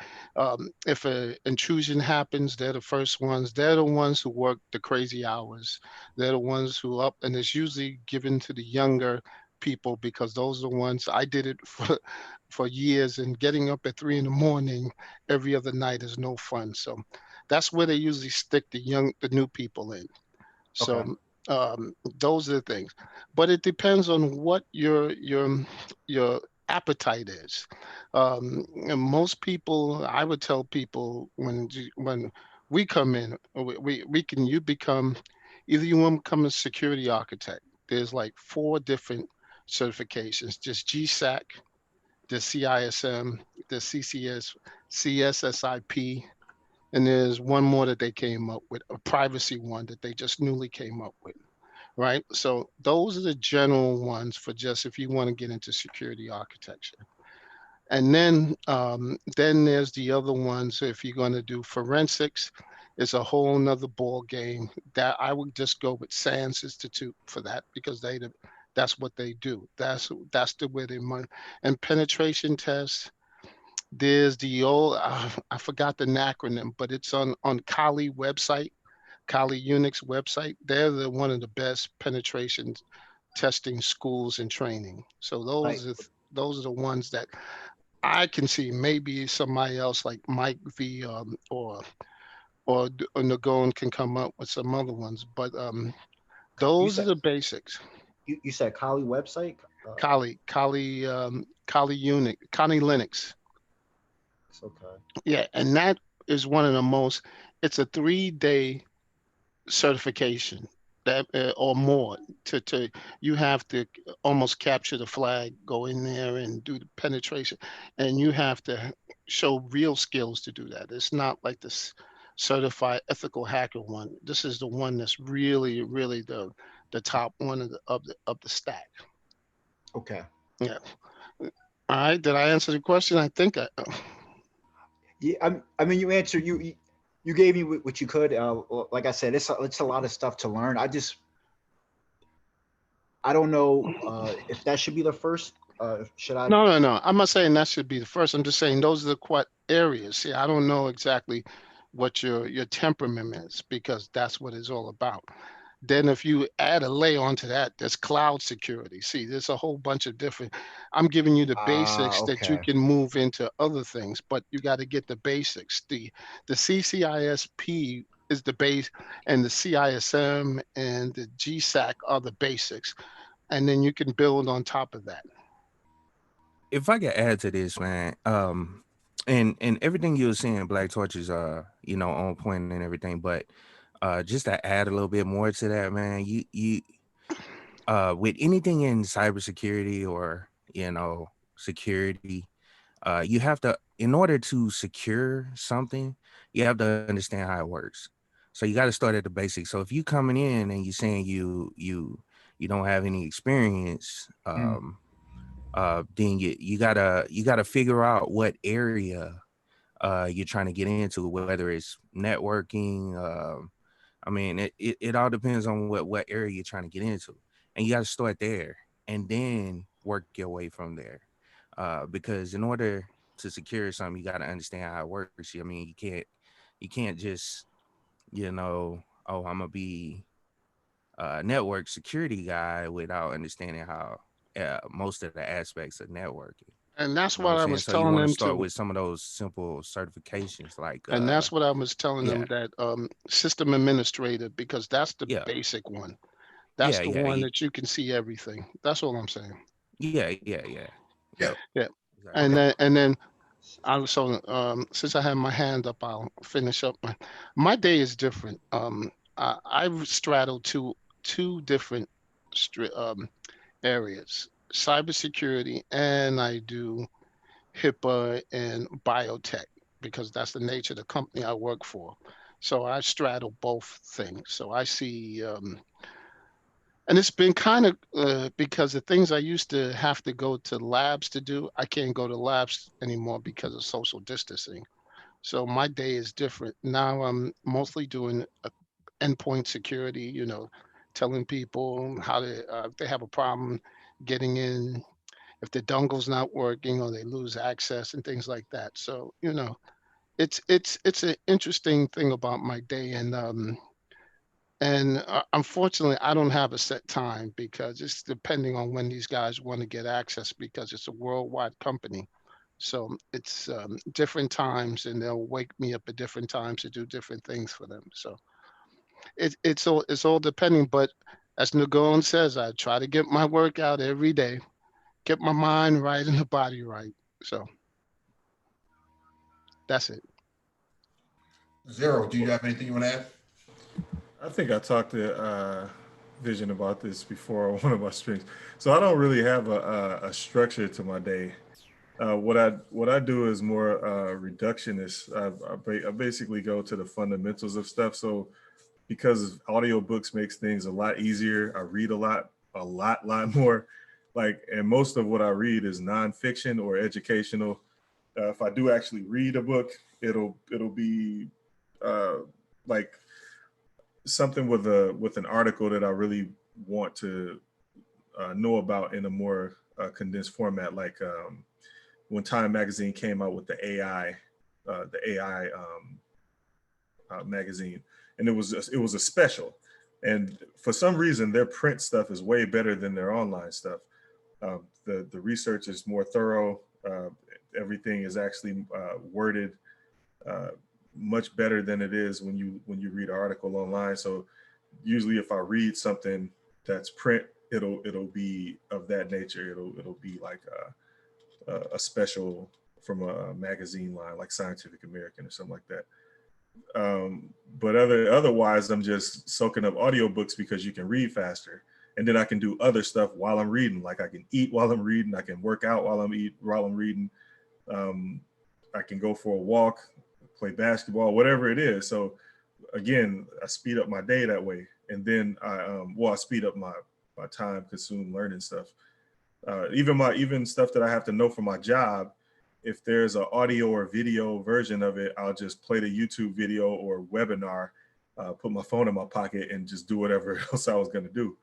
if an intrusion happens, they're the first ones. They're the ones who work the crazy hours. They're the ones who up, and it's usually given to the younger people because those are the ones. I did it for years, and getting up at 3 a.m. every other night is no fun. So that's where they usually stick the new people in. So those are the things, but it depends on what your appetite is. And most people, I would tell people when we come in, you become either you want to become a security architect. There's like 4 different certifications: just GSAC, the CISM, the CSSIP. And there's one more that they came up with, a privacy one that they just newly came up with, right? So those are the general ones for just if you want to get into security architecture. And then there's the other ones. If you're going to do forensics, it's a whole nother ball game. That I would just go with SANS Institute for that because that's what they do. That's the way they money. And penetration tests. There's the old, I forgot the acronym, but it's on Kali website, Kali Unix website. They're one of the best penetration testing schools and training. So those are the ones that I can see. Maybe somebody else like Mike V or Nagon can come up with some other ones, but those are the basics. You said Kali website? Kali Unix, Kali Linux. Okay. Yeah, and that is one of the most. It's a 3-day certification that or more. To you have to almost capture the flag, go in there and do the penetration, and you have to show real skills to do that. It's not like this certified ethical hacker one. This is the one that's really, really the top one of the stack. Okay. Yeah. All right. Did I answer the question? I think I. Yeah, I mean, you answered. You gave me what you could. Like I said, it's a lot of stuff to learn. I don't know if that should be the first. Should I? No. I'm not saying that should be the first. I'm just saying those are the areas. See, I don't know exactly what your temperament is because that's what it's all about. Then if you add a layer onto that, there's cloud security. See, there's a whole bunch of different, I'm giving you the basics that you can move into other things, but you got to get the basics. The CCISP is the base, and the CISM and the GSAC are the basics. And then you can build on top of that. If I could add to this, man, and everything you were saying, Black Torch is on point and everything, but just to add a little bit more to that, man, you with anything in cybersecurity or security, you have to, in order to secure something, you have to understand how it works. So you got to start at the basics. So if you coming in and you're saying you don't have any experience, then you gotta figure out what area you're trying to get into, whether it's networking, I mean, it all depends on what area you're trying to get into, and you got to start there and then work your way from there. Because in order to secure something, you got to understand how it works. I mean, you can't just, oh, I'm gonna be a network security guy without understanding how most of the aspects of networking. And that's You know what what I'm I saying? was So you telling want to them start to. with some of those simple certifications, like And that's what I was telling yeah, them, that system administrator, because that's the yeah, basic one. That's the yeah, one that you can see everything. That's all I'm saying. yeah. Yeah. Yep. Yeah. Exactly. And then I was so since I have my hand up, I'll finish up. My day is different. I've straddled two different areas: cybersecurity, and I do HIPAA and biotech, because that's the nature of the company I work for. So I straddle both things. So I see, and it's been kind of because the things I used to have to go to labs to do, I can't go to labs anymore because of social distancing. So my day is different. Now I'm mostly doing endpoint security, telling people how to, if they have a problem getting in, if the dongle's not working or they lose access and things like that. So, it's an interesting thing about my day. And unfortunately, I don't have a set time, because it's depending on when these guys want to get access, because it's a worldwide company. So it's different times, and they'll wake me up at different times to do different things for them. So it's all depending. But as Nagon says, I try to get my work out every day, get my mind right and the body right. So that's it. Zero, do you have anything you want to add? I think I talked to Vision about this before on one of my streams. So I don't really have a structure to my day. What I do is more reductionist. I basically go to the fundamentals of stuff. So because audiobooks makes things a lot easier, I read a lot more. And most of what I read is nonfiction or educational. If I do actually read a book, it'll be like something with an article that I really want to know about in a more condensed format, like when Time Magazine came out with the AI magazine, and it was a special, and for some reason their print stuff is way better than their online stuff. The research is more thorough. Everything is actually worded much better than it is when you read an article online. So usually if I read something that's print, it'll be of that nature. It'll be like a special from a magazine line like Scientific American or something like that. But otherwise, I'm just soaking up audiobooks because you can read faster, and then I can do other stuff while I'm reading. Like I can eat while I'm reading, I can work out while I'm reading. I can go for a walk, play basketball, whatever it is. So again, I speed up my day that way, and then I speed up my time consumed learning stuff. Even stuff that I have to know for my job. If there's an audio or video version of it, I'll just play the YouTube video or webinar, put my phone in my pocket, and just do whatever else I was going to do.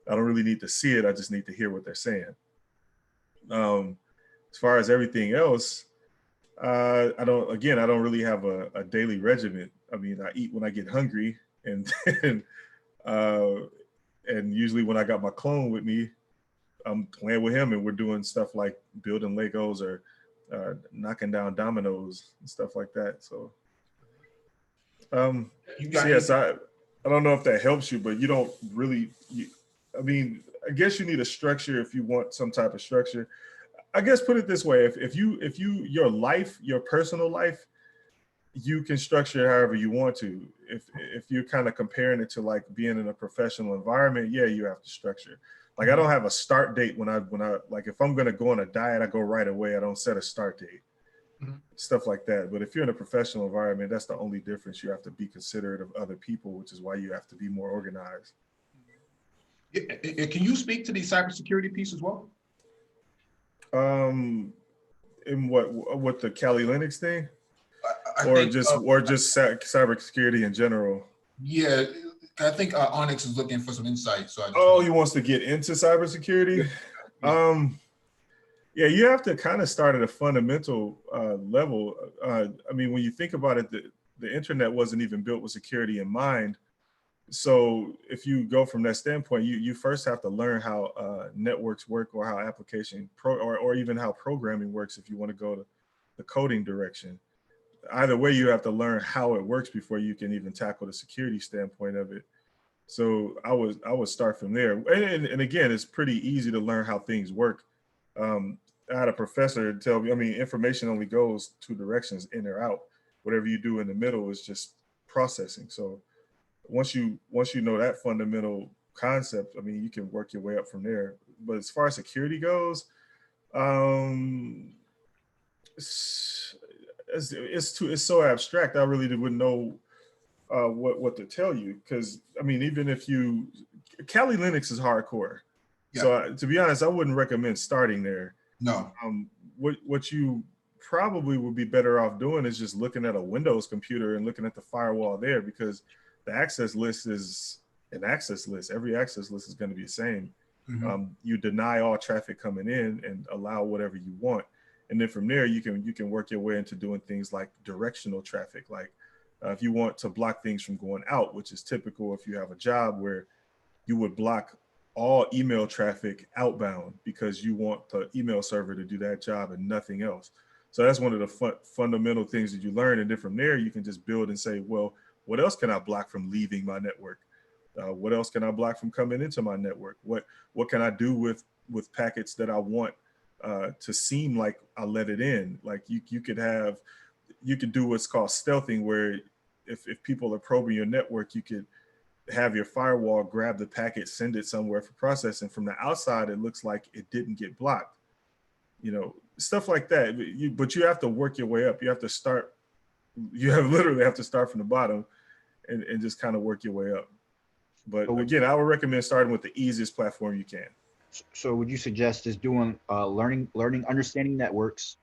I don't really need to see it. I just need to hear what they're saying. As far as everything else, I don't really have a daily regimen. I mean, I eat when I get hungry, and then, and usually when I got my clone with me, I'm playing with him, and we're doing stuff like building Legos or knocking down dominoes and stuff like that. So, yes, I don't know if that helps you, but you don't really. I mean, I guess you need a structure if you want some type of structure. I guess put it this way: if your personal life, you can structure it however you want to. If you're kind of comparing it to like being in a professional environment, yeah, you have to structure. Like I don't have a start date when I like if I'm gonna go on a diet, I go right away. I don't set a start date, stuff like that. But if you're in a professional environment, that's the only difference. You have to be considerate of other people, which is why you have to be more organized. Can you speak to the cybersecurity piece as well? In what the Kali Linux thing, or just cybersecurity in general? Yeah, I think Onyx is looking for some insight. So he wants to get into cybersecurity. Yeah. Yeah, you have to kind of start at a fundamental level. I mean, when you think about it, the internet wasn't even built with security in mind. So if you go from that standpoint, you first have to learn how networks work, or how or even how programming works if you want to go to the coding direction. Either way, you have to learn how it works before you can even tackle the security standpoint of it. So I would start from there. And again, it's pretty easy to learn how things work. I had a professor tell me, I mean, information only goes two directions, in or out. Whatever you do in the middle is just processing. So once you know that fundamental concept, I mean, you can work your way up from there. But as far as security goes, it's so abstract. I really wouldn't know what to tell you, because I mean, even if Kali Linux is hardcore. Yeah. So to be honest, I wouldn't recommend starting there. No. What you probably would be better off doing is just looking at a Windows computer and looking at the firewall there, because the access list is an access list. Every access list is going to be the same. Mm-hmm. You deny all traffic coming in and allow whatever you want. And then from there, you can work your way into doing things like directional traffic. Like if you want to block things from going out, which is typical if you have a job where you would block all email traffic outbound because you want the email server to do that job and nothing else. So that's one of the fundamental things that you learn. And then from there, you can just build and say, well, what else can I block from leaving my network? What else can I block from coming into my network? What can I do with packets that I want to seem like I let it in? Like you could do what's called stealthing, where if people are probing your network, you could have your firewall grab the packet, send it somewhere for processing. From the outside, it looks like it didn't get blocked. You know, stuff like that. But you have to work your way up. You have to start. Literally have to start from the bottom, and just kind of work your way up. But again, I would recommend starting with the easiest platform you can. So would you suggest just doing understanding networks,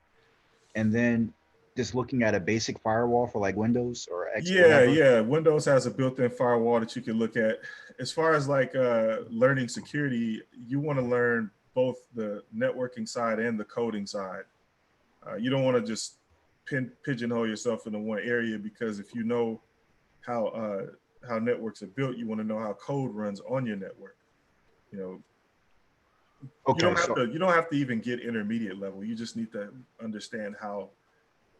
and then just looking at a basic firewall for like Windows or X? Yeah. Windows has a built-in firewall that you can look at. As far as like learning security, you want to learn both the networking side and the coding side. You don't want to just pigeonhole yourself into one area, because if you know how networks are built, you want to know how code runs on your network. You know, okay, you don't have to even get intermediate level. You just need to understand how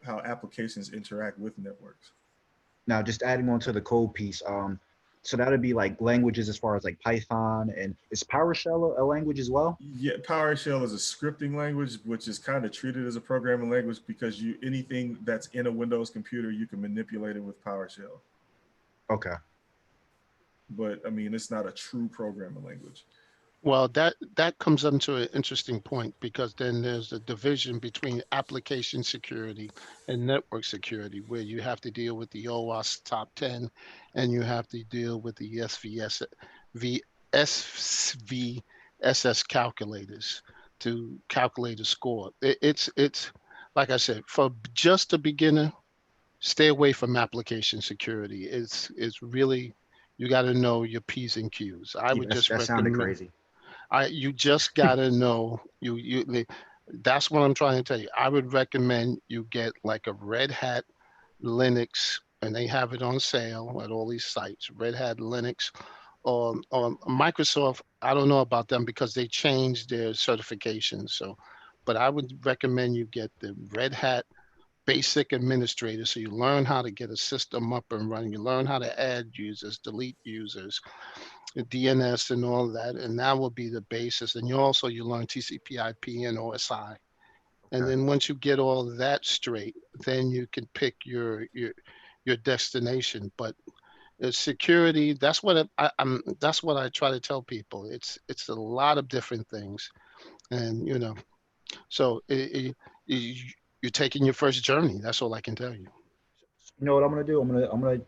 applications interact with networks. Now, just adding on to the code piece, so that would be like languages as far as like Python, and is PowerShell a language as well? Yeah, PowerShell is a scripting language, which is kind of treated as a programming language, because anything that's in a Windows computer, you can manipulate it with PowerShell. Okay. But I mean, it's not a true programming language. Well, that comes into an interesting point, because then there's a division between application security and network security, where you have to deal with the OWASP top 10, and you have to deal with the SVSS calculators to calculate a score. It's like I said, for just a beginner, stay away from application security. It's really, you got to know your P's and Q's. I would just recommend. That sounded crazy. You just gotta know that's what I'm trying to tell you. I would recommend you get like a Red Hat Linux, and they have it on sale at all these sites. Red Hat Linux or Microsoft. I don't know about them because they changed their certification. So, but I would recommend you get the Red Hat Basic Administrator, so you learn how to get a system up and running. You learn how to add users, delete users, DNS and all that, and that will be the basis. And you learn TCP/IP and OSI. Okay. And then once you get all of that straight, then you can pick your destination. But security, that's what that's what I try to tell people. It's a lot of different things, and so you're taking your first journey. That's all I can tell you. You know what I'm gonna do? I'm gonna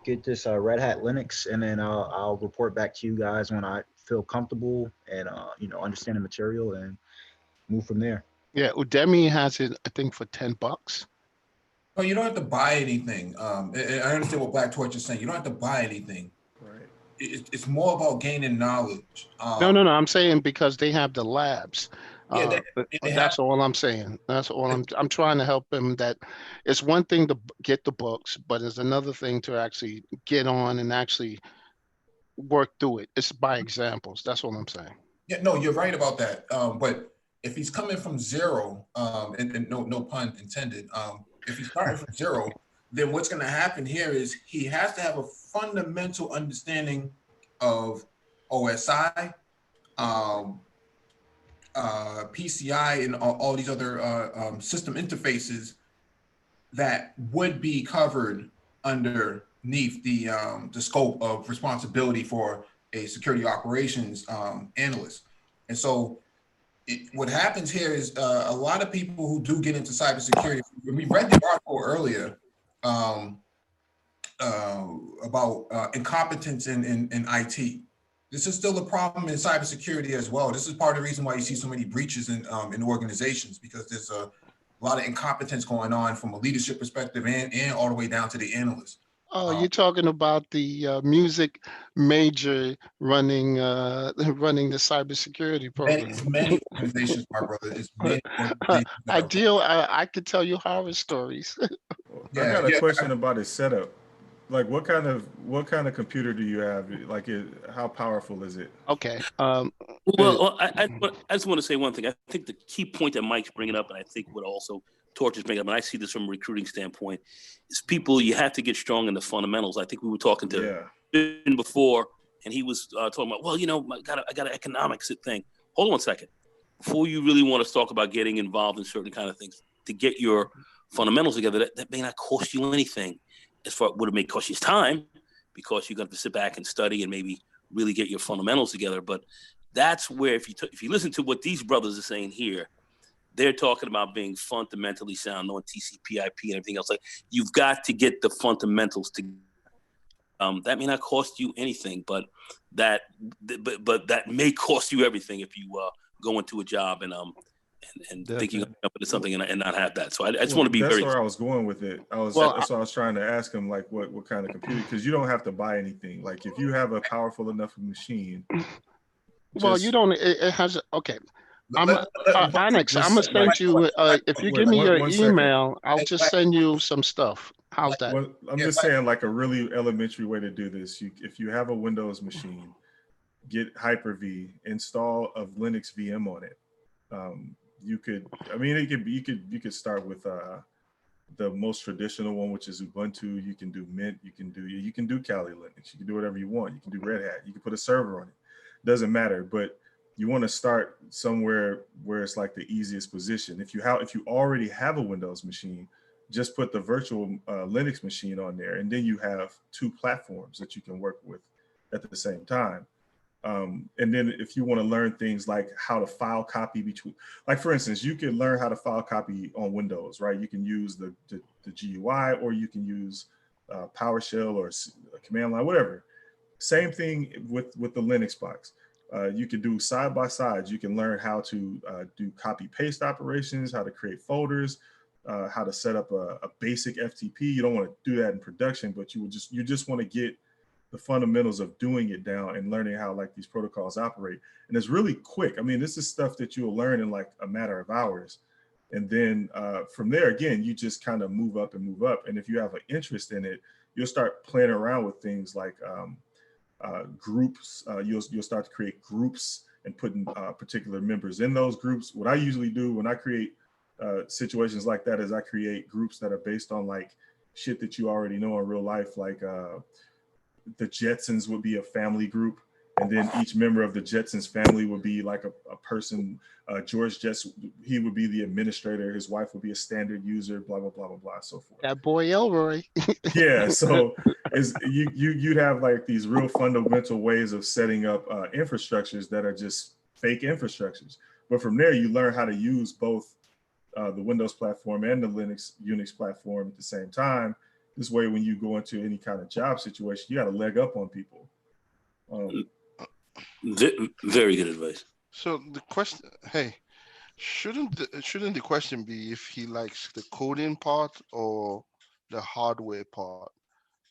get this Red Hat Linux, and then I'll report back to you guys when I feel comfortable and understand the material, and move from there. Yeah, Udemy has it, I think, for $10. Oh, you don't have to buy anything. I understand what Black Torch is saying. You don't have to buy anything. Right. it's more about gaining knowledge. No, I'm saying because they have the labs. Yeah, That's all I'm saying. That's all I'm trying to help them. That it's one thing to get the books, but it's another thing to actually get on and actually work through it. It's by examples. That's what I'm saying. Yeah, no, you're right about that. But if he's coming from zero, and no pun intended, if he's starting from zero, then what's going to happen here is he has to have a fundamental understanding of OSI, PCI, and all these other system interfaces that would be covered underneath the scope of responsibility for a security operations analyst. And so what happens here is a lot of people who do get into cybersecurity, we read the article earlier about incompetence in IT. This is still a problem in cybersecurity as well. This is part of the reason why you see so many breaches in organizations, because there's a lot of incompetence going on from a leadership perspective and all the way down to the analyst. Oh, you're talking about the music major running running the cybersecurity program. Many organizations, my brother. It's many organizations. I could tell you horror stories. I got a question about his setup. Like, what kind of computer do you have? Like, how powerful is it? Okay. Well, I just want to say one thing. I think the key point that Mike's bringing up, and I think what also Torch is bringing up, and I see this from a recruiting standpoint, is people, you have to get strong in the fundamentals. I think we were talking to him before, and he was talking about, well, I got an economics thing. Hold on one second. Before you really want to talk about getting involved in certain kind of things, to get your fundamentals together, that may not cost you anything. As far what it may cost you is time, because you're going to have to sit back and study and maybe really get your fundamentals together. But that's where, if you listen to what these brothers are saying here, they're talking about being fundamentally sound, knowing TCP/IP and everything else. Like, you've got to get the fundamentals to. That may not cost you anything, but that may cost you everything if you go into a job and think you're going to jump into something and not have that. So I just want to be that's very. That's where I was going with it. That's what I was trying to ask him, like what kind of computer, because you don't have to buy anything. Like, if you have a powerful enough machine. Well, you don't. It has Onyx. I'm gonna send you. If you give me your email, I'll just send you some stuff. How's that? Well, I'm just saying, like, a really elementary way to do this. If you have a Windows machine, get Hyper-V, install a Linux VM on it. You could start with the most traditional one, which is Ubuntu. You can do Mint. You can do Kali Linux. You can do whatever you want. You can do Red Hat. You can put a server on it. Doesn't matter, but you want to start somewhere where it's like the easiest position. If you already have a Windows machine, just put the virtual Linux machine on there, and then you have two platforms that you can work with at the same time. And then if you want to learn things like how to file copy between, like, for instance, you can learn how to file copy on Windows, right? You can use the GUI, or you can use PowerShell or command line, whatever. Same thing with the Linux box. You can do side by sides. You can learn how to do copy paste operations, how to create folders, how to set up a basic FTP. You don't want to do that in production, but you just want to get the fundamentals of doing it down and learning how, like, these protocols operate. And it's really quick. I mean, this is stuff that you'll learn in like a matter of hours. And then from there, again, you just kind of move up and move up. And if you have an interest in it, you'll start playing around with things like groups. You'll start to create groups and putting particular members in those groups. What I usually do when I create situations like that is I create groups that are based on like shit that you already know in real life. Like the Jetsons would be a family group, and then each member of the Jetsons family would be like a person. George Jets, he would be the administrator. His wife would be a standard user. Blah blah blah blah blah, so forth. That boy Elroy. Yeah, so you'd have like these real fundamental ways of setting up infrastructures that are just fake infrastructures. But from there, you learn how to use both the Windows platform and the Unix platform at the same time. This way, when you go into any kind of job situation, you got a leg up on people. Very good advice. So the question, hey, shouldn't the question be if he likes the coding part or the hardware part?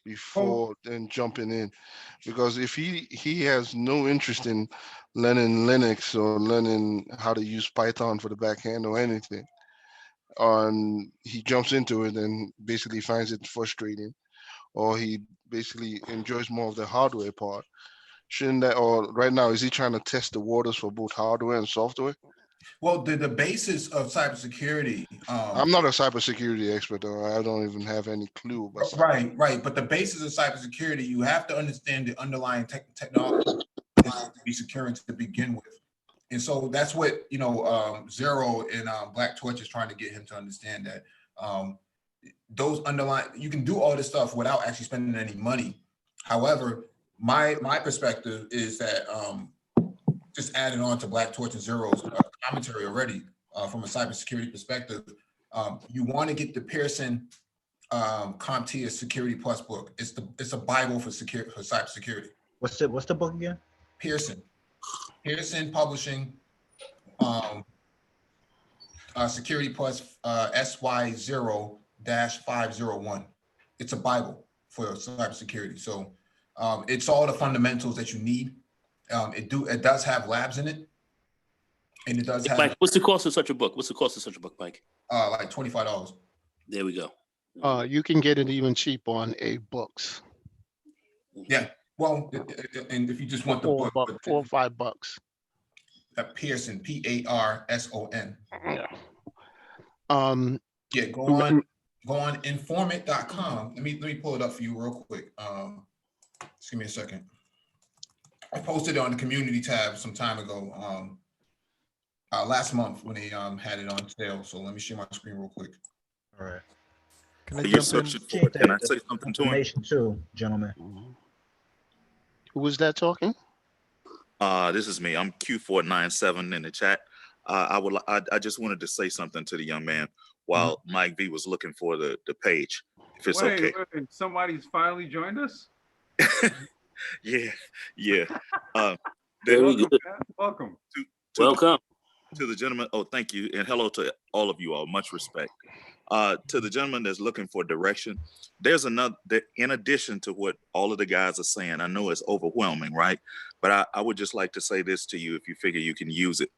before then jumping in, because if he has no interest in learning Linux or learning how to use Python for the back end or anything, and he jumps into it and basically finds it frustrating, or he basically enjoys more of the hardware part, shouldn't that, or right now, is he trying to test the waters for both hardware and software? Well, the basis of cybersecurity. I'm not a cybersecurity expert, though. I don't even have any clue about Right. But the basis of cybersecurity, you have to understand the underlying technology is to be secure to begin with. And so that's what, Zero and Black Torch is trying to get him to understand, that those underlying, you can do all this stuff without actually spending any money. However, my perspective is that just adding on to Black Torch and Zero's commentary already, from a cybersecurity perspective, you want to get the Pearson CompTIA Security Plus book. It's a Bible for cybersecurity. What's the book again? Pearson Publishing, Security Plus SY0-501. It's a Bible for cybersecurity. So it's all the fundamentals that you need. It does have labs in it, and it does have. Mike, what's the cost of such a book? Mike? Like $25. There we go. You can get it even cheap on A-Books. Yeah. Well, and if you just want the book, $4 or $5. Pearson, P-A-R-S-O-N. Yeah. Yeah. Go on informant.com. Let me pull it up for you real quick. Just give me a second. I posted it on the community tab some time ago, last month when they had it on sale. So let me share my screen real quick. All right. Can I jump in? Can I say something to him? Too, gentlemen. Who was that talking? This is me. I'm Q497 in the chat. I just wanted to say something to the young man while Mike V was looking for the page, if it's okay. Wait, somebody's finally joined us? Yeah. Welcome. Welcome. To the gentleman. Oh, thank you. And hello to all of you all. Much respect. To the gentleman that's looking for direction, there's another, in addition to what all of the guys are saying, I know it's overwhelming, right? But I would just like to say this to you if you figure you can use it.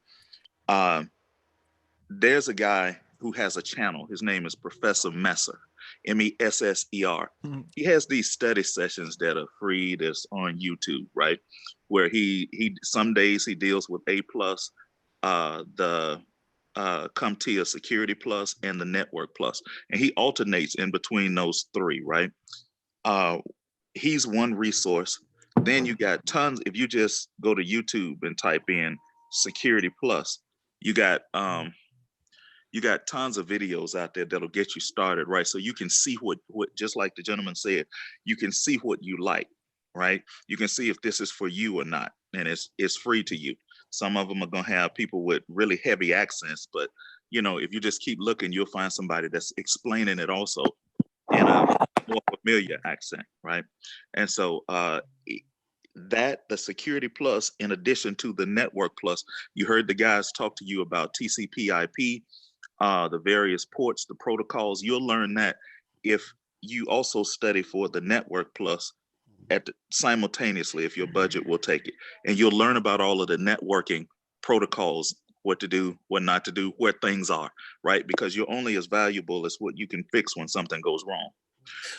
There's a guy who has a channel. His name is Professor Messer, M-E-S-S-E-R. He has these study sessions that are free, that's on YouTube, right? Where he some days he deals with A+, the CompTIA Security Plus, and the Network Plus, and he alternates in between those three, right? He's one resource. Then you got tons. If you just go to YouTube and type in Security Plus, you got tons of videos out there that'll get you started, right? So you can see what just like the gentleman said, you can see what you like, right? You can see if this is for you or not, and it's free to you. Some of them are gonna have people with really heavy accents, but if you just keep looking, you'll find somebody that's explaining it also in a more familiar accent, right? And so the Security Plus, in addition to the Network Plus, you heard the guys talk to you about TCP/IP, the various ports, the protocols. You'll learn that if you also study for the Network Plus simultaneously, if your budget will take it, and you'll learn about all of the networking protocols, what to do, what not to do, where things are, right? Because you're only as valuable as what you can fix when something goes wrong.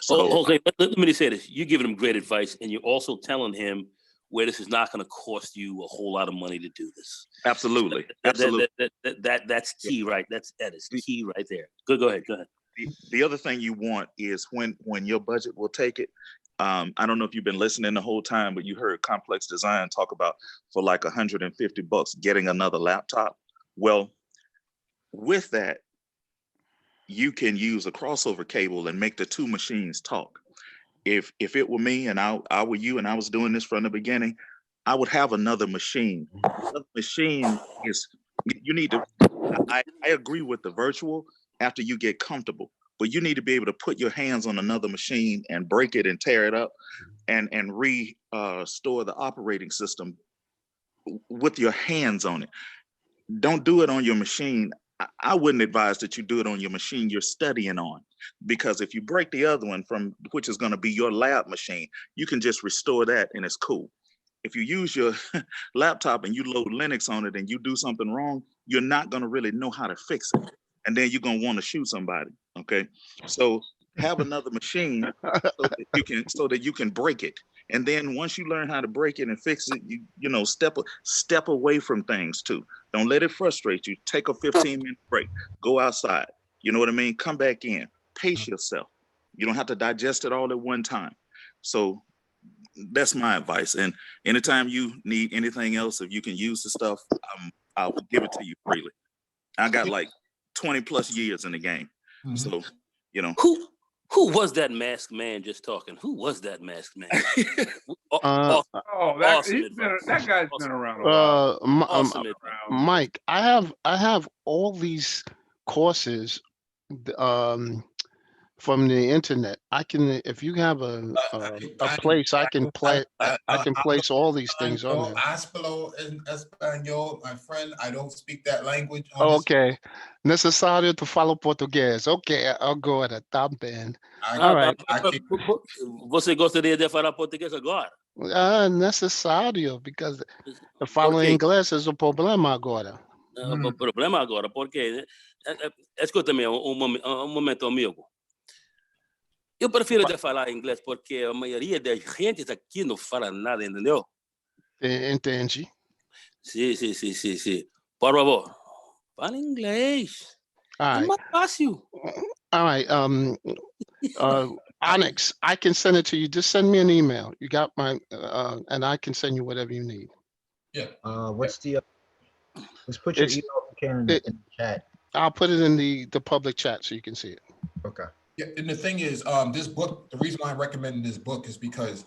So, okay, let me just say this. You're giving him great advice, and you're also telling him where this is not going to cost you a whole lot of money to do this. Absolutely. That's key, right? That is key right there. Go ahead. The other thing you want is when your budget will take it. I don't know if you've been listening the whole time, but you heard Complex Design talk about for like $150 getting another laptop. Well, with that, you can use a crossover cable and make the two machines talk. If it were me and I were you and I was doing this from the beginning, I would have another machine. Another machine is, you need to, I agree with the virtual after you get comfortable, but you need to be able to put your hands on another machine and break it and tear it up and restore the operating system with your hands on it. Don't do it on your machine. I wouldn't advise that you do it on your machine you're studying on, because if you break the other one from which is going to be your lab machine, you can just restore that and it's cool. If you use your laptop and you load Linux on it and you do something wrong, you're not going to really know how to fix it. And then you're going to want to shoot somebody. Okay. So have another machine so that you can break it. And then once you learn how to break it and fix it, you know, step away from things too. Don't let it frustrate you. Take a 15-minute break. Go outside. You know what I mean? Come back in. Pace yourself. You don't have to digest it all at one time. So that's my advice. And anytime you need anything else, if you can use the stuff, I'll give it to you freely. I got like 20 plus years in the game. So, you know. Who was that masked man just talking? Who was that masked man? that guy's been around a while. Mike, I have all these courses from the internet. I can, if you have a place, I can place all these things on there. Aspelo en español, my friend. I don't speak that language. Okay. Necesario to follow português. Okay, I'll go at a también. All right. Você gostaria de falar português agora? Necessário, because the following inglês is o problema agora. O problema agora, porque escuta-me um momento, amigo. Eu prefiro de falar inglês porque a maioria da gente aqui não fala nada, entendeu? Entendi. Sim. Por favor, fala inglês. É mais fácil. All right. Onyx, I can send it to you. Just send me an email. You got my, and I can send you whatever you need. Yeah. What's the? Let's put your email in the chat. I'll put it in the public chat so you can see it. Okay. Yeah, and the thing is, this book, the reason why I recommend this book is because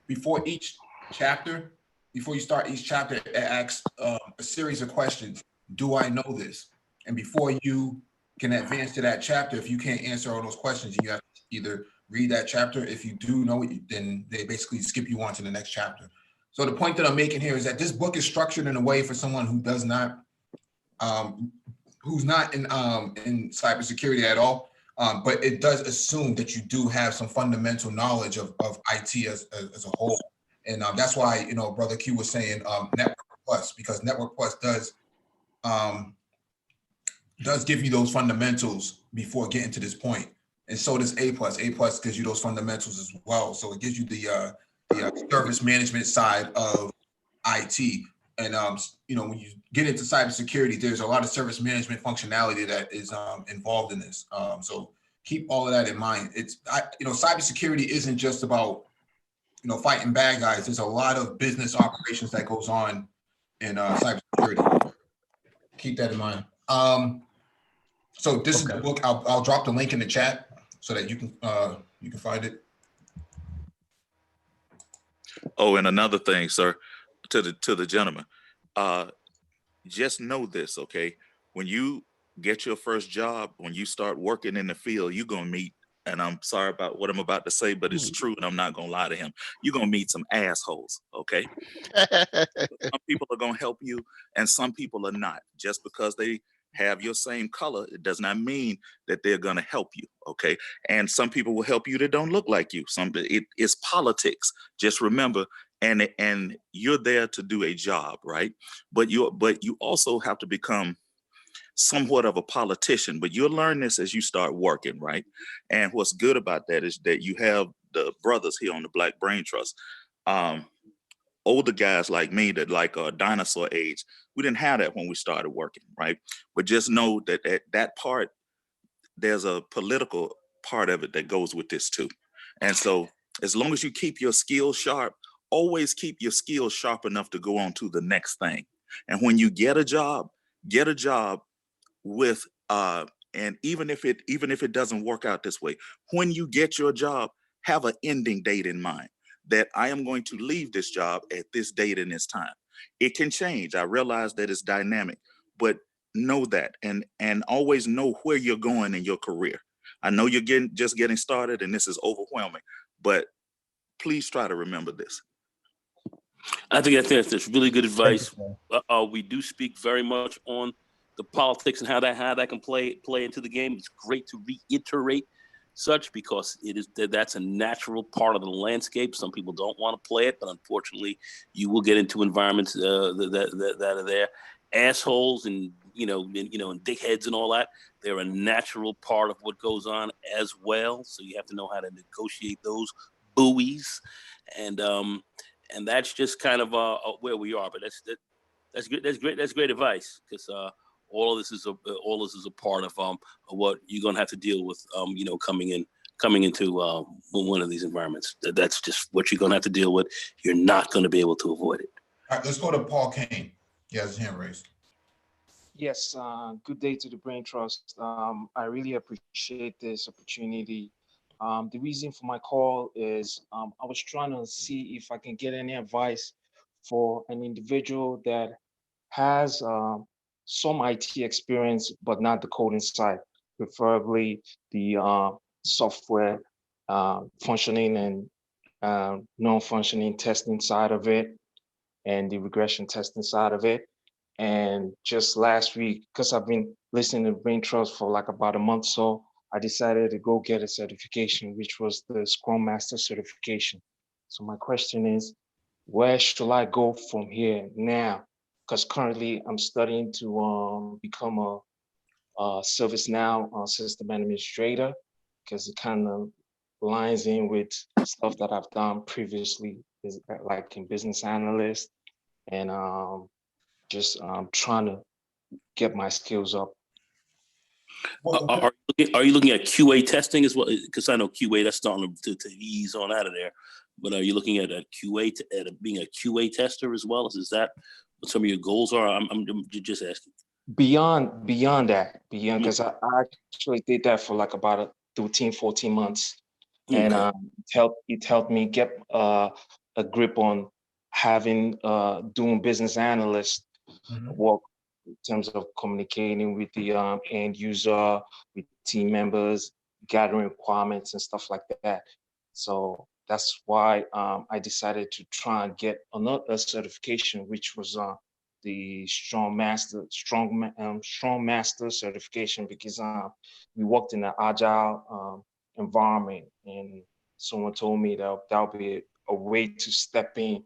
before each chapter, before you start each chapter, it asks a series of questions. Do I know this? And before you can advance to that chapter, if you can't answer all those questions, you have to either read that chapter. If you do know it, then they basically skip you on to the next chapter. So the point that I'm making here is that this book is structured in a way for someone who does not, who's not in cybersecurity at all. But it does assume that you do have some fundamental knowledge of IT as a whole. And that's why, you know, Brother Q was saying Network Plus, because Network Plus does give you those fundamentals before getting to this point. And so does A Plus. A Plus gives you those fundamentals as well. So it gives you the service management side of IT. And, you know, when you get into cybersecurity, there's a lot of service management functionality that is involved in this. So keep all of that in mind. You know, cybersecurity isn't just about, you know, fighting bad guys. There's a lot of business operations that goes on in cybersecurity. Keep that in mind. So this is the book. I'll drop the link in the chat so that you can find it. Oh, and another thing, sir, to the gentleman, just know this, okay? When you get your first job, when you start working in the field, you're gonna meet, and I'm sorry about what I'm about to say, but it's true, and I'm not gonna lie to him. You're gonna meet some assholes, okay? Some people are gonna help you, and some people are not. Just because they have your same color, it does not mean that they're gonna help you, okay? And some people will help you that don't look like you. It's politics. Just remember, and you're there to do a job, right? But you also have to become somewhat of a politician, but you'll learn this as you start working, right? And what's good about that is that you have the brothers here on the Black Brain Trust. Older guys like me that like dinosaur age, we didn't have that when we started working, right? But just know that at that part, there's a political part of it that goes with this too. And so as long as you keep your skills sharp, always keep your skills sharp enough to go on to the next thing. And when you get a job with and even if it doesn't work out this way, when you get your job, have an ending date in mind, that I am going to leave this job at this date and this time. It can change. I realize that it's dynamic, but know that and always know where you're going in your career. I know you're just getting started and this is overwhelming, but please try to remember this. I think that's really good advice. We do speak very much on the politics and how that can play into the game. It's great to reiterate such because that's a natural part of the landscape. Some people don't want to play it, but unfortunately, you will get into environments that are there. Assholes and and dickheads and all that. They're a natural part of what goes on as well. So you have to know how to negotiate those buoys, and that's just kind of where we are. But that's good. That's great advice because all of this is a part of what you're gonna have to deal with. Coming into one of these environments. That's just what you're gonna have to deal with. You're not gonna be able to avoid it. All right, let's go to Paul Kane. He has his hand raised. Yes, good day to the Brain Trust. I really appreciate this opportunity. The reason for my call is I was trying to see if I can get any advice for an individual that has some IT experience, but not the coding side, preferably the software functioning and non-functioning testing side of it, and the regression testing side of it. And just last week, because I've been listening to Brain Trust for like about a month, so I decided to go get a certification, which was the Scrum Master certification. So my question is, where should I go from here now? Because currently I'm studying to become a ServiceNow system administrator, because it kind of lines in with stuff that I've done previously, like in business analyst, and just trying to get my skills up. Are you looking at QA testing as well? Because I know QA, that's starting to ease on out of there. But are you looking at a QA being a QA tester as well? Is that what some of your goals are? I'm just asking. Beyond that, because I actually did that for like about 13, 14 months. Okay. And it helped me get a grip on having doing business analyst work in terms of communicating with the end user, with team members, gathering requirements and stuff like that. So that's why I decided to try and get another certification, which was the Strong Master certification, because we worked in an agile environment, and someone told me that that'll be a way to step in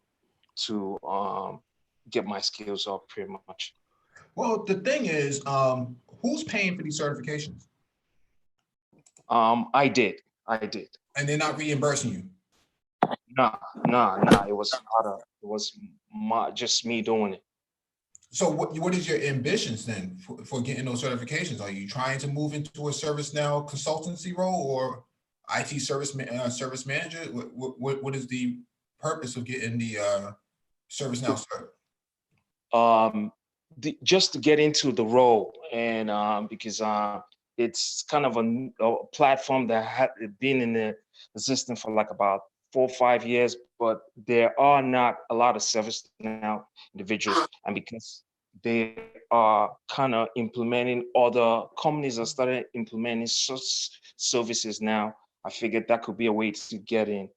to get my skills up pretty much. Well, the thing is, who's paying for these certifications? I did. And they're not reimbursing you? No. It was just me doing it. So what is your ambitions then for getting those certifications? Are you trying to move into a ServiceNow consultancy role or IT service manager? What is the purpose of getting the ServiceNow cert? Just to get into the role, and because it's kind of a platform that had been in the existence for like about 4 or 5 years, but there are not a lot of ServiceNow individuals, and because they are kind of implementing, other companies are starting implementing such services now, I figured that could be a way to get in.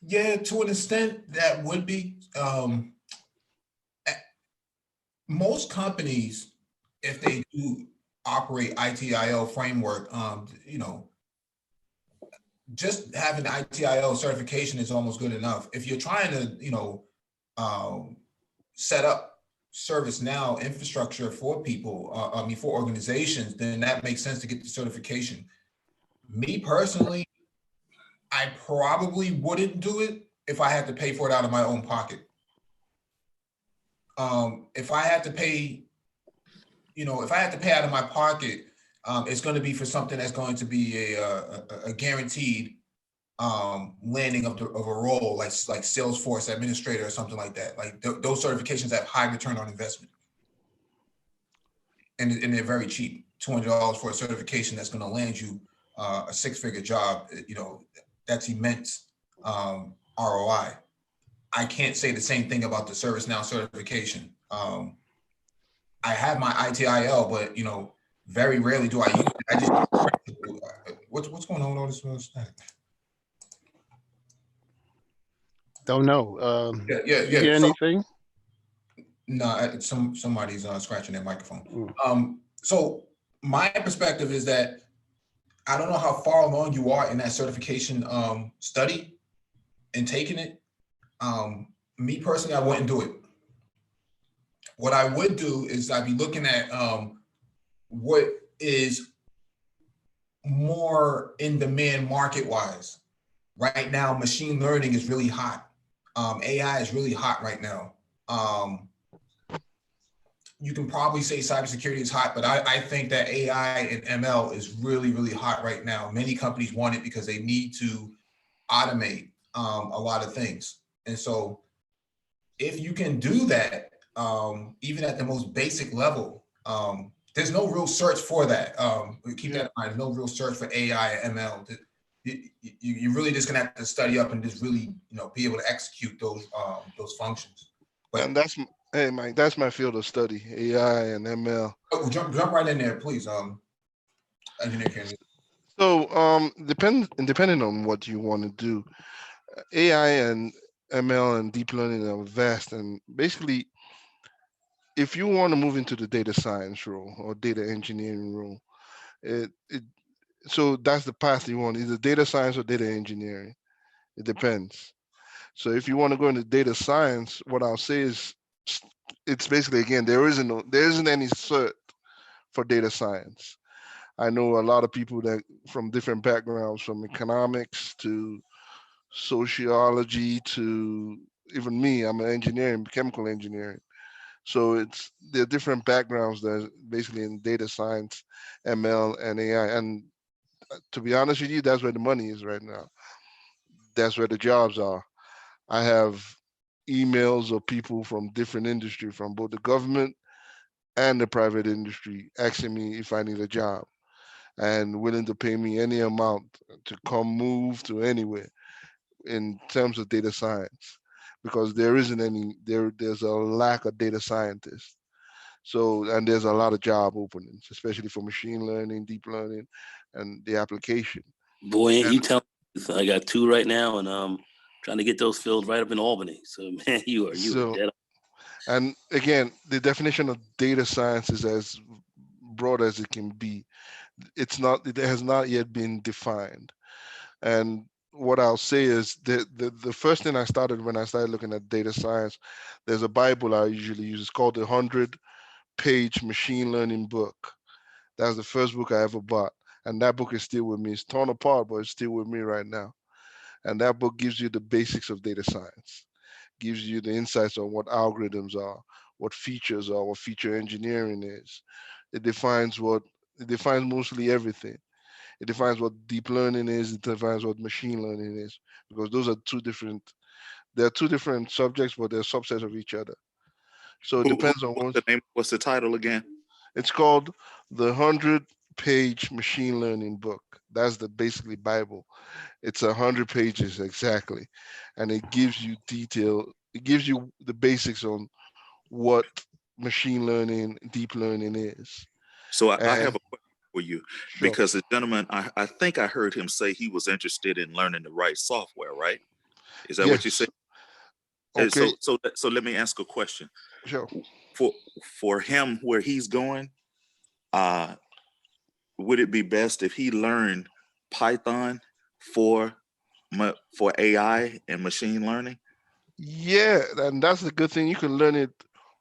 Yeah, to an extent that would be. Most companies, if they do operate ITIL framework, just having ITIL certification is almost good enough. If you're trying to, set up ServiceNow infrastructure for people, for organizations, then that makes sense to get the certification. Me personally, I probably wouldn't do it if I had to pay for it out of my own pocket. If I had to pay, out of my pocket, it's going to be for something that's going to be a guaranteed landing of a role, like Salesforce administrator or something like that. Like those certifications have high return on investment, and they're very cheap. $200 for a certification that's going to land you a 6-figure job. That's immense ROI. I can't say the same thing about the ServiceNow certification. I have my ITIL, but very rarely do I use it. I just what's going on with all this stuff? Don't know. Yeah. You hear anything? No, somebody's scratching their microphone. So my perspective is that I don't know how far along you are in that certification study and taking it. Me personally, I wouldn't do it. What I would do is I'd be looking at what is more in demand market-wise. Right now, machine learning is really hot. AI is really hot right now. You can probably say cybersecurity is hot, but I think that AI and ML is really, really hot right now. Many companies want it because they need to automate a lot of things. And so if you can do that, even at the most basic level, there's no real search for that. Keep that in mind. There's no real search for AI and ML. You're really just gonna have to study up and just really, be able to execute those functions. And that's hey Mike, that's my field of study, AI and ML. Oh, jump right in there, please. Engineer Kenny. So depending on what you want to do, AI and ML and deep learning are vast, and basically if you want to move into the data science role or data engineering role, so that's the path you want, either data science or data engineering. It depends. So if you want to go into data science, what I'll say is it's basically, again, there isn't any cert for data science. I know a lot of people that from different backgrounds, from economics to sociology to even me, I'm an engineer in chemical engineering. So there are different backgrounds that are basically in data science, ML, and AI. And to be honest with you, that's where the money is right now. That's where the jobs are. I have emails of people from different industry, from both the government and the private industry, asking me if I need a job and willing to pay me any amount to come move to anywhere in terms of data science, because there isn't any, there's a lack of data scientists. So, and there's a lot of job openings, especially for machine learning, deep learning, and the application. Boy, ain't you tell me, I got 2 right now, and trying to get those filled right up in Albany. So man, you are dead. And again, the definition of data science is as broad as it can be. It has not yet been defined. And what I'll say is the first thing I started when I started looking at data science, there's a Bible I usually use. It's called the 100-page machine learning book. That's the first book I ever bought. And that book is still with me. It's torn apart, but it's still with me right now. And that book gives you the basics of data science, gives you the insights on what algorithms are, what features are, what feature engineering is. It defines mostly everything. It defines what deep learning is. It defines what machine learning is, because those are they're two different subjects, but they're subsets of each other. So it depends on what's the title again? It's called the 100-page machine learning book. That's the basically Bible. It's 100 pages exactly. And it gives you detail. It gives you the basics on what machine learning, deep learning is. So I have a question for you, because the gentleman, I think I heard him say he was interested in learning to write software, right? Is that what you said? Okay. So let me ask a question. Sure. For him, where he's going, would it be best if he learned Python for AI and machine learning? Yeah, and that's the good thing. You can learn it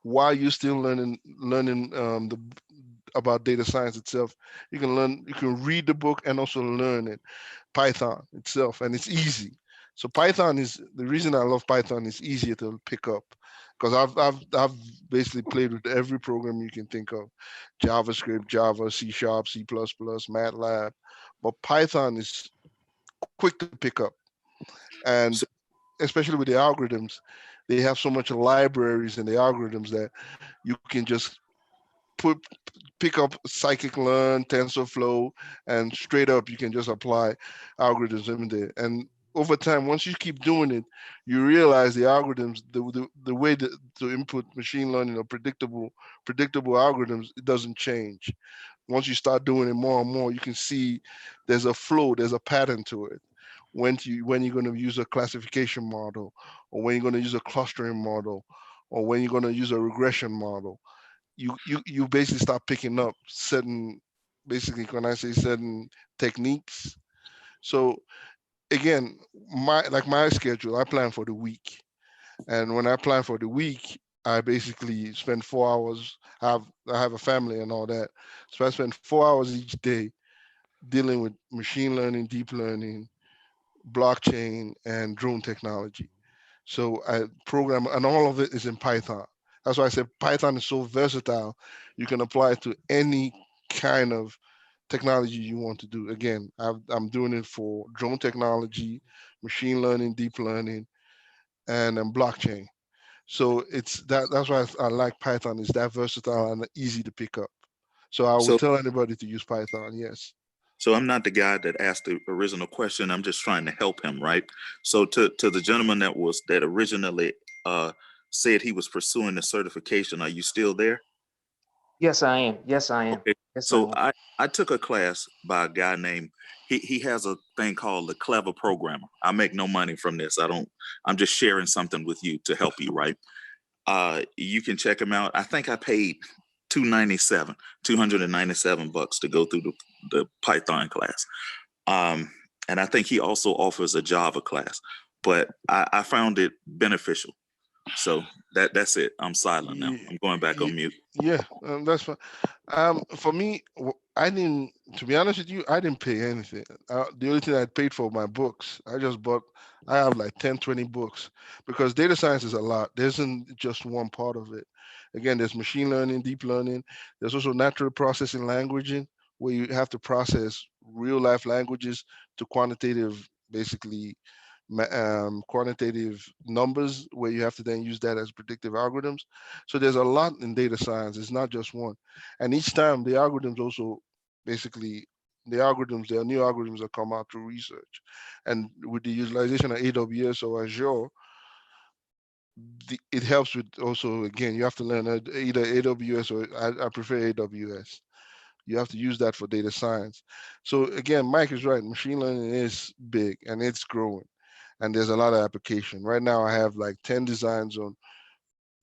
while you're still learning about data science itself. You can read the book and also learn it, Python itself, and it's easy. So Python is the reason I love Python. Is easier to pick up, because I've basically played with every program you can think of, JavaScript, Java, C#, C++, MATLAB, but Python is quick to pick up, and especially with the algorithms, they have so much libraries in the algorithms that you can just pick up scikit-learn, TensorFlow, and straight up you can just apply algorithms in there. And over time, once you keep doing it, you realize the algorithms, the way to input machine learning or predictable algorithms, it doesn't change. Once you start doing it more and more, you can see there's a flow, there's a pattern to it. When you're going to use a classification model, or when you're going to use a clustering model, or when you're going to use a regression model, you basically start picking up certain, basically when I say certain techniques. So again, my schedule, I plan for the week. And when I plan for the week, I basically spend 4 hours. I have a family and all that. So I spend 4 hours each day dealing with machine learning, deep learning, blockchain, and drone technology. So I program, and all of it is in Python. That's why I said Python is so versatile. You can apply it to any kind of technology you want to do. Again, I'm doing it for drone technology, machine learning, deep learning, and blockchain. So that's why I like Python. It's that versatile and easy to pick up. So I would So, tell anybody to use Python. Yes. so I'm not the guy that asked the original question. I'm just trying to help him, right? So to the gentleman that originally said he was pursuing the certification, are you still there? Yes, I am. Yes, I am. Okay. Yes, So I am. I took a class by a guy named, he has a thing called the Clever Programmer. I make no money from this. I'm just sharing something with you to help you, right? You can check him out. I think I paid $297 to go through the Python class. And I think he also offers a Java class, but I found it beneficial. So that's it. I'm silent now. I'm going back on mute. Yeah, that's fine. For me, I didn't. To be honest with you, I didn't pay anything. The only thing I paid for my books. I just bought. I have like 10, 20 books because data science is a lot. There isn't just one part of it. Again, there's machine learning, deep learning. There's also natural processing languaging, where you have to process real life languages to quantitative, basically quantitative numbers, where you have to then use that as predictive algorithms. So there's a lot in data science. It's not just one. And each time the algorithms also basically there are new algorithms that come out through research. And with the utilization of AWS or Azure, it helps with also, again, you have to learn either AWS or I prefer AWS. You have to use that for data science. So again, Mike is right. Machine learning is big and it's growing. And there's a lot of application. Right now, I have like 10 designs on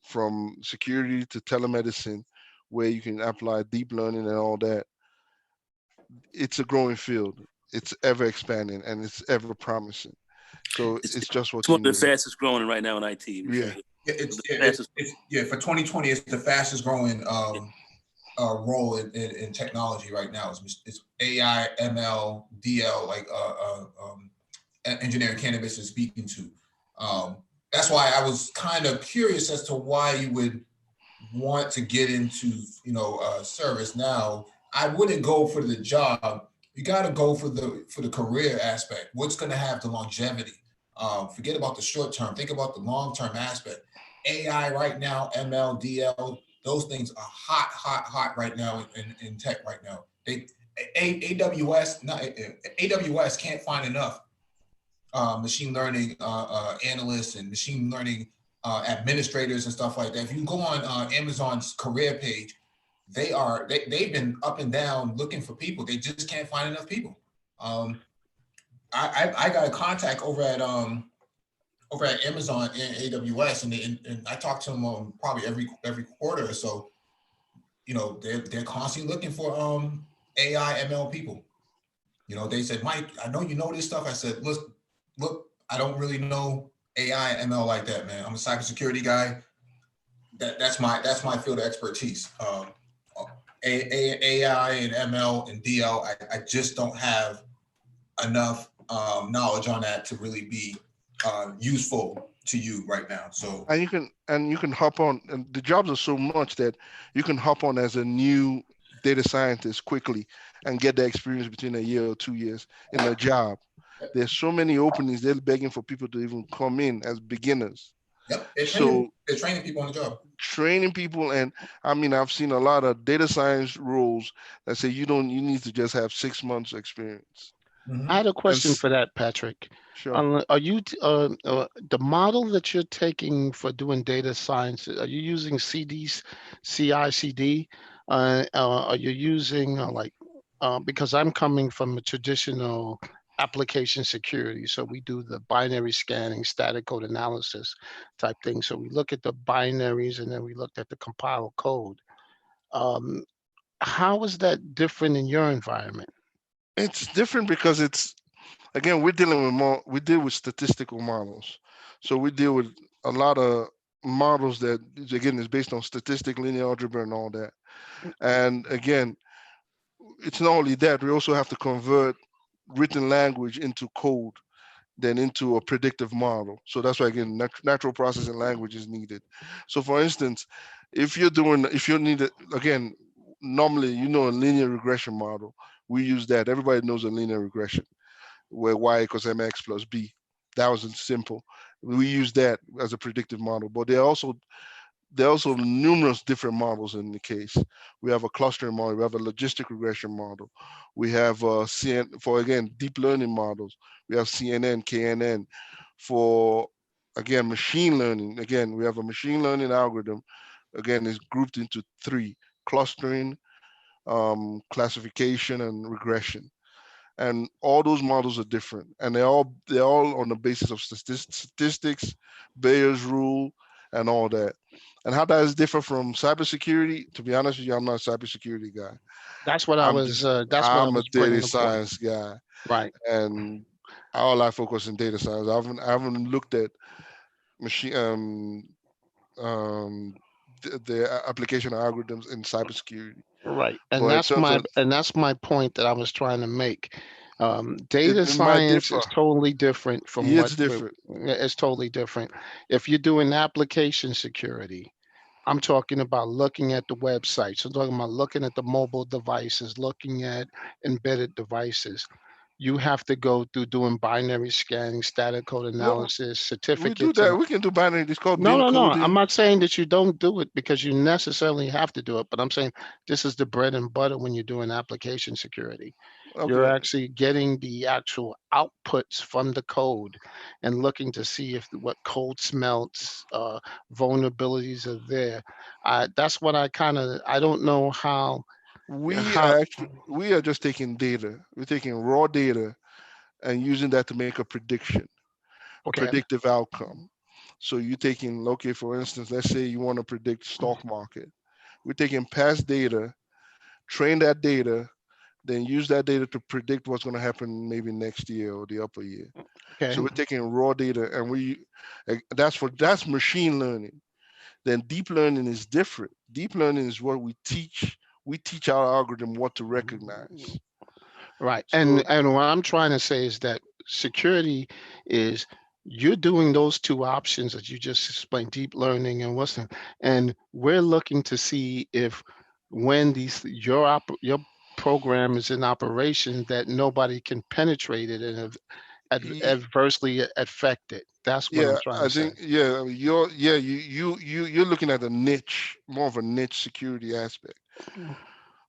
from security to telemedicine, where you can apply deep learning and all that. It's a growing field. It's ever expanding and it's ever promising. So it's just what It's you one of the need. fastest growing right now in IT. Yeah. For 2020, it's the fastest growing role in technology right now. It's AI, ML, DL, like engineering cannabis is speaking to. That's why I was kind of curious as to why you would want to get into, service now. I wouldn't go for the job. You got to go for the career aspect. What's going to have the longevity? Forget about the short term. Think about the long term aspect. AI right now, ML, DL, those things are hot right now in tech right now. AWS can't find enough machine learning analysts and machine learning administrators and stuff like that. If you go on Amazon's career page, they've been up and down looking for people. They just can't find enough people. I got a contact over at Amazon and AWS, and I talk to them probably every quarter or so. They're constantly looking for AI ML people. They said, Mike, I know you know this stuff. I said, look, I don't really know AI ML like that, man. I'm a cybersecurity guy. That's my field of expertise. AI and ML and DL, I just don't have enough knowledge on that to really be useful to you right now. So And you can hop on, and the jobs are so much that you can hop on as a new data scientist quickly and get the experience between a year or 2 years in a job. There's so many openings. They're begging for people to even come in as beginners. Yep, they're training people on the job. Training people, and I mean, I've seen a lot of data science roles that say you need to just have 6 months experience. I had a question for that, Patrick. Sure. Are you the model that you're taking for doing data science? Are you using CI/CD? Are you using because I'm coming from a traditional application security. So we do the binary scanning, static code analysis type thing. So we look at the binaries and then we looked at the compiled code. How is that different in your environment? It's different because it's, again, we're dealing with more, we deal with statistical models. So we deal with a lot of models that, again, is based on statistical linear algebra and all that. And again, it's not only that, we also have to convert written language into code, then into a predictive model. So that's why, again, natural processing language is needed. So for instance, if you need it, again, normally, a linear regression model, we use that. Everybody knows a linear regression, where y equals mx plus b. That was simple. We use that as a predictive model, but there are also numerous different models in the case. We have a clustering model, we have a logistic regression model, we have for again deep learning models, we have CNN, KNN. For again machine learning, again we have a machine learning algorithm. Again, is grouped into 3: clustering, classification, and regression. And all those models are different, and they're all on the basis of statistics, Bayes' rule, and all that. And how that is different from cybersecurity, to be honest with you, I'm not a cybersecurity guy. That's what I was. I'm a data science guy, right? And all I focus in data science. I haven't looked at machine the application of algorithms in cybersecurity. Right, and that's my point that I was trying to make. Data it science is totally different from it's different. It's totally different. If you're doing application security, I'm talking about looking at the websites. I'm talking about looking at the mobile devices, looking at embedded devices. You have to go through doing binary scanning, static code analysis, certificates. We do that. We can do binary. It's called no. coding. I'm not saying that you don't do it because you necessarily have to do it, but I'm saying this is the bread and butter when you're doing application security. Okay. You're actually getting the actual outputs from the code and looking to see if what code smelts, vulnerabilities are there. That's what I don't know how. We are just taking data. We're taking raw data and using that to make a prediction, a predictive outcome. So you're taking, okay, for instance, let's say you want to predict stock market. We're taking past data, train that data, then use that data to predict what's going to happen maybe next year or the upper year. Okay. So we're taking raw data, and that's machine learning. Then deep learning is different. Deep learning is what we teach. We teach our algorithm what to recognize. Right. And what I'm trying to say is that security is you're doing those two options that you just explained, deep learning and we're looking to see if when your program is in operation that nobody can penetrate it and adversely affect it. That's what I'm trying to say. You're looking at a niche, more of a niche security aspect.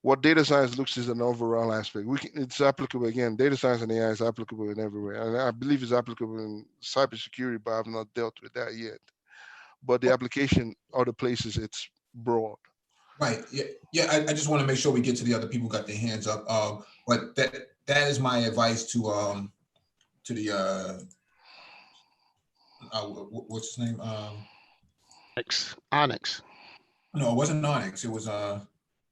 What data science looks is an overall aspect. It's applicable, again, data science and AI is applicable in everywhere. And I believe it's applicable in cybersecurity, but I've not dealt with that yet. But the application, other places, it's broad. Right. Yeah. I just want to make sure we get to the other people who got their hands up. But that is my advice to the what's his name? Onyx. No, it wasn't Onyx. It was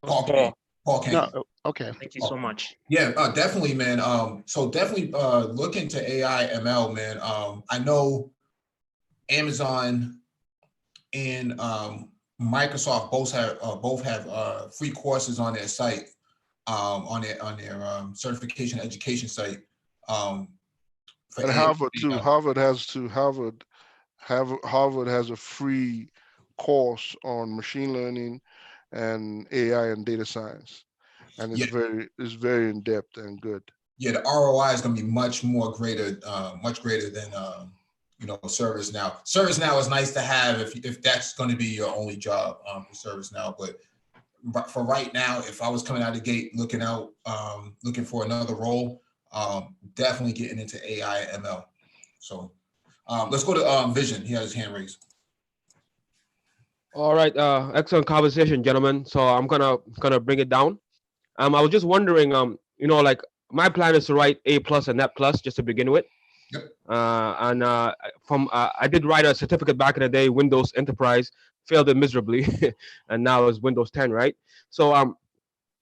Paul King. No, okay. Thank you so much. Yeah, definitely, man. So definitely look into AI ML, man. I know Amazon and Microsoft both have free courses on their site, on their certification education site. And Harvard too. Harvard has a free course on machine learning and AI and data science, and it's very in depth and good. Yeah, the ROI is going to be much greater than ServiceNow. ServiceNow is nice to have if that's going to be your only job for ServiceNow, but for right now, if I was coming out of the gate looking for another role, definitely getting into AI ML. So let's go to Vision. He has his hand raised. All right, excellent conversation, gentlemen. So I'm gonna bring it down. I was just wondering, like my plan is to write A+ and Net+ just to begin with. Yep. I did write a certificate back in the day, Windows Enterprise, failed it miserably, and now it's Windows 10, right? So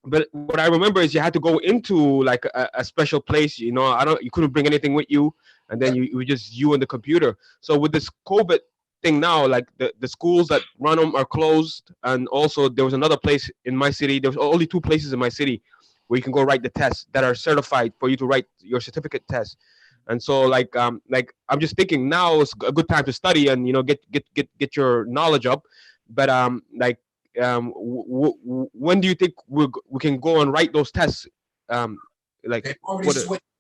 but what I remember is you had to go into like a special place. You know, you couldn't bring anything with you, and then it was just you and the computer. So with this COVID thing now, like the schools that run them are closed, and also there was another place in my city. There was only 2 places in my city where you can go write the tests that are certified for you to write your certificate test. And so like I'm just thinking now is a good time to study and get your knowledge up. But when do you think we can go and write those tests? Like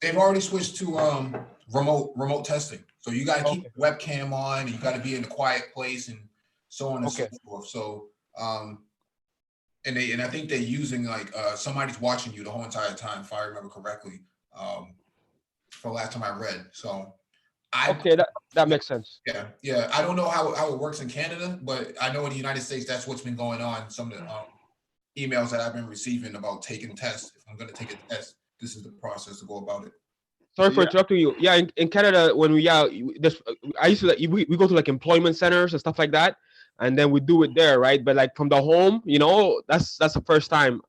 they've already switched to remote testing. So you got to keep the webcam on, and you got to be in a quiet place, and so on and so forth. So and I think they're using like somebody's watching you the whole entire time, if I remember correctly. For the last time I read. So that makes sense. Yeah. I don't know how it works in Canada, but I know in the United States that's what's been going on. Some of the emails that I've been receiving about taking tests. If I'm going to take a test, this is the process to go about it. Sorry for interrupting you. Yeah, in Canada, when I used to we go to like employment centers and stuff like that, and then we do it there, right? But like from the home, that's the first time.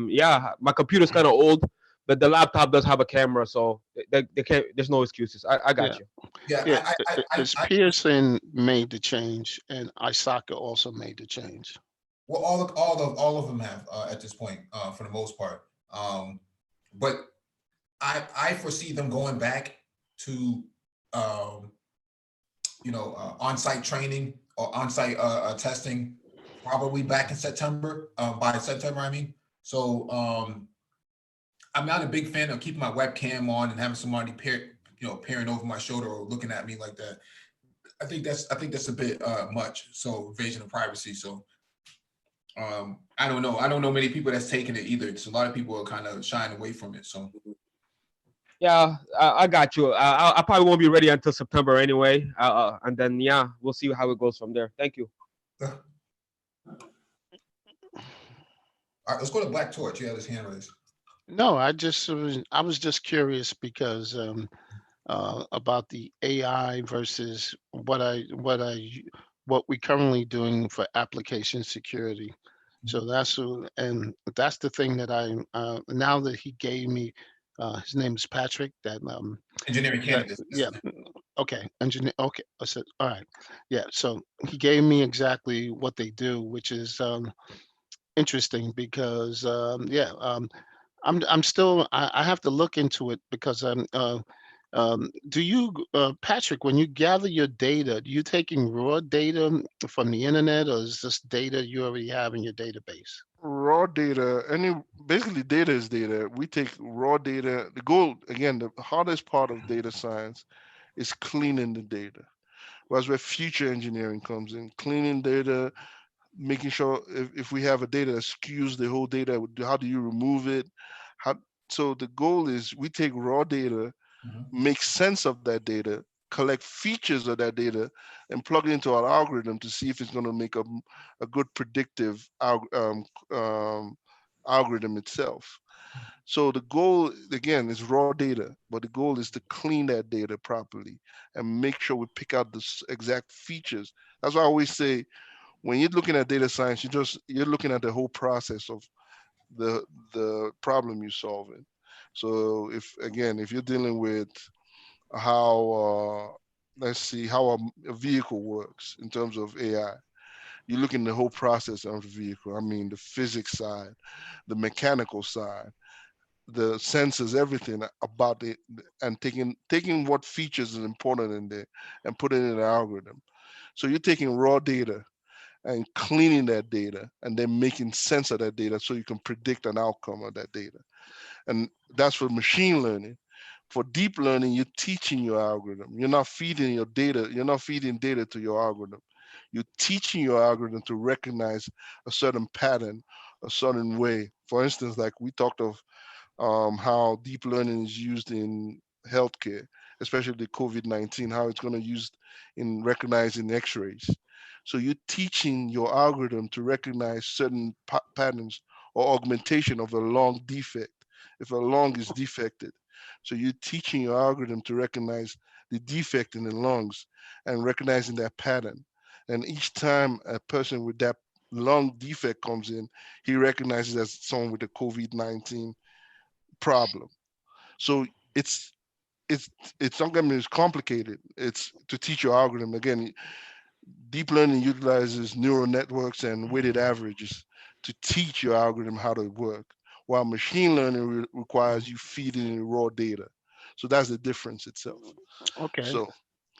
Yeah, my computer's kind of old, but the laptop does have a camera, so they can't. There's no excuses. I got you. Yeah, it's Pearson made the change, and ISACA also made the change. Well, all of them have at this point, for the most part. But I foresee them going back to on-site training or on-site testing probably back in September. By September, I mean. So I'm not a big fan of keeping my webcam on and having somebody peering over my shoulder or looking at me like that. I think that's a bit much. So invasion of privacy. So I don't know. I don't know many people that's taking it either. So a lot of people are kind of shying away from it. So yeah, I got you. I probably won't be ready until September anyway. And then we'll see how it goes from there. Thank you. All right, let's go to Black Torch. You have his hand raised. No, I was just curious because about the AI versus what we currently doing for application security. So that's the thing that I now that he gave me. His name is Patrick. That engineering cannabis. Yeah. Okay. Engineer. Okay. I said, all right. Yeah. So he gave me exactly what they do, which is interesting because I'm still I have to look into it because do you Patrick, when you gather your data, do you taking raw data from the internet, or is this data you already have in your database? Raw data, basically data is data. We take raw data. The goal, again, the hardest part of data science is cleaning the data. Whereas where future engineering comes in, cleaning data, making sure if we have a data that skews the whole data, how do you remove it? So the goal is we take raw data, make sense of that data, collect features of that data, and plug it into our algorithm to see if it's going to make a good predictive algorithm itself. So the goal, again, is raw data, but the goal is to clean that data properly and make sure we pick out the exact features. That's why I always say, when you're looking at data science, you're looking at the whole process of the problem you're solving. So if you're dealing with how let's see how a vehicle works in terms of AI, you're looking at the whole process of the vehicle. I mean, the physics side, the mechanical side, the sensors, everything about it, and taking what features is important in there and putting it in an algorithm. So you're taking raw data and cleaning that data and then making sense of that data so you can predict an outcome of that data. And that's for machine learning. For deep learning, you're teaching your algorithm. You're not feeding your data. You're not feeding data to your algorithm. You're teaching your algorithm to recognize a certain pattern, a certain way. For instance, like we talked of how deep learning is used in healthcare, especially the COVID-19, how it's going to be used in recognizing x-rays. So you're teaching your algorithm to recognize certain patterns or augmentation of a long defect if a lung is defected. So you're teaching your algorithm to recognize the defect in the lungs and recognizing that pattern. And each time a person with that lung defect comes in, he recognizes as someone with a COVID-19 problem. So it's something that's complicated. It's to teach your algorithm. Again, deep learning utilizes neural networks and weighted averages to teach your algorithm how to work, while machine learning requires you feed in raw data. So that's the difference itself. Okay. So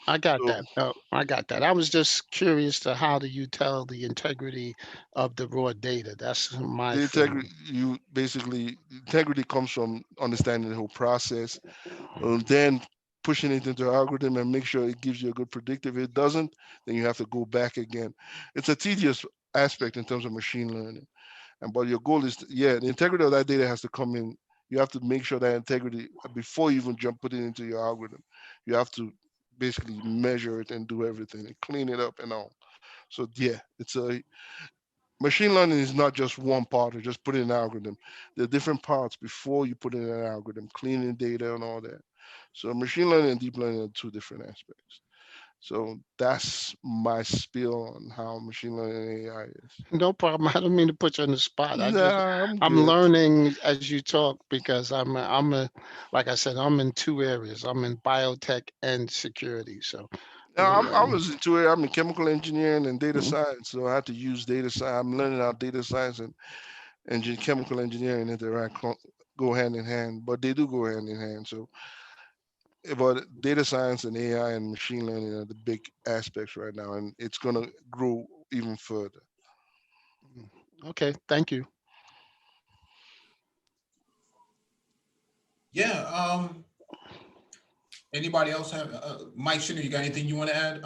I got that. No, I got that. I was just curious to how do you tell the integrity of the raw data? That's my the thing. integrity comes from understanding the whole process, then pushing it into an algorithm and make sure it gives you a good predictive. If it doesn't, then you have to go back again. It's a tedious aspect in terms of machine learning. But your goal is, the integrity of that data has to come in. You have to make sure that integrity, before you even put it into your algorithm, you have to basically measure it and do everything and clean it up and all. So machine learning is not just one part or just put in an algorithm. There are different parts before you put in an algorithm, cleaning data and all that. So machine learning and deep learning are two different aspects. So that's my spiel on how machine learning and AI is. No problem. I don't mean to put you on the spot. I'm good. learning as you talk because like I said, I'm in two areas. I'm in biotech and security. So I was into it. I'm in chemical engineering and data science, so I had to use data science. I'm learning how data science and chemical engineering interact, go hand in hand, but they do go hand in hand. So, but data science and AI and machine learning are the big aspects right now, and it's gonna grow even further. Okay, thank you. Yeah. Anybody else have Mike Shinner? You got anything you want to add?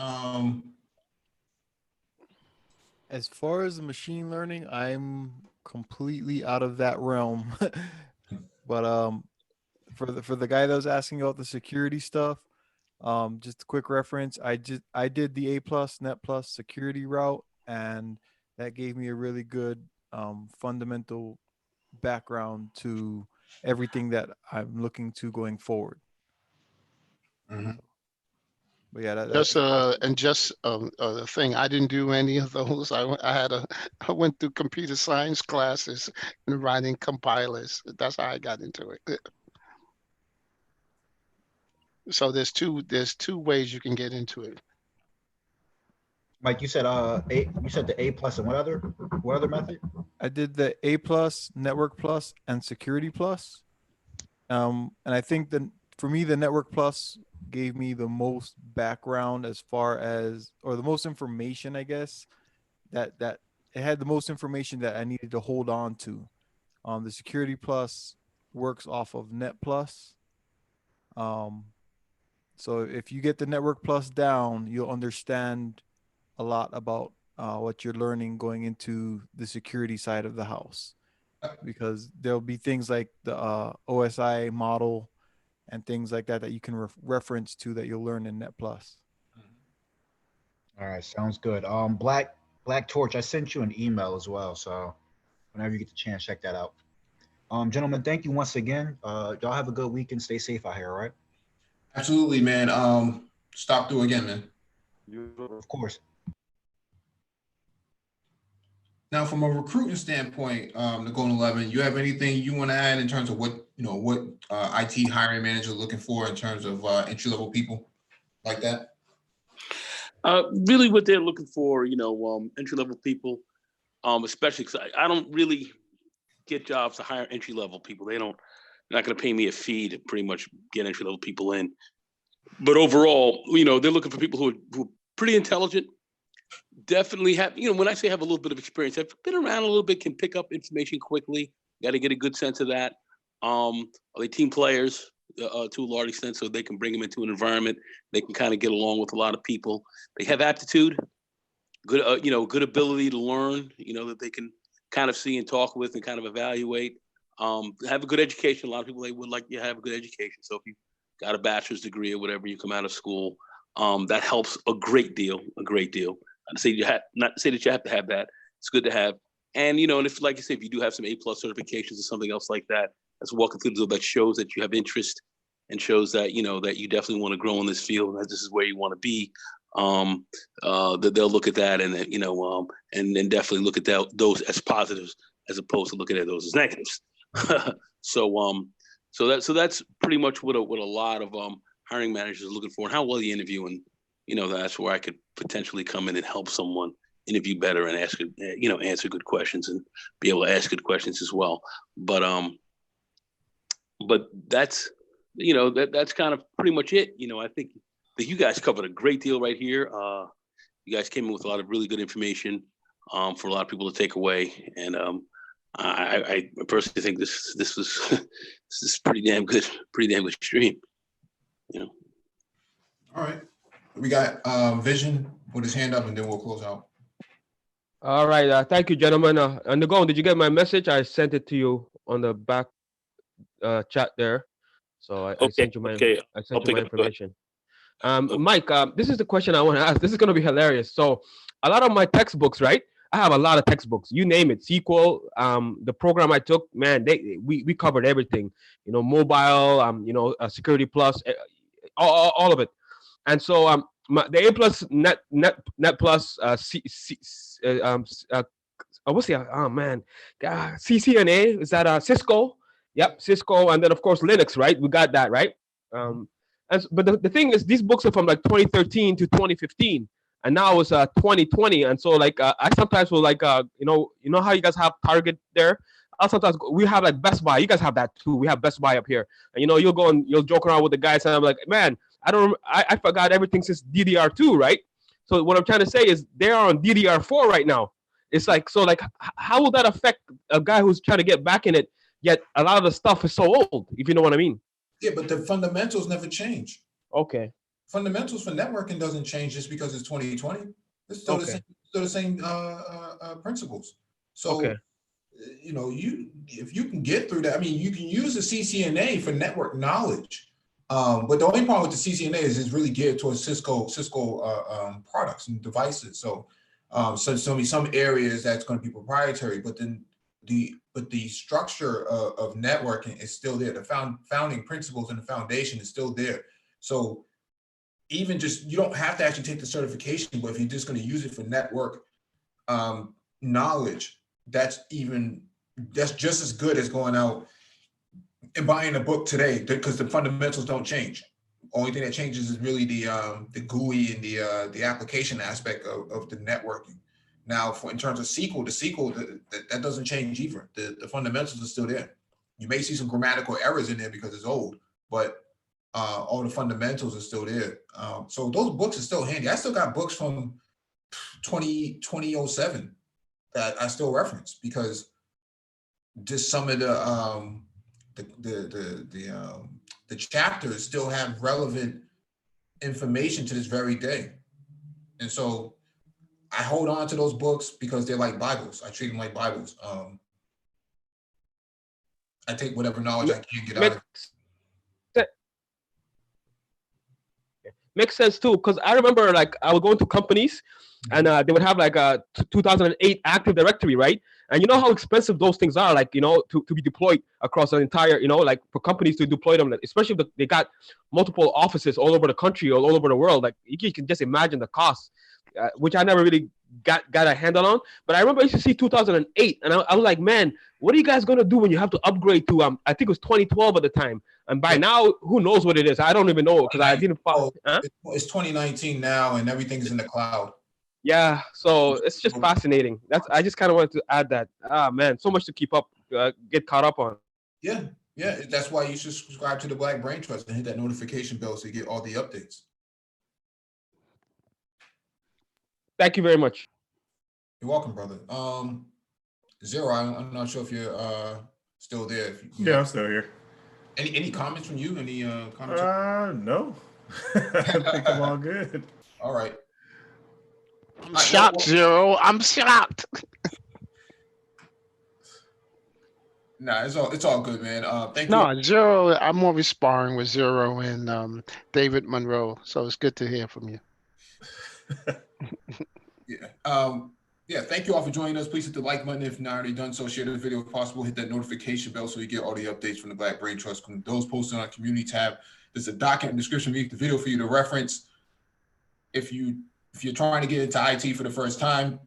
As far as the machine learning, I'm completely out of that realm. But for the guy that was asking about the security stuff, just a quick reference, I did the A+ Net+ security route, and that gave me a really good fundamental background to everything that I'm looking to going forward. But yeah, the thing, I didn't do any of those. I went through computer science classes and writing compilers. That's how I got into it. So there's two ways you can get into it. Mike, you said the A+ and what other method? I did the A+, Network Plus, and Security Plus. And I think that for me, the Network Plus gave me the most background as far as, or the most information, I guess, that it had the most information that I needed to hold on to. The Security Plus works off of Net Plus. So if you get the Network Plus down, you'll understand a lot about what you're learning going into the security side of the house, because there'll be things like the OSI model and things like that you can reference to that you'll learn in Net Plus. All right, sounds good. Black Torch, I sent you an email as well, so whenever you get the chance, check that out. Gentlemen, thank you once again. Y'all have a good weekend. Stay safe out here, all right? Absolutely, man. Stop through again, man. Of course. Now, from a recruiting standpoint, Nicole 11, you have anything you want to add in terms of what IT hiring manager looking for in terms of entry level people like that? Really, what they're looking for, entry level people, especially because I don't really get jobs to hire entry level people. They're not going to pay me a fee to pretty much get entry level people in. But overall, they're looking for people who are pretty intelligent. Definitely have, when I say have a little bit of experience, I've been around a little bit, can pick up information quickly. Got to get a good sense of that. Are they team players to a large extent, so they can bring them into an environment? They can kind of get along with a lot of people. They have aptitude, good, good ability to learn. That they can kind of see and talk with and kind of evaluate. Have a good education. A lot of people, they would like you to have a good education. So if you got a bachelor's degree or whatever, you come out of school, that helps a great deal. Not to say that you have to have that. It's good to have. And, and if, like you say, if you do have some A+ certifications or something else like that, that's walking through the door, that shows that you have interest and shows that, you know, that you definitely want to grow in this field, that this is where you want to be. That they'll look at that and then, you know, and then definitely look at those as positives as opposed to looking at those as negatives. So that's pretty much what a lot of hiring managers are looking for, and how well you interview. And, you know, that's where I could potentially come in and help someone interview better and ask, you know, answer good questions and be able to ask good questions as well. But that's, you know, that's kind of pretty much it. You know, I think that you guys covered a great deal right here. You guys came in with a lot of really good information for a lot of people to take away. And I personally think this was this is pretty damn good stream. You know. All right. We got Vision with his hand up, and then we'll close out. All right. Thank you, gentlemen. Undergone, did you get my message? I sent it to you on the back chat there. So I sent you my information. Mike, this is the question I want to ask. This is going to be hilarious. So a lot of my textbooks, right? I have a lot of textbooks. You name it. SQL, the program I took, man, we covered everything. You know, mobile, you know, Security Plus, all of it. And so the A plus net plus what's the CCNA, is that Cisco? Yep, Cisco, and then of course Linux, right? We got that, right? But the thing is, these books are from like 2013 to 2015, and now it's 2020. And so like I sometimes will like you know how you guys have Target there. I sometimes we have like Best Buy. You guys have that too. We have Best Buy up here, and you know you'll go and you'll joke around with the guys, and I'm like, man, I forgot everything since DDR2, right? So what I'm trying to say is they are on DDR4 right now. It's like, so like, how will that affect a guy who's trying to get back in it? Yet a lot of the stuff is so old, if you know what I mean. Yeah, but the fundamentals never change. Okay. Fundamentals for networking doesn't change just because it's 2020. It's still the same principles. So, okay. You know, if you can get through that, I mean, you can use the CCNA for network knowledge. But the only problem with the CCNA is it's really geared towards Cisco products and devices. So, some areas that's going to be proprietary, but then the structure of networking is still there. The founding principles and the foundation is still there. So even just, you don't have to actually take the certification, but if you're just going to use it for network knowledge, that's just as good as going out and buying a book today, because the fundamentals don't change. Only thing that changes is really the GUI and the application aspect of the networking. Now, in terms of SQL, that doesn't change either. The fundamentals are still there. You may see some grammatical errors in there because it's old, but all the fundamentals are still there. So those books are still handy. I still got books from 2007 that I still reference because just some of the chapters still have relevant information to this very day. And so I hold on to those books because they're like Bibles. I treat them like Bibles. I take whatever knowledge I can get out of it. Makes sense too, because I remember like I would go into companies and they would have like a 2008 Active Directory, right? And you know how expensive those things are, like, you know, to be deployed across an entire, you know, like for companies to deploy them, especially if they got multiple offices all over the country or all over the world. Like you can just imagine the cost, which I never really got a handle on. But I remember I used to see 2008 and I was like, man, what are you guys going to do when you have to upgrade to, I think it was 2012 at the time. And by now, who knows what it is? I don't even know because I didn't follow. It's 2019 now and everything's in the cloud. Yeah, so it's just fascinating. I just kind of wanted to add that. Ah, man, so much to keep up, get caught up on. Yeah, that's why you should subscribe to the Black Brain Trust and hit that notification bell so you get all the updates. Thank you very much. You're welcome, brother. Zero, I'm not sure if you're still there. Yeah, I'm still here. Any comments from you? Any comments? No. I think I'm all good. All right. I'm shocked, Zero. I'm shocked. Nah, it's all good, man. Thank you. No, Zero. I'm always sparring with Zero and David Monroe, so it's good to hear from you. Yeah. Yeah, thank you all for joining us. Please hit the like button if not already done so. Share the video if possible. Hit that notification bell so you get all the updates from the Black Brain Trust. Those posted on our community tab. There's a document description beneath the video for you to reference. If you're trying to get into IT for the first time,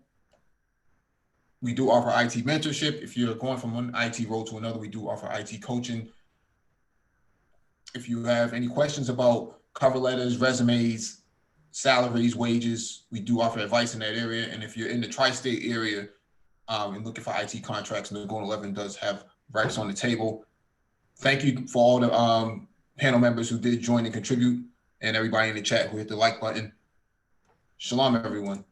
we do offer IT mentorship. If you're going from one IT role to another, we do offer IT coaching. If you have any questions about cover letters, resumes, salaries, wages, we do offer advice in that area. And if you're in the tri-state area and looking for IT contracts, and the Golden 11 does have recs on the table. Thank you for all the panel members who did join and contribute, and everybody in the chat who hit the like button. Shalom, everyone.